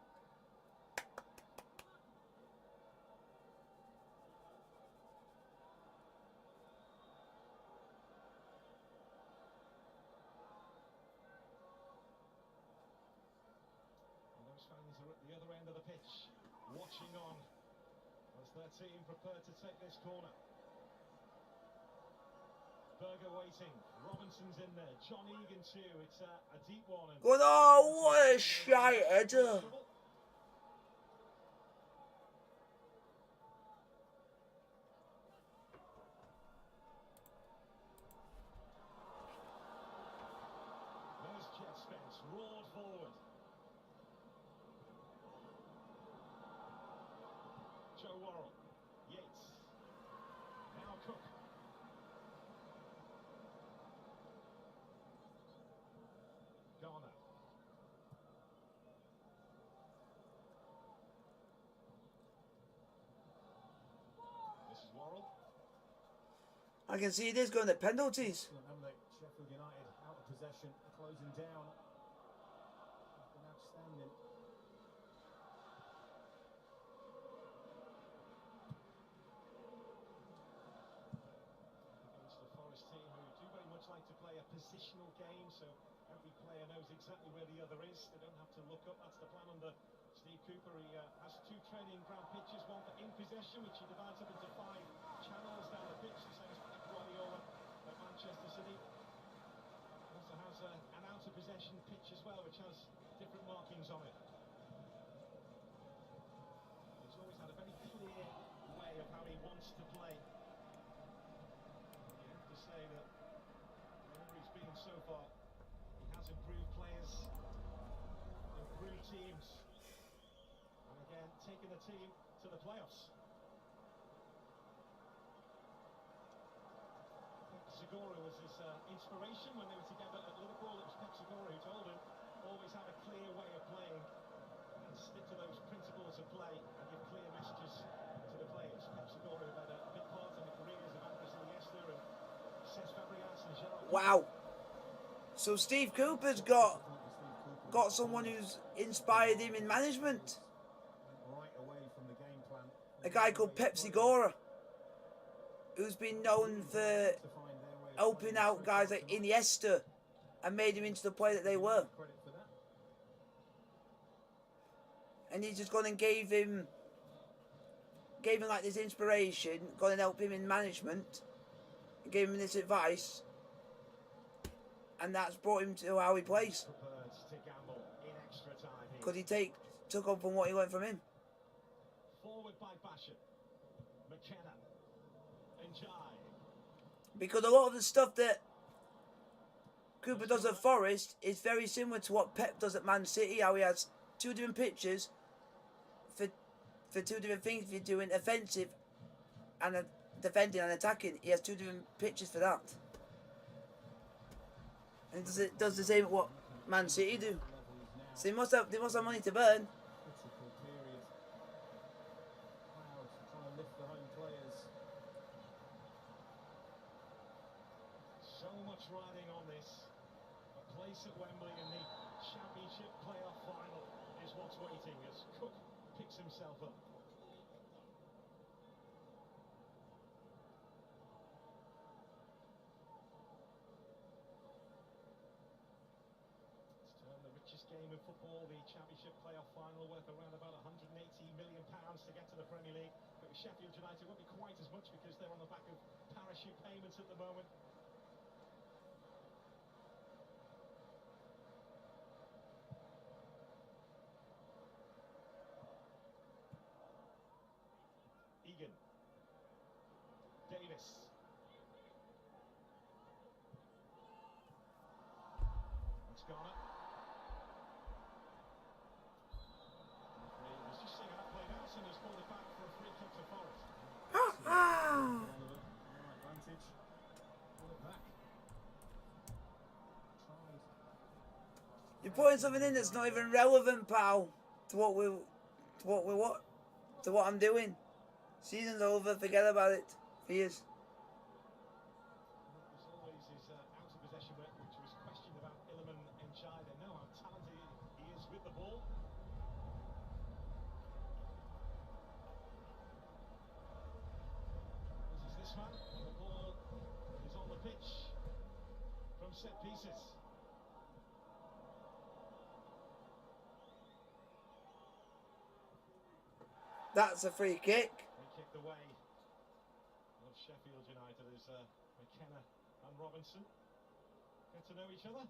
B: And those fans are at the other end of the pitch, watching on as their team prepare to take this corner. Berger waiting. Robinson's in there. John Egan too. It's a deep one. And
A: Oh, what a shite header.
B: There's Jet Spence, roared forward. Joe Worrell, Yates, now Cook. Garner. This is Worrell.
A: I can see this going to penalties.
C: Haven't they? Sheffield United out of possession, closing down. It's been outstanding.
B: positional game, so every player knows exactly where the other is. They don't have to look up. That's the plan under Steve Cooper. He has 2 training ground pitches, one for in possession, which he divides up into 5 channels down the pitch, the same as Pep Guardiola at Manchester City. He also has an out of possession pitch as well, which has different markings on it. He's always had a very clear way of how he wants to play. You have to say that wherever he's been so far, he has improved players, improved teams, and again, taken the team to the playoffs. Pep Segura was his inspiration when they were together at Liverpool. It was Pep Segura who told him, always have a clear way of playing and stick to those principles of play and give clear messages to the players. Pep Segura who had a big part in the careers of Andres Iniesta and Cesc Fabregas and Gerard.
A: Wow. So Steve Cooper's got someone who's inspired him in management.
C: Right away from the game plan.
A: A guy called Pep Segura, who's been known for helping out guys like Iniesta and made him into the player that they were.
C: Credit for that.
A: And he's just gone and gave him like this inspiration, gone and helped him in management, and gave him this advice, and that's brought him to how he plays.
B: Prepared to gamble in extra time here.
A: Because he took on from what he learned from him.
B: Forward by Basham, McKenna, and Jai.
A: Because a lot of the stuff that Cooper does at Forest is very similar to what Pep does at Man City, how he has 2 different pitches for 2 different things. If you're doing offensive and defending and attacking, he has 2 different pitches for that. And he does the same what Man City do. So they must have money to burn.
C: Critical period. Proud to try and lift the home players.
B: So much riding on this. A place at Wembley in the Championship playoff final is what's waiting as Cook picks himself up. It's turned the richest game in football, the Championship playoff final, worth around about £180 million to get to the Premier League. But with Sheffield United won't be quite as much because they're on the back of parachute payments at the moment. Egan, Davis, it's gone up. Referee was just seeing how that played out and has called it back for a free kick to Forest.
C: Advantage. Pull it back. Tried.
A: You're putting something in that's not even relevant, pal, to what I'm doing. Season's over, forget about it. For years.
B: It was always his out of possession work, which was questioned about Illiman and Jai. They know how talented he is with the ball. This is this one. The ball is on the pitch from set pieces.
A: That's a free kick.
B: They kicked away of Sheffield United as McKenna and Robinson get to know each other.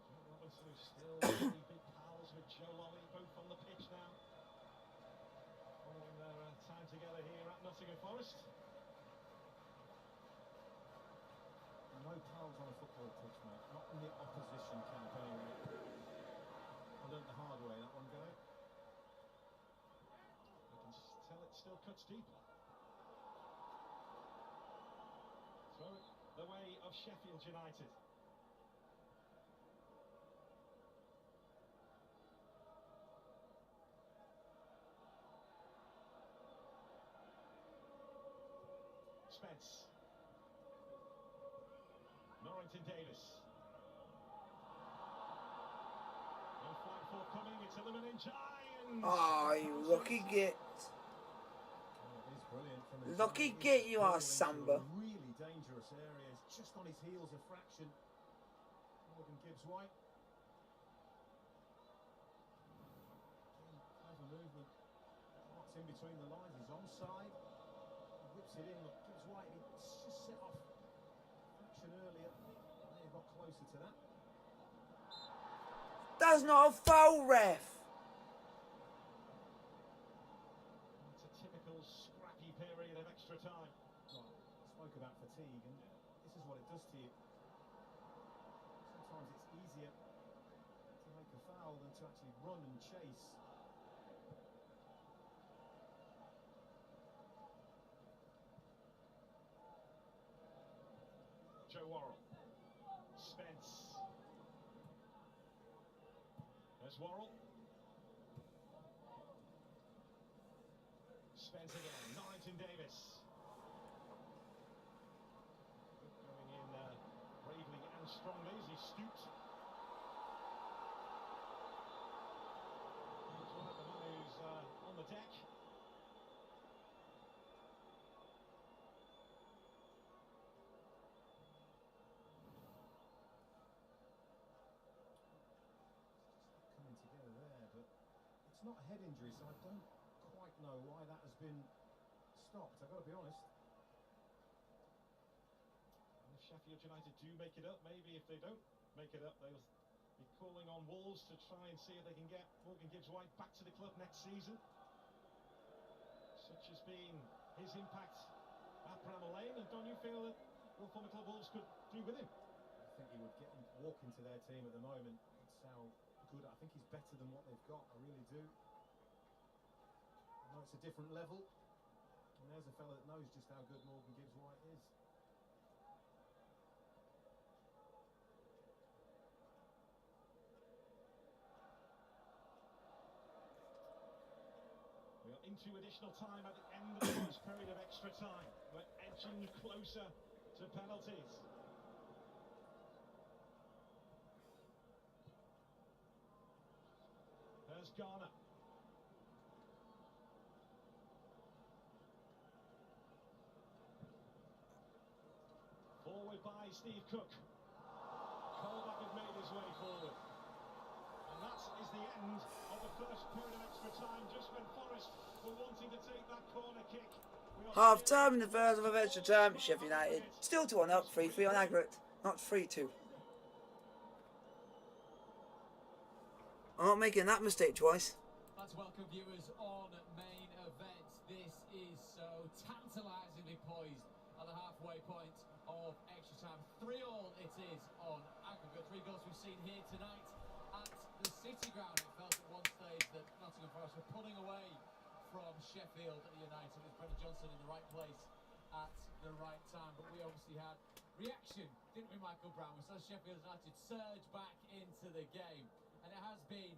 B: Joe Robinson is still really big pals with Joe Lolly, both on the pitch now, following their time together here at Nottingham Forest.
C: No pals on a football pitch, mate. Not in the opposition campaign. I learned the hard way, that one, guy.
B: You can tell it still cuts deeper. Throw it the way of Sheffield United. Spence. Norrington Davis. No flag forthcoming, it's Illiman and Jai, end.
A: Oh, you lucky git.
C: It is brilliant from his
A: Lucky
C: side.
A: git
C: He's
A: you are,
C: ball into
A: Samba.
C: a really dangerous area. It's just on his heels a fraction. Morgan Gibbs-White. Clever movement. What's in between the lines? He's onside. He whips it in. Look, Gibbs-White. He's just set off a fraction earlier. May have got closer to that.
A: That's not a foul, ref.
B: It's a typical scrappy period of extra time.
C: Well, I spoke about fatigue, and this is what it does to you. Sometimes it's easier to make a foul than to actually run and chase.
B: Joe Worrell. Spence. There's Worrell. Spence again. Norrington Davis. Going in bravely and strongly as he stooped. He's one of the men who's on the deck.
C: Coming together there, but it's not a head injury, so I don't quite know why that has been stopped. I've got to be honest.
B: And if Sheffield United do make it up, maybe if they don't make it up, they'll be calling on Wolves to try and see if they can get Morgan Gibbs-White back to the club next season. Such has been his impact at Bramall Lane, and don't you feel that your former club Wolves could do with him?
C: I think he would walk into their team at the moment. That's how good. I think he's better than what they've got. I really do. I know it's a different level, and there's a fella that knows just how good Morgan Gibbs-White is.
B: We are into additional time at the end of the first period of extra time. We're edging closer to penalties. There's Garner. Forward by Steve Cook. Colback had made his way forward. And that is the end of the first period of extra time, just when Forest were wanting to take that corner kick.
A: Half time in the first of extra time. Sheffield United still 2-1 up. 3-3 on aggregate. Not 3-2. I'm not making that mistake twice.
D: Let's welcome viewers on main event. This is so tantalisingly poised at the halfway point of extra time. 3-3 it is on aggregate. 3 goals we've seen here tonight at the City Ground. It felt at one stage that Nottingham Forest were pulling away from Sheffield United with Brennan Johnson in the right place at the right time. But we obviously had reaction, didn't we, Michael Brown? We saw Sheffield United surge back into the game. And it has been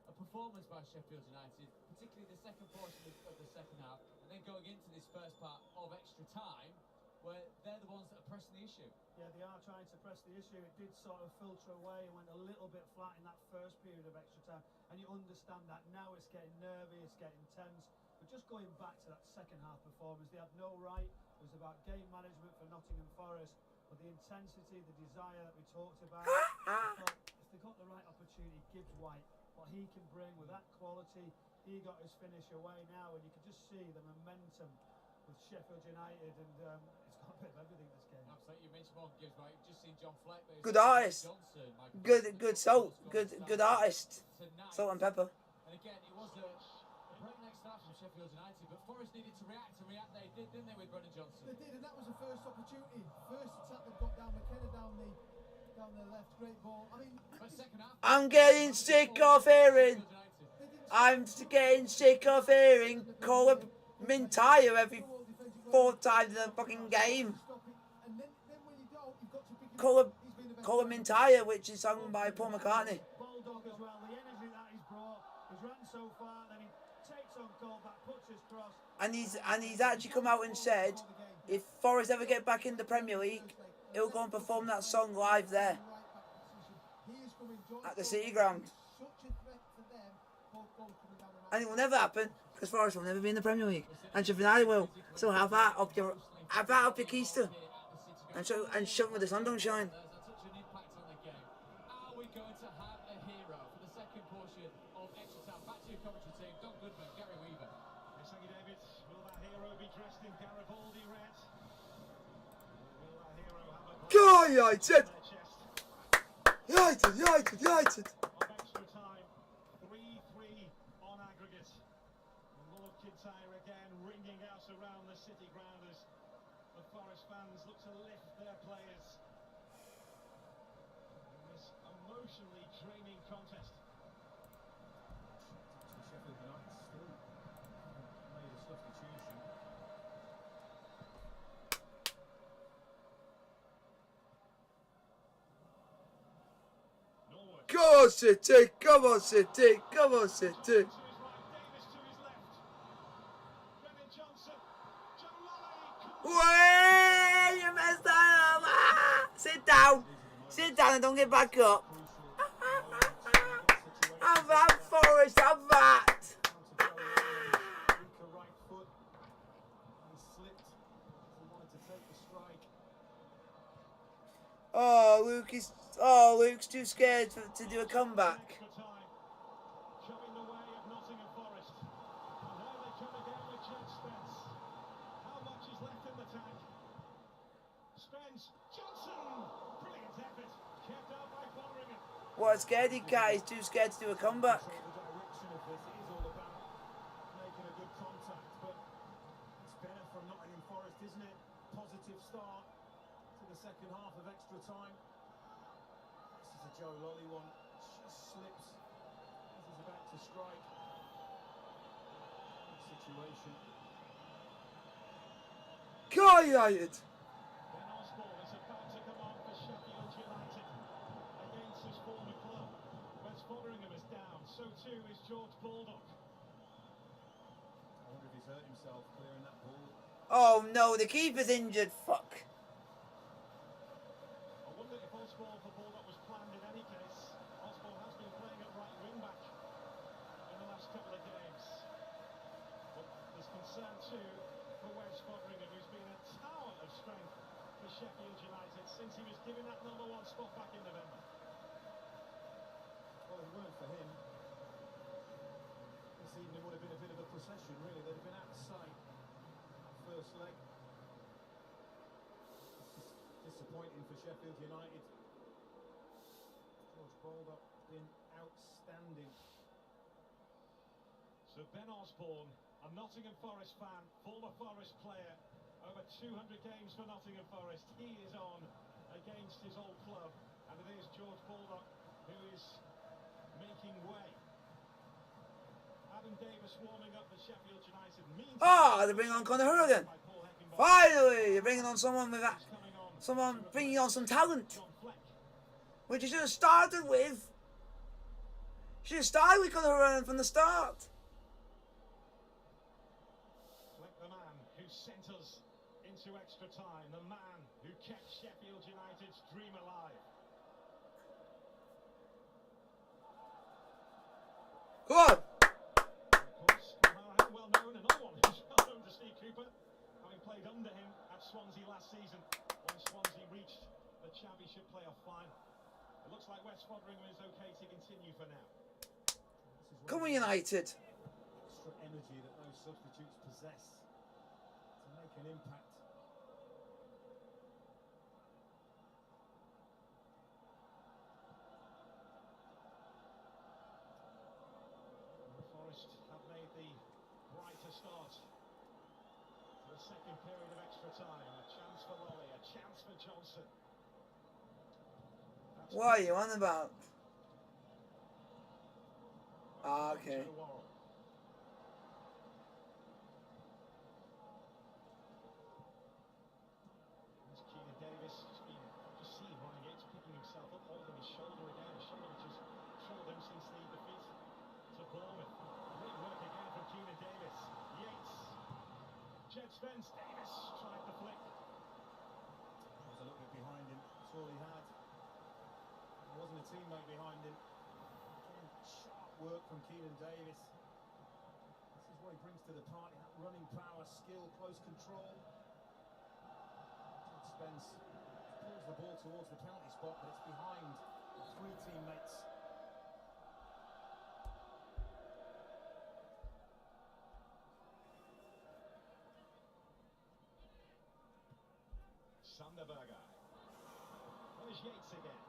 D: a performance by Sheffield United, particularly the second portion of the second half, and then going into this first part of extra time, where they're the ones that are pressing the issue.
E: Yeah, they are trying to press the issue. It did sort of filter away and went a little bit flat in that first period of extra time, and you understand that now. It's getting nervy, it's getting tense. But just going back to that second half performance, they had no right. It was about game management for Nottingham Forest, but the intensity, the desire that we talked about, if they got the right opportunity, Gibbs-White, what he can bring with that quality, he got his finish away now, and you can just see the momentum with Sheffield United, and it's got a bit of everything this game.
D: Absolutely, you mentioned Morgan Gibbs-White. You've just seen John Fleck.
A: Good artist.
D: Johnson,
A: Good salt. Good artist. Salt and pepper.
D: And again, it was a breakneck start from Sheffield United, but Forest needed to react, and react they did, didn't they, with Brennan Johnson?
E: They did, and that was the first opportunity. First attack they've got down McKenna down the left, great ball. I mean,
D: But second half,
A: I'm getting sick of hearing. I'm getting sick of hearing Colin Mintire every 4 times in the fucking game.
E: and then when you don't, you've got to pick it up.
A: Colin Mintire, which is sung by Paul McCartney.
E: Bulldog as well, the energy that he's brought. He's ran so far, then he takes on Colback, puts his cross.
A: And he's actually come out and said, if Forest ever get back in the Premier League, he'll go and perform that song live there at the City Ground.
E: Such a threat for them, both goals coming down the
A: And it will never happen because Forest will never be in the Premier League, and Sheffield United will. So have that up your keister, and show me the sun don't shine.
D: There's such an impact on the game. Are we going to have a hero for the second portion of extra time? Back to your commentary team, Don Goodman, Gary Weaver.
B: Yes, thank you, David. Will that hero be dressed in Garibaldi red? Or will that hero have a
A: Go
B: on
A: United!
B: their chest?
A: United! United! United!
B: Of extra time, 3-3 on aggregate. And Mull of Kintyre again ringing out around the city ground as the Forest fans look to lift their players in this emotionally draining contest.
C: Sheffield United still made a substitution.
B: Norwood.
A: Come on, City! Come on, City! Come on, City!
B: To his right, Davis to his left. Brennan Johnson. Joe Lolly.
A: Way! You messed that up! Ah! Sit down! Sit down and don't get back up! Have that, Forest! Have that!
C: Weaker right foot. He slipped. He wanted to take the strike.
A: Luke's too scared to do a comeback.
B: Extra time. Showing the way of Nottingham Forest. And there they come again with Jed Spence. How much is left in the tank? Spence. Johnson. Brilliant effort. Kept out by Fotheringham.
A: What a scaredy cat, he's too scared to do a comeback.
C: So the direction of this is all about making a good contact, but it's better from Nottingham Forest, isn't it? Positive start to the second half of extra time. This is a Joe Lolly one, just slips as he's about to strike. Situation.
A: Go United!
B: Ben Osborne is about to come on for Sheffield United against his former club. Wes Fotheringham is down, so too is George Baldock.
C: I wonder if he's hurt himself clearing that ball.
A: Oh no, the keeper's injured. Fuck.
B: I wonder if Osborne for Baldock was planned in any case. Osborne has been playing at right wing back in the last couple of games. But there's concern too for Wes Fotheringham, who's been a tower of strength for Sheffield United since he was given that number one spot back in November.
C: Well, it weren't for him. This evening would have been a bit of a procession, really. They'd have been out of sight. First leg. It's disappointing for Sheffield United. George Baldock been outstanding.
B: So Ben Osborne, a Nottingham Forest fan, former Forest player, over 200 games for Nottingham Forest. He is on against his old club, and it is George Baldock who is making way. Adam Davis warming up for Sheffield United.
A: They're bringing on Conor Hurrigan. Finally, you're bringing on someone with that. Someone bringing on some talent. Which you should have started with. Should have started with Conor Hurrigan from the start.
B: Like the man who sent us into extra time, the man who kept Sheffield United's dream alive.
A: Go on.
B: Of course, well known, another one who's well known to Steve Cooper, having played under him at Swansea last season when Swansea reached the Championship playoff final. It looks like Wes Fotheringham is okay to continue for now.
A: Come on, United.
C: Extra energy that those substitutes possess to make an impact.
B: Forest have made the brighter start to the second period of extra time. A chance for Lolly, a chance for Johnson. That's
A: What are you on about? Okay.
B: Joe Worrell. There's Keenan Davis, just see him running it, picking himself up, holding his shoulder again, a shoulder which has troubled him since the defeat to Bournemouth. Great work again from Keenan Davis. Yates. Jed Spence. Davis tried the flick.
C: He was a little bit behind him. That's all he had. There wasn't a teammate behind him. Again, sharp work from Keenan Davis. what he brings to the party, that running power, skill, close control. Spence pulls the ball towards the penalty spot, but it's behind three teammates.
B: Sanderberger. There's Yates again.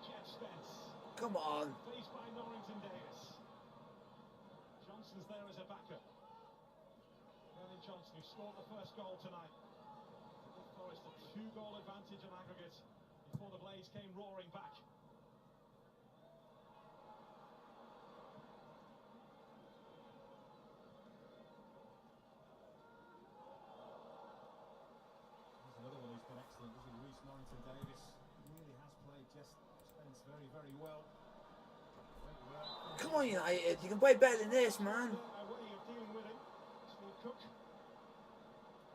B: Jeff Spence.
A: Come on.
B: Faced by Norrington Davis. Johnson's there as a backup. Brennan Johnson, who scored the first goal tonight. Give Forest a 2-goal advantage on aggregate before the Blades came roaring back.
C: Another one who's been excellent, this is Reece Norrington Davis. He really has played just Spence very, very well.
A: Come on, United. You can play better than this, man.
B: A way of dealing with him. Steve Cook.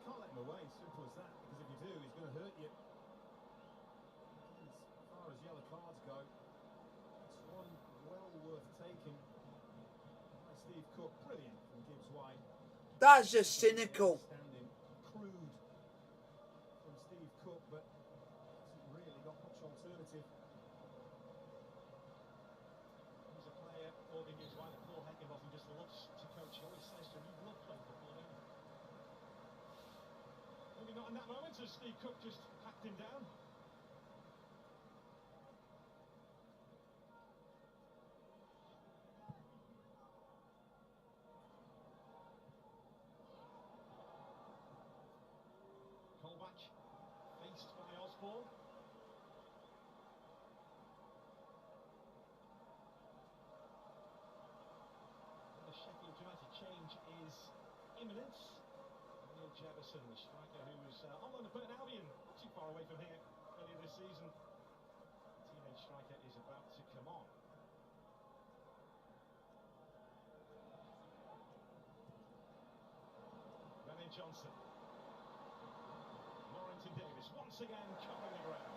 C: Can't let him away, simple as that, because if you do, he's going to hurt you. As far as yellow cards go, it's one well worth taking by Steve Cook. Brilliant from Gibbs White.
A: That's just cynical.
C: Standing crude from Steve Cook, but hasn't really got much alternative.
B: He's a player, Morgan Gibbs White, that Paul Heckingbottom just loves to coach. He always says to him, you love playing football, don't you? Maybe not in that moment as Steve Cook just hacked him down. Colback, faced by Osborne. The Sheffield United change is imminent. Neil Jefferson, the striker who was on loan at Burton Albion, not too far away from here earlier this season. Teenage striker is about to come on. Brennan Johnson. Norrington Davis once again covering the ground.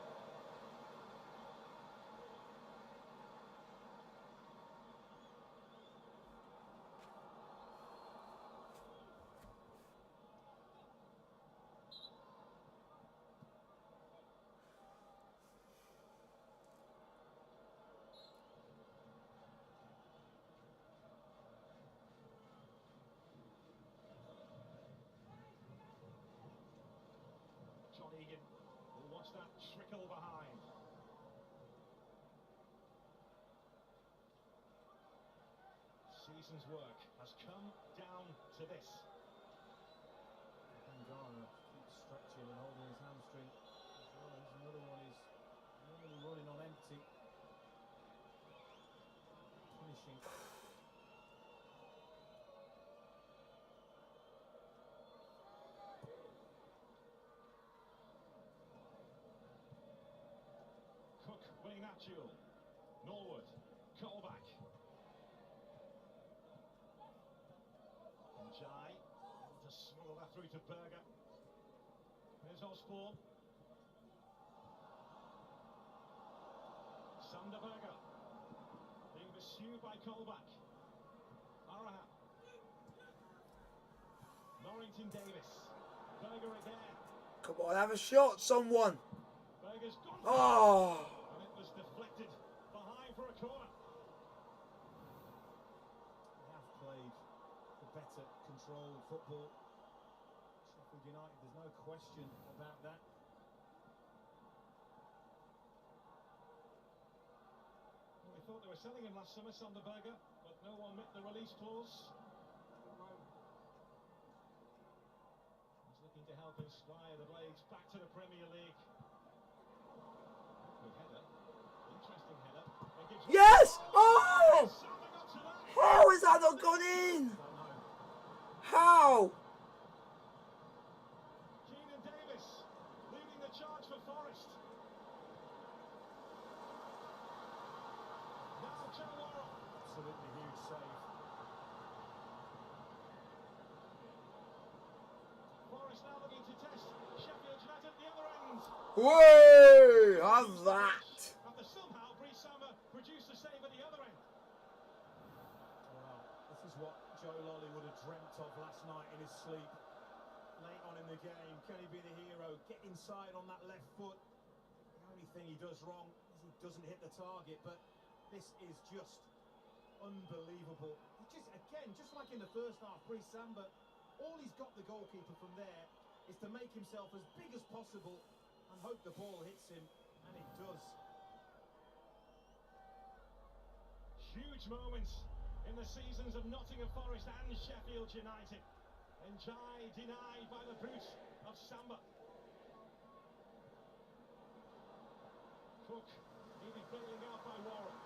B: John Egan will watch that trickle behind. Season's work has come down to this.
C: Angara keeps stretching and holding his hamstring. Well, there's another one, he's really running on empty. Finishing.
B: Cook winning that duel. Norwood, Colback. And Jai able to smuggle that through to Berger. There's Osborne. Sanderberger being pursued by Colback. Arahan. Norrington Davis. Berger again.
A: Come on, have a shot, someone.
B: Berger's gone.
A: Oh.
B: And it was deflected behind for a corner.
C: They have played the better controlled football. Sheffield United, there's no question about that.
B: Well, we thought they were selling him last summer, Sanderberger, but no one met the release clause. He's looking to help inspire the Blades back to the Premier League. Good header. Interesting header.
A: Yes! Oh!
B: Sander got to that.
A: How is that not gone in? How?
B: Keenan Davis leading the charge for Forest. Now Joe Worrell.
C: Absolutely huge save.
B: Forest now looking to test Sheffield United at the other end.
A: Whoa! Have that.
B: After somehow Bree Summer produced a save at the other end.
C: Well, this is what Joe Lolly would have dreamt of last night in his sleep. Late on in the game, can he be the hero? Get inside on that left foot. The only thing he does wrong is he doesn't hit the target, but this is just unbelievable. He just like in the first half, Samba, all he's got the goalkeeper from there is to make himself as big as possible and hope the ball hits him, and it does.
B: Huge moments in the seasons of Nottingham Forest and Sheffield United. Njai denied by the boot of Samba. Cook needed bailing out by Warren.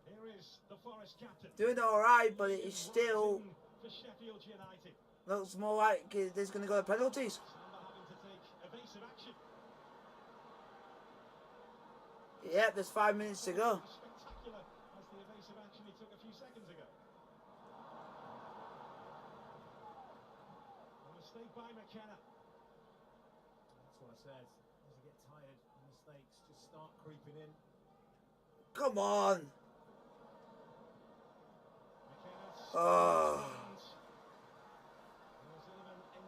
B: Here is the Forest captain.
A: Doing alright, but it is still
B: For Sheffield United.
A: looks more like there's going to go to penalties.
B: Samba having to take evasive action.
A: Yep, there's 5 minutes to go.
B: Spectacular as the evasive action he took a few seconds ago. A mistake by McKenna.
C: That's what I said. As you get tired, mistakes just start creeping in.
A: Come on.
B: McKenna.
A: Oh.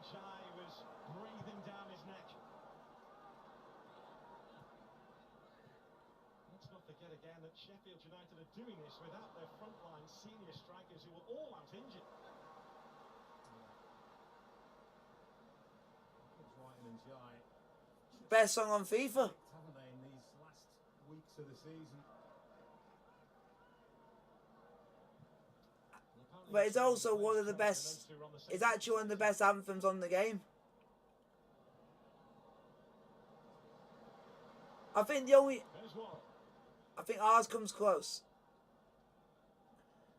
B: Njai was breathing down his neck. Let's not forget again that Sheffield United are doing this without their frontline senior strikers who were all out injured.
A: Best song on FIFA.
C: Haven't they, in these last weeks of the season?
A: But it's also one of the best. It's actually one of the best anthems on the game. I think ours comes close.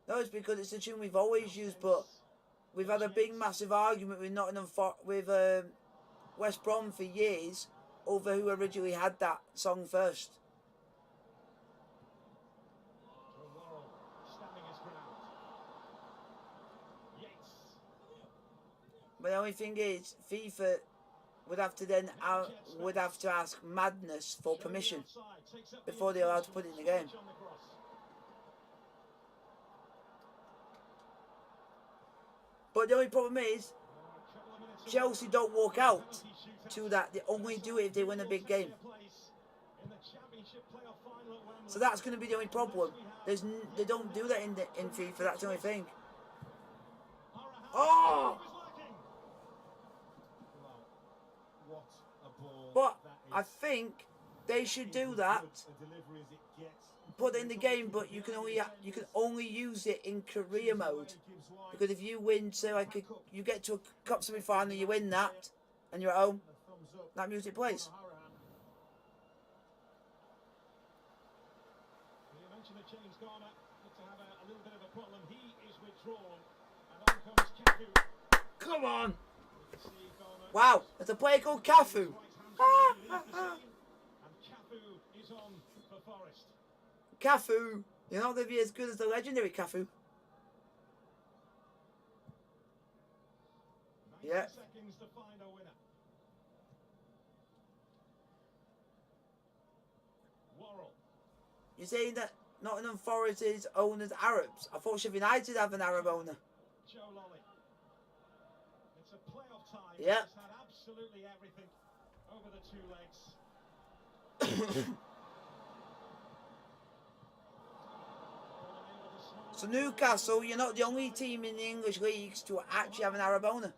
A: No, it's because it's a tune we've always used, but we've had a big, massive argument with West Brom for years over who originally had that song first. But the only thing is, FIFA would have to ask Madness for permission before they're allowed to put it in the game. But the only problem is, Chelsea don't walk out to that. They only do it if they win a big game. So that's going to be the only problem. They don't do that in FIFA. That's the only thing. Oh! But I think they should do that. Put it in the game, but you can only use it in career mode. Because if you win, say like you get to a cup semi-final, you win that, and you're at home, that music plays.
B: You mentioned that James Garner looked to have a little bit of a problem. He is withdrawn, and on comes Cafu.
A: Come on! Wow, there's a player called Cafu.
B: And Cafu is on for Forest.
A: Cafu, you're not going to be as good as the legendary Cafu. Yeah.
B: Seconds to find a winner. Worrell.
A: You're saying that Nottingham Forest's owners Arabs? I thought Sheffield United have an Arab owner.
B: Joe Lolly. It's a playoff time.
A: Yeah.
B: He's had absolutely everything over the two legs.
A: So Newcastle, you're not the only team in the English leagues to actually have an Arab owner.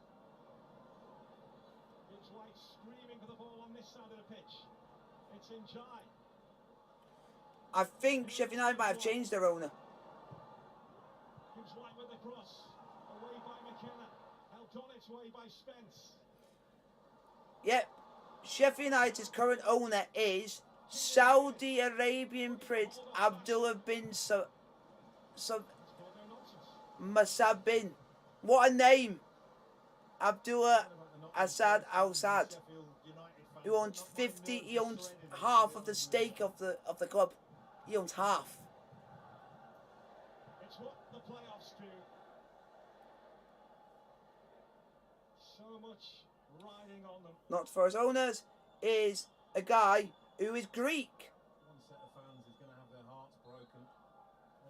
B: It's White screaming for the ball on this side of the pitch. It's Njai.
A: I think Sheffield United might have changed their owner.
B: Gibbs White with the cross. Away by McKenna. Helped on its way by Spence.
A: Yep. Sheffield United's current owner is Saudi Arabian Prince Abdullah bin Masab bin. What a name! Abdullah Assad Al Saad. Who owns 50? He owns half of the stake of the club. He owns half.
B: It's what the playoffs do. So much riding on them.
A: Not for his owners is a guy who is Greek.
C: One set of fans is going to have their hearts broken,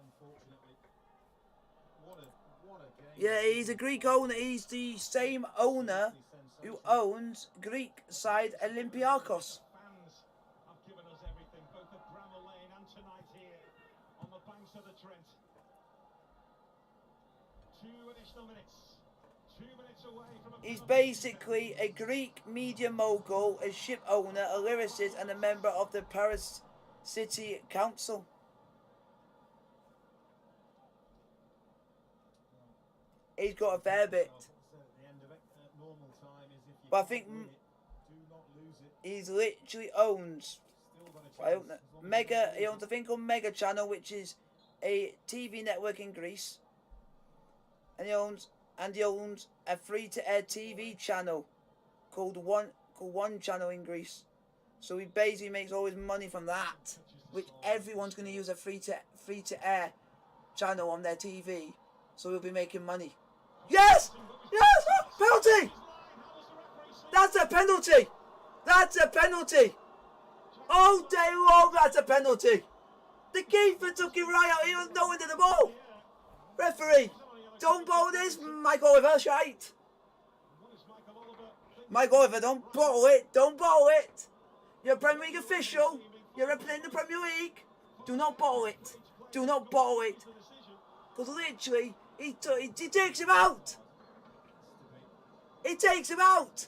C: unfortunately. What a game.
A: Yeah, he's a Greek owner. He's the same owner who owns Greek side Olympiakos.
B: Fans have given us everything, both at Bramall Lane and tonight here on the banks of the Trent. 2 additional minutes. 2 minutes away from a
A: He's basically a Greek media mogul, a ship owner, a lyricist, and a member of the Paris City Council. He's got a fair bit. But I think he's literally owns, I don't know, he owns a thing called Mega Channel, which is a TV network in Greece. And he owns a free-to-air TV channel called One Channel in Greece. So he basically makes all his money from that, which everyone's going to use a free-to-air channel on their TV. So he'll be making money. Yes! Yes! Penalty! That's a penalty! That's a penalty! All day long, that's a penalty! The keeper took it right out. He was nowhere near the ball. Referee, don't bowl this, Mike Oliver, shite. Mike Oliver, don't bowl it. Don't bowl it. You're a Premier League official. You're representing the Premier League. Do not bowl it. Do not bowl it. Because literally, he takes him out. He takes him out.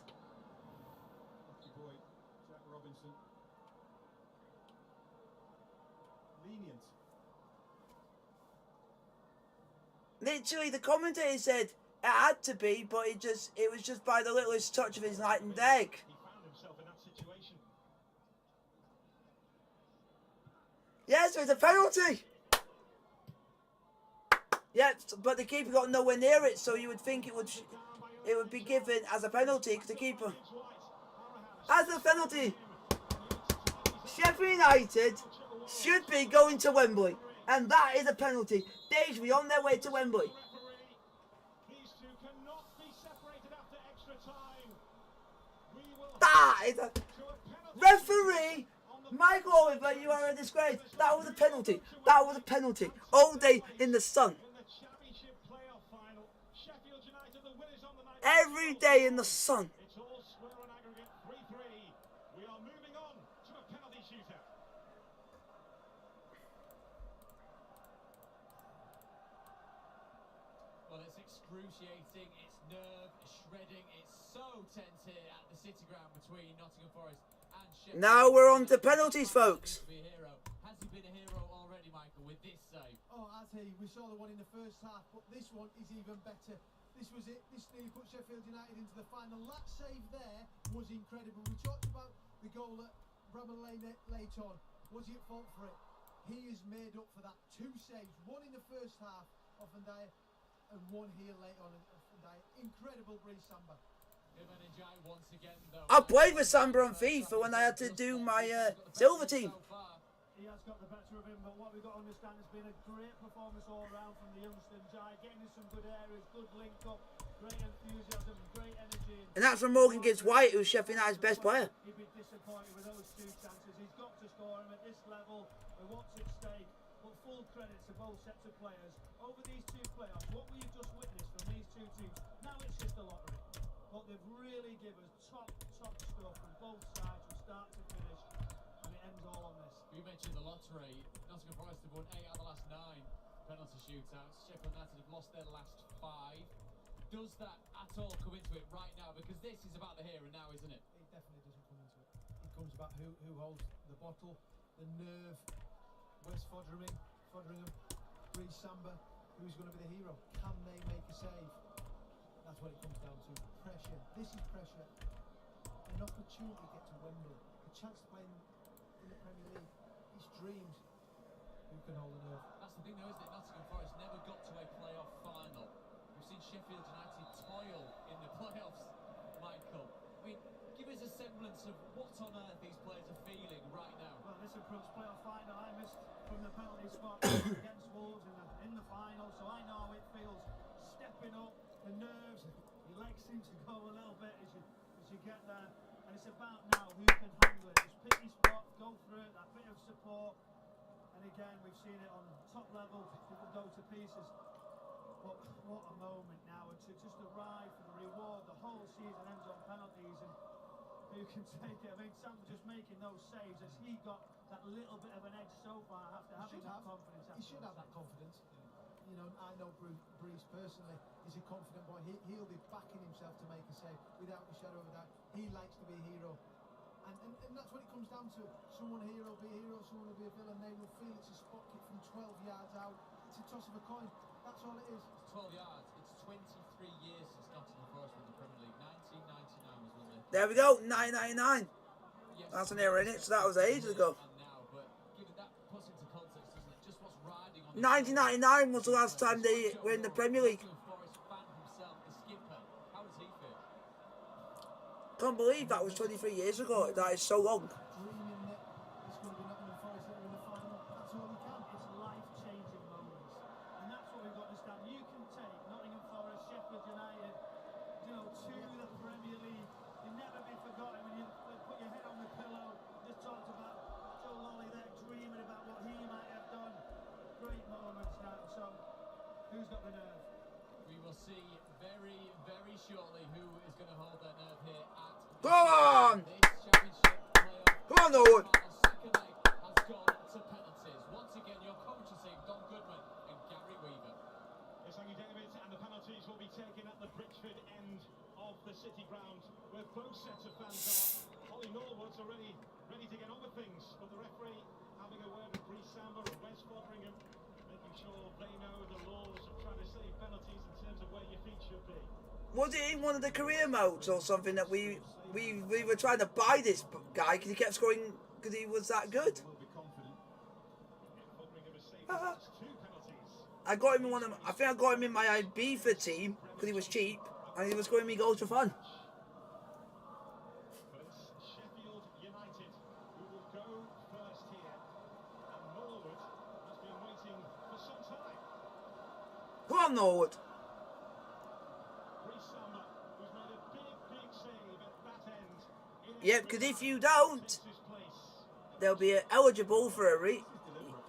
A: Literally, the commentator said it had to be, but it was just by the littlest touch of his lightened egg.
B: He found himself in that situation.
A: Yes, it's a penalty. Yes, but the keeper got nowhere near it, so you would think it would be given as a penalty because the keeper. As a penalty, Sheffield United should be going to Wembley, and that is a penalty. They should be on their way to Wembley.
B: These two cannot be separated after extra time. We will
A: That is a referee. Michael Oliver, you are a disgrace. That was a penalty. That was a penalty. All day in the sun.
B: in the Championship playoff final. Sheffield United, the winners on the night.
A: Every day in the sun.
B: It's all square on aggregate, 3-3. We are moving on to a penalty shootout.
D: Well, it's excruciating, it's nerve shredding, it's so tense here at the City Ground between Nottingham Forest and Sheffield.
A: Now we're on to penalties, folks.
D: Has he been a hero already, Michael, with this save?
E: Oh, has he? We saw the one in the first half, but this one is even better. This was it. This nearly put Sheffield United into the final. That save there was incredible. We talked about the goal at Bramall Lane late on. Was he at fault for it? He has made up for that. 2 saves. One in the first half of Van Dijk and one here late on of Van Dijk. Incredible Breeze Samba.
D: Once again, though.
A: I played with Samba on FIFA when I had to do my silver team.
E: He has got the better of him, but what we've got to understand has been a great performance all round from the youngster Jai, getting in some good areas, good link up, great enthusiasm, great energy.
A: And that's from Morgan Gibbs-White, who's Sheffield United's best player.
E: He'd be disappointed with those 2 chances. He's got to score him at this level with what's at stake. But full credit to both sets of players. Over these 2 playoffs, what we've just witnessed from these 2 teams, now it's just a lottery. But they've really given us top stuff from both sides from start to finish. And it ends all on this.
D: You mentioned the lottery. Nottingham Forest have won 8 out of the last 9 penalty shootouts. Sheffield United have lost their last 5. Does that at all come into it right now? Because this is about the here and now, isn't it?
E: It definitely doesn't come into it. It comes about who holds the bottle, the nerve. Where's Foderingham, Breeze Samba, who's going to be the hero? Can they make a save? That's what it comes down to. Pressure. This is pressure. An opportunity to get to Wembley. A chance to play in the Premier League. His dreams. Who can hold the nerve?
D: That's the thing though, isn't it? Nottingham Forest never got to a playoff final. We've seen Sheffield United toil in the playoffs, Michael. I mean, give us a semblance of what on earth these players are feeling right now.
E: Well, this approach playoff final, I missed from the penalty spot against Wolves in the final, so I know how it feels. Stepping up, the nerves, your legs seem to go a little bit as you get there. and it's about now who can handle it. Just pick your spot, go through it, that bit of support, and again we've seen it on top level, people go to pieces. But what a moment now, and to just arrive for the reward, the whole season ends on penalties, and who can take it? I mean, Sam just making those saves, has he got that little bit of an edge so far after having that confidence?
H: He should have that confidence. You know, I know Bruce personally is a confident boy. He'll be backing himself to make a save without a shadow of a doubt. He likes to be a hero. And that's what it comes down to. Someone here will be a hero, someone will be a villain. They will feel it's a spot kick from 12 yards out. It's a toss of a coin. That's all it is.
D: It's 12 yards. It's 23 years since Nottingham Forest won the Premier League. 1999 was when they...
A: There we go, 999.
D: Yes,
A: That's an error in it, so that was ages ago.
D: and now, but given that puts into context, doesn't it? Just what's riding on
A: 1999 was the last time they were in the Premier League.
D: Forest fan himself, the skipper. How does he feel?
A: Can't believe that was 23 years ago. That is so long.
H: Dreaming that it's going to be Nottingham Forest that are in the final. That's all he can.
E: It's life-changing moments, and that's what we've got to understand. You can take Nottingham Forest, Sheffield United, you know, to the Premier League. You'll never be forgotten when you put your head on the pillow. Just talked about Joe Lolly there, dreaming about what he might have done. Great moments now. So, who's got the nerve?
D: We will see very, very shortly who is going to hold their nerve here at
A: Go on!
D: this championship playoff.
A: Come on, Norwood.
D: Our second leg has gone to penalties. Once again, your coaching team, Don Goodman and Gary Weaver.
B: Yes, thank you, David. And the penalties will be taken at the Bridgeford end of the City ground, where both sets of fans are. Holly Norwood's already ready to get on with things, but the referee having a word with Bree Samba and Wes Foderingham, making sure they know the laws of trying to save penalties in terms of where your feet should be.
A: Was it in one of the career modes or something that we were trying to buy this guy because he kept scoring because he was that good?
B: Will be confident. Foderingham has saved his last two penalties.
A: I got him in one of. I think I got him in my Ibiza team because he was cheap and he was scoring me goals for fun.
B: But it's Sheffield United who will go first here, and Norwood has been waiting for some time.
A: Come on, Norwood.
B: Bree Samba, who's made a big save at that end.
A: Yep, because if you don't,
B: Takes his place.
A: they'll be eligible for a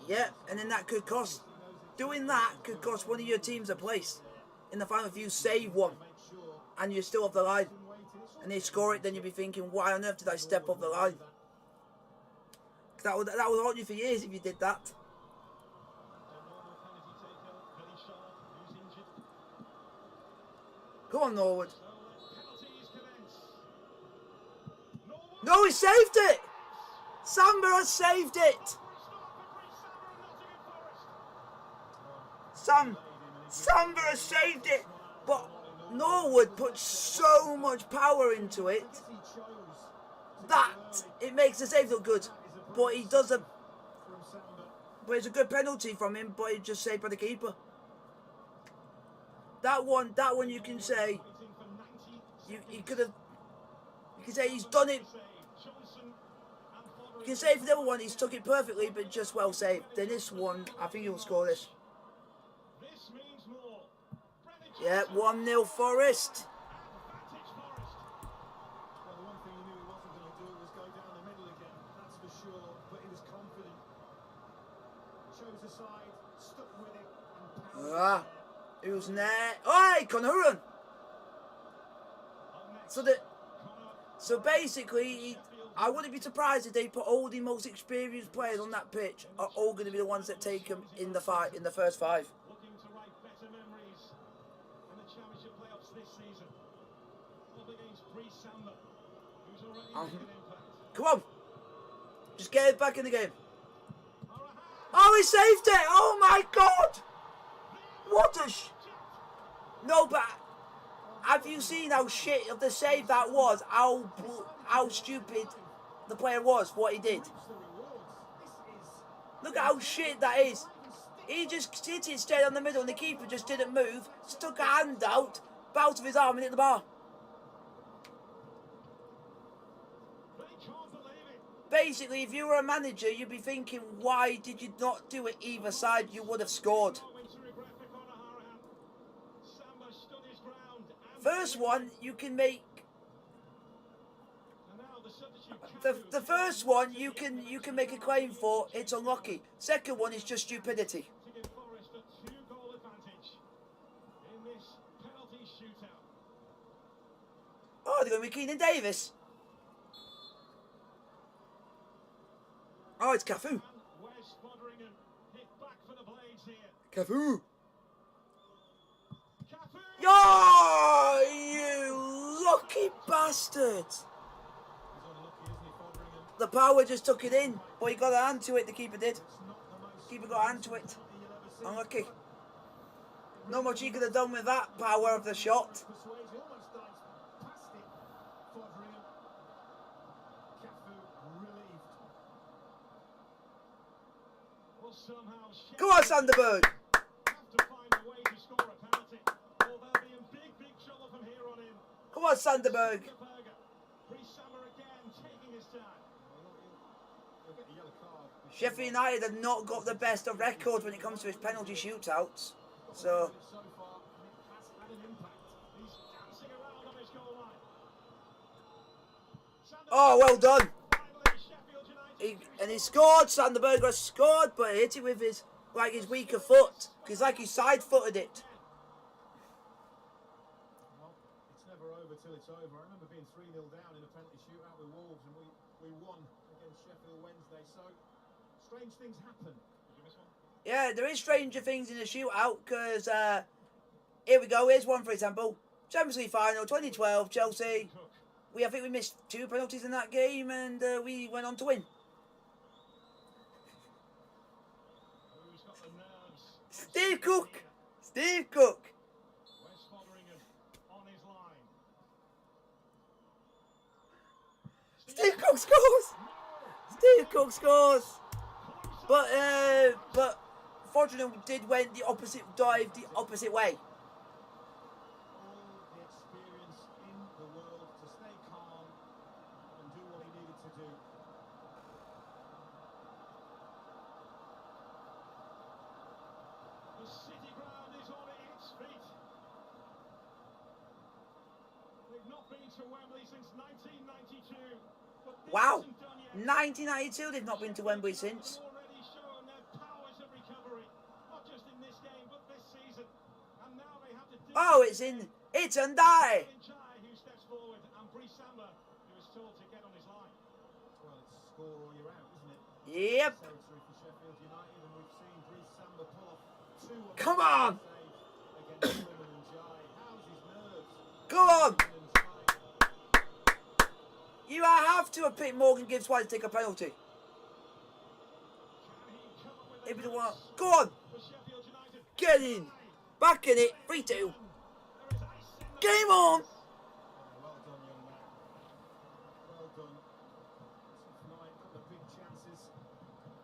A: yeah, and then that could cost. Doing that could cost one of your teams a place in the final if you save one and you're still off the line and they score it. Then you'll be thinking, why on earth did I step off the line? That would haunt you for years if you did that.
B: A normal penalty taker, Billy Sharp, who's injured.
A: Come on, Norwood.
B: So penalties commence. Norwood.
A: No, he saved it. Samba has saved it.
B: For a start for Bree Samba and Nottingham Forest.
A: Samba has saved it, but Norwood put so much power into it that it makes the save look good. But he does a, but it's a good penalty from him. But it's just saved by the keeper. That one you can say, you could have, you can say he's done it. You can say for the other one he's took it perfectly, but just well saved. Then this one, I think he'll score this.
B: This means more.
A: Yeah, 1-0 Forest.
B: Advantage Forest.
C: Well, the one thing he knew he wasn't going to do was go down the middle again, that's for sure, but he was confident. Chose a side, stuck with it, and
A: Ah, who's there? Oi, Conhuron. So basically, I wouldn't be surprised if they put all the most experienced players on that pitch are all going to be the ones that take them in the fight in the first five.
B: Looking to write better memories in the championship playoffs this season. Up against Bree Samba, who's already making an impact.
A: Come on, just get it back in the game. Oh, he saved it! Oh my God! What a no, but have you seen how shit of the save that was? How stupid the player was, what he did. Look at how shit that is. He just hit it straight on the middle and the keeper just didn't move, stuck a hand out, bounced with his arm and hit the bar. Basically, if you were a manager, you'd be thinking, why did you not do it either side? You would have scored. First one, you can make The first one you can make a claim for. It's unlucky. Second one is just stupidity.
B: To give Forest a 2-goal advantage in this penalty shootout.
A: Oh, they're going to be Keenan Davis. Oh, it's Cafu.
B: And Wes Foderingham hit back for the blades here.
A: Cafu.
B: Cafu!
A: Oh, you lucky bastard.
C: He's unlucky, isn't he, Foderingham?
A: The power just took it in, but he got a hand to it, the keeper did.
C: It's not the most
A: Keeper got a hand to it.
C: that you'll ever see.
A: Unlucky. Not much he could have done with that power of the shot.
C: Persuades, he almost dives past it. Foderingham. Cafu relieved.
B: Well, somehow
A: Go on, Sanderberg.
B: have to find a way to score a penalty, or they'll be in big trouble from here on in.
A: Come on, Sanderberg.
B: Reece Summer again taking his time.
C: He'll get a yellow card.
A: Sheffield United have not got the best of records when it comes to his penalty shootouts. So,
C: So far, and it has had an impact.
B: He's dancing around on his goal line.
A: oh, well done.
B: Finally, Sheffield United.
A: He scored. Sanderberg has scored, but he hit it with his weaker foot. Because like he side-footed it.
C: Well, it's never over till it's over. I remember being 3-0 down in a penalty shootout with Wolves, and we won against Sheffield Wednesday. So, strange things happen. Did you miss one?
A: Yeah, there is stranger things in the shootout. Because, here we go. Here's one, for example. Champions League final, 2012, Chelsea. I think we missed 2 penalties in that game, and we went on to win.
B: Who's got the nerves?
A: Steve Cook. Steve Cook.
B: Wes Foderingham on his line.
A: Steve Cook scores. Steve Cook scores. But Foderingham went the opposite way.
C: All the experience in the world to stay calm and do what he needed to do.
B: The City ground is on its feet. They've not been to Wembley since 1992. But this
A: Wow.
B: isn't done yet.
A: 1992 they've not been to Wembley since.
B: They've already shown their powers of recovery, not just in this game, but this season. And now they have to do
A: Oh, it's Undai.
B: Jai, who steps forward, and Reece Summer, who is told to get on his line.
C: Well, it's score or you're out, isn't it?
A: Yep.
C: Territory for Sheffield United, and we've seen Reece Samba pull off 2 of the
A: Come on.
C: saves against Norman and Jai. How's his nerves?
A: Go on.
C: Norman and Jai.
A: You have to have picked Morgan Gibbs White to take a penalty.
B: Can he come up with
A: If
B: a
A: you want.
B: pass
A: Go on.
B: for Sheffield United?
A: Get in. Back in it. 3-2.
B: There is ice in the
A: Game on.
C: Well done, young man. Well done. Tough night, got the big chances.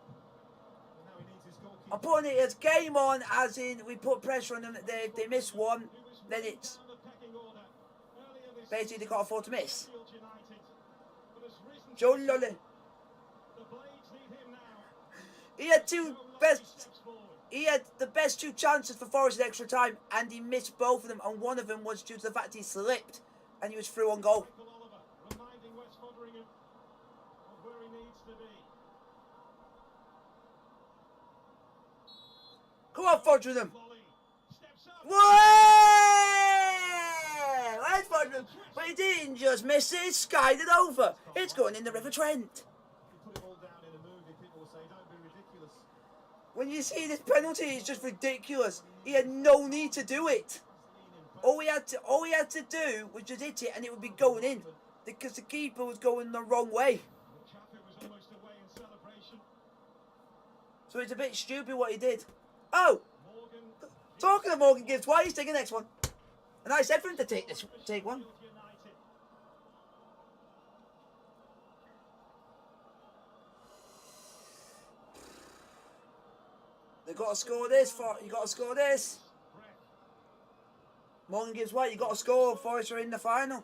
C: And now he needs his goalkeeper.
A: I'm putting it as game on, as in we put pressure on them. They miss one, then it's
B: down the pecking order. Earlier this
A: basically they can't afford to miss.
B: Sheffield United, but has risen
A: Joe
B: to
A: Lully.
B: the Blades need him now.
A: He had
B: Joe
A: best.
B: steps forward.
A: He had the best 2 chances for Forest in extra time, and he missed both of them. And one of them was due to the fact he slipped, and he was through on goal.
B: Michael Oliver reminding Wes Foderingham of where he needs to be.
A: Come on, Foderingham.
B: Volley steps up.
A: Way! Where's Foderingham? But he didn't just miss it. He skied it over. It's going in the River Trent.
C: If you put it all down in a movie, people will say, don't be ridiculous.
A: When you see this penalty, it's just ridiculous. He had no need to do it. All he had to do was just hit it, and it would be going in, because the keeper was going the wrong way.
B: Cafu was almost away in celebration.
A: So it's a bit stupid what he did. Oh,
B: Morgan
A: talking of Morgan Gibbs, why he's taking the next one? And I said for him to take one.
B: Sheffield United.
A: They got to score this. You got to score this.
B: Breath.
A: Morgan Gibbs White, you got to score. Forest are in the final.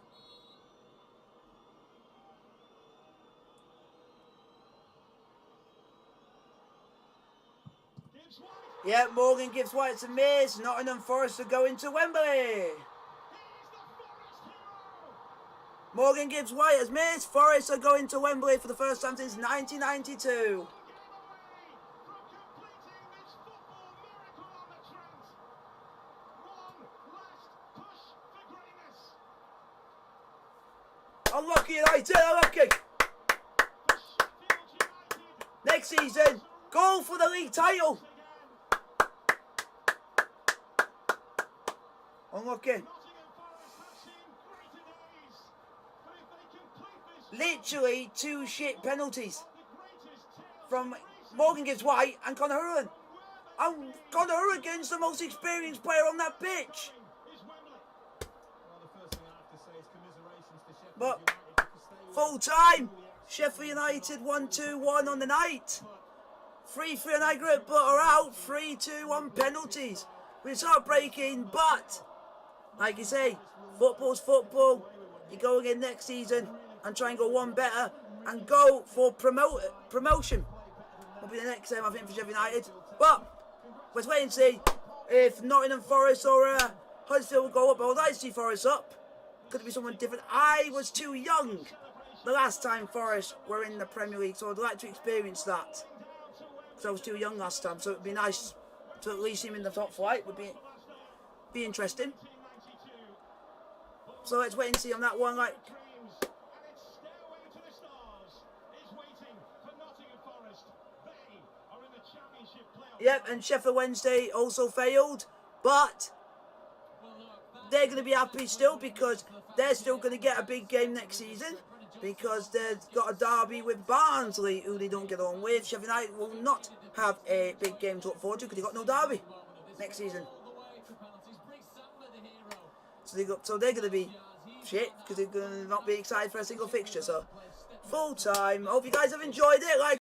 B: Gibbs White.
A: Yeah, Morgan Gibbs White's a miss. Nottingham Forest are going to Wembley.
B: He's the Forest hero.
A: Morgan Gibbs White has missed. Forest are going to Wembley for the first time since 1992. Unlucky United, unlucky. Next season, goal for the league title. Unlucky. Literally 2 shit penalties from Morgan Gibbs White and Conor Hurren. And Conor Hurren's the most experienced player on that pitch. But full time, Sheffield United 1-2-1 on the night. 3-3 on aggregate, but are out 3-2 penalties. It's heartbreaking, but like you say, football's football. You go again next season and try and go one better and go for promotion. Will be the next time I think for Sheffield United. But let's wait and see if Nottingham Forest or Huddersfield will go up. I would like to see Forest up. Could it be someone different? I was too young the last time Forest were in the Premier League, so I'd like to experience that. Because I was too young last time, so it'd be nice to at least see him in the top flight. Would be interesting. So let's wait and see on that one. Like, yep, and Sheffield Wednesday also failed, but they're going to be happy still because they're still going to get a big game next season because they've got a derby with Barnsley who they don't get on with. Sheffield United will not have a big game to look forward to because they've got no derby next season. So they're going to be shit because they're going to not be excited for a single fixture. So full time. Hope you guys have enjoyed it. Like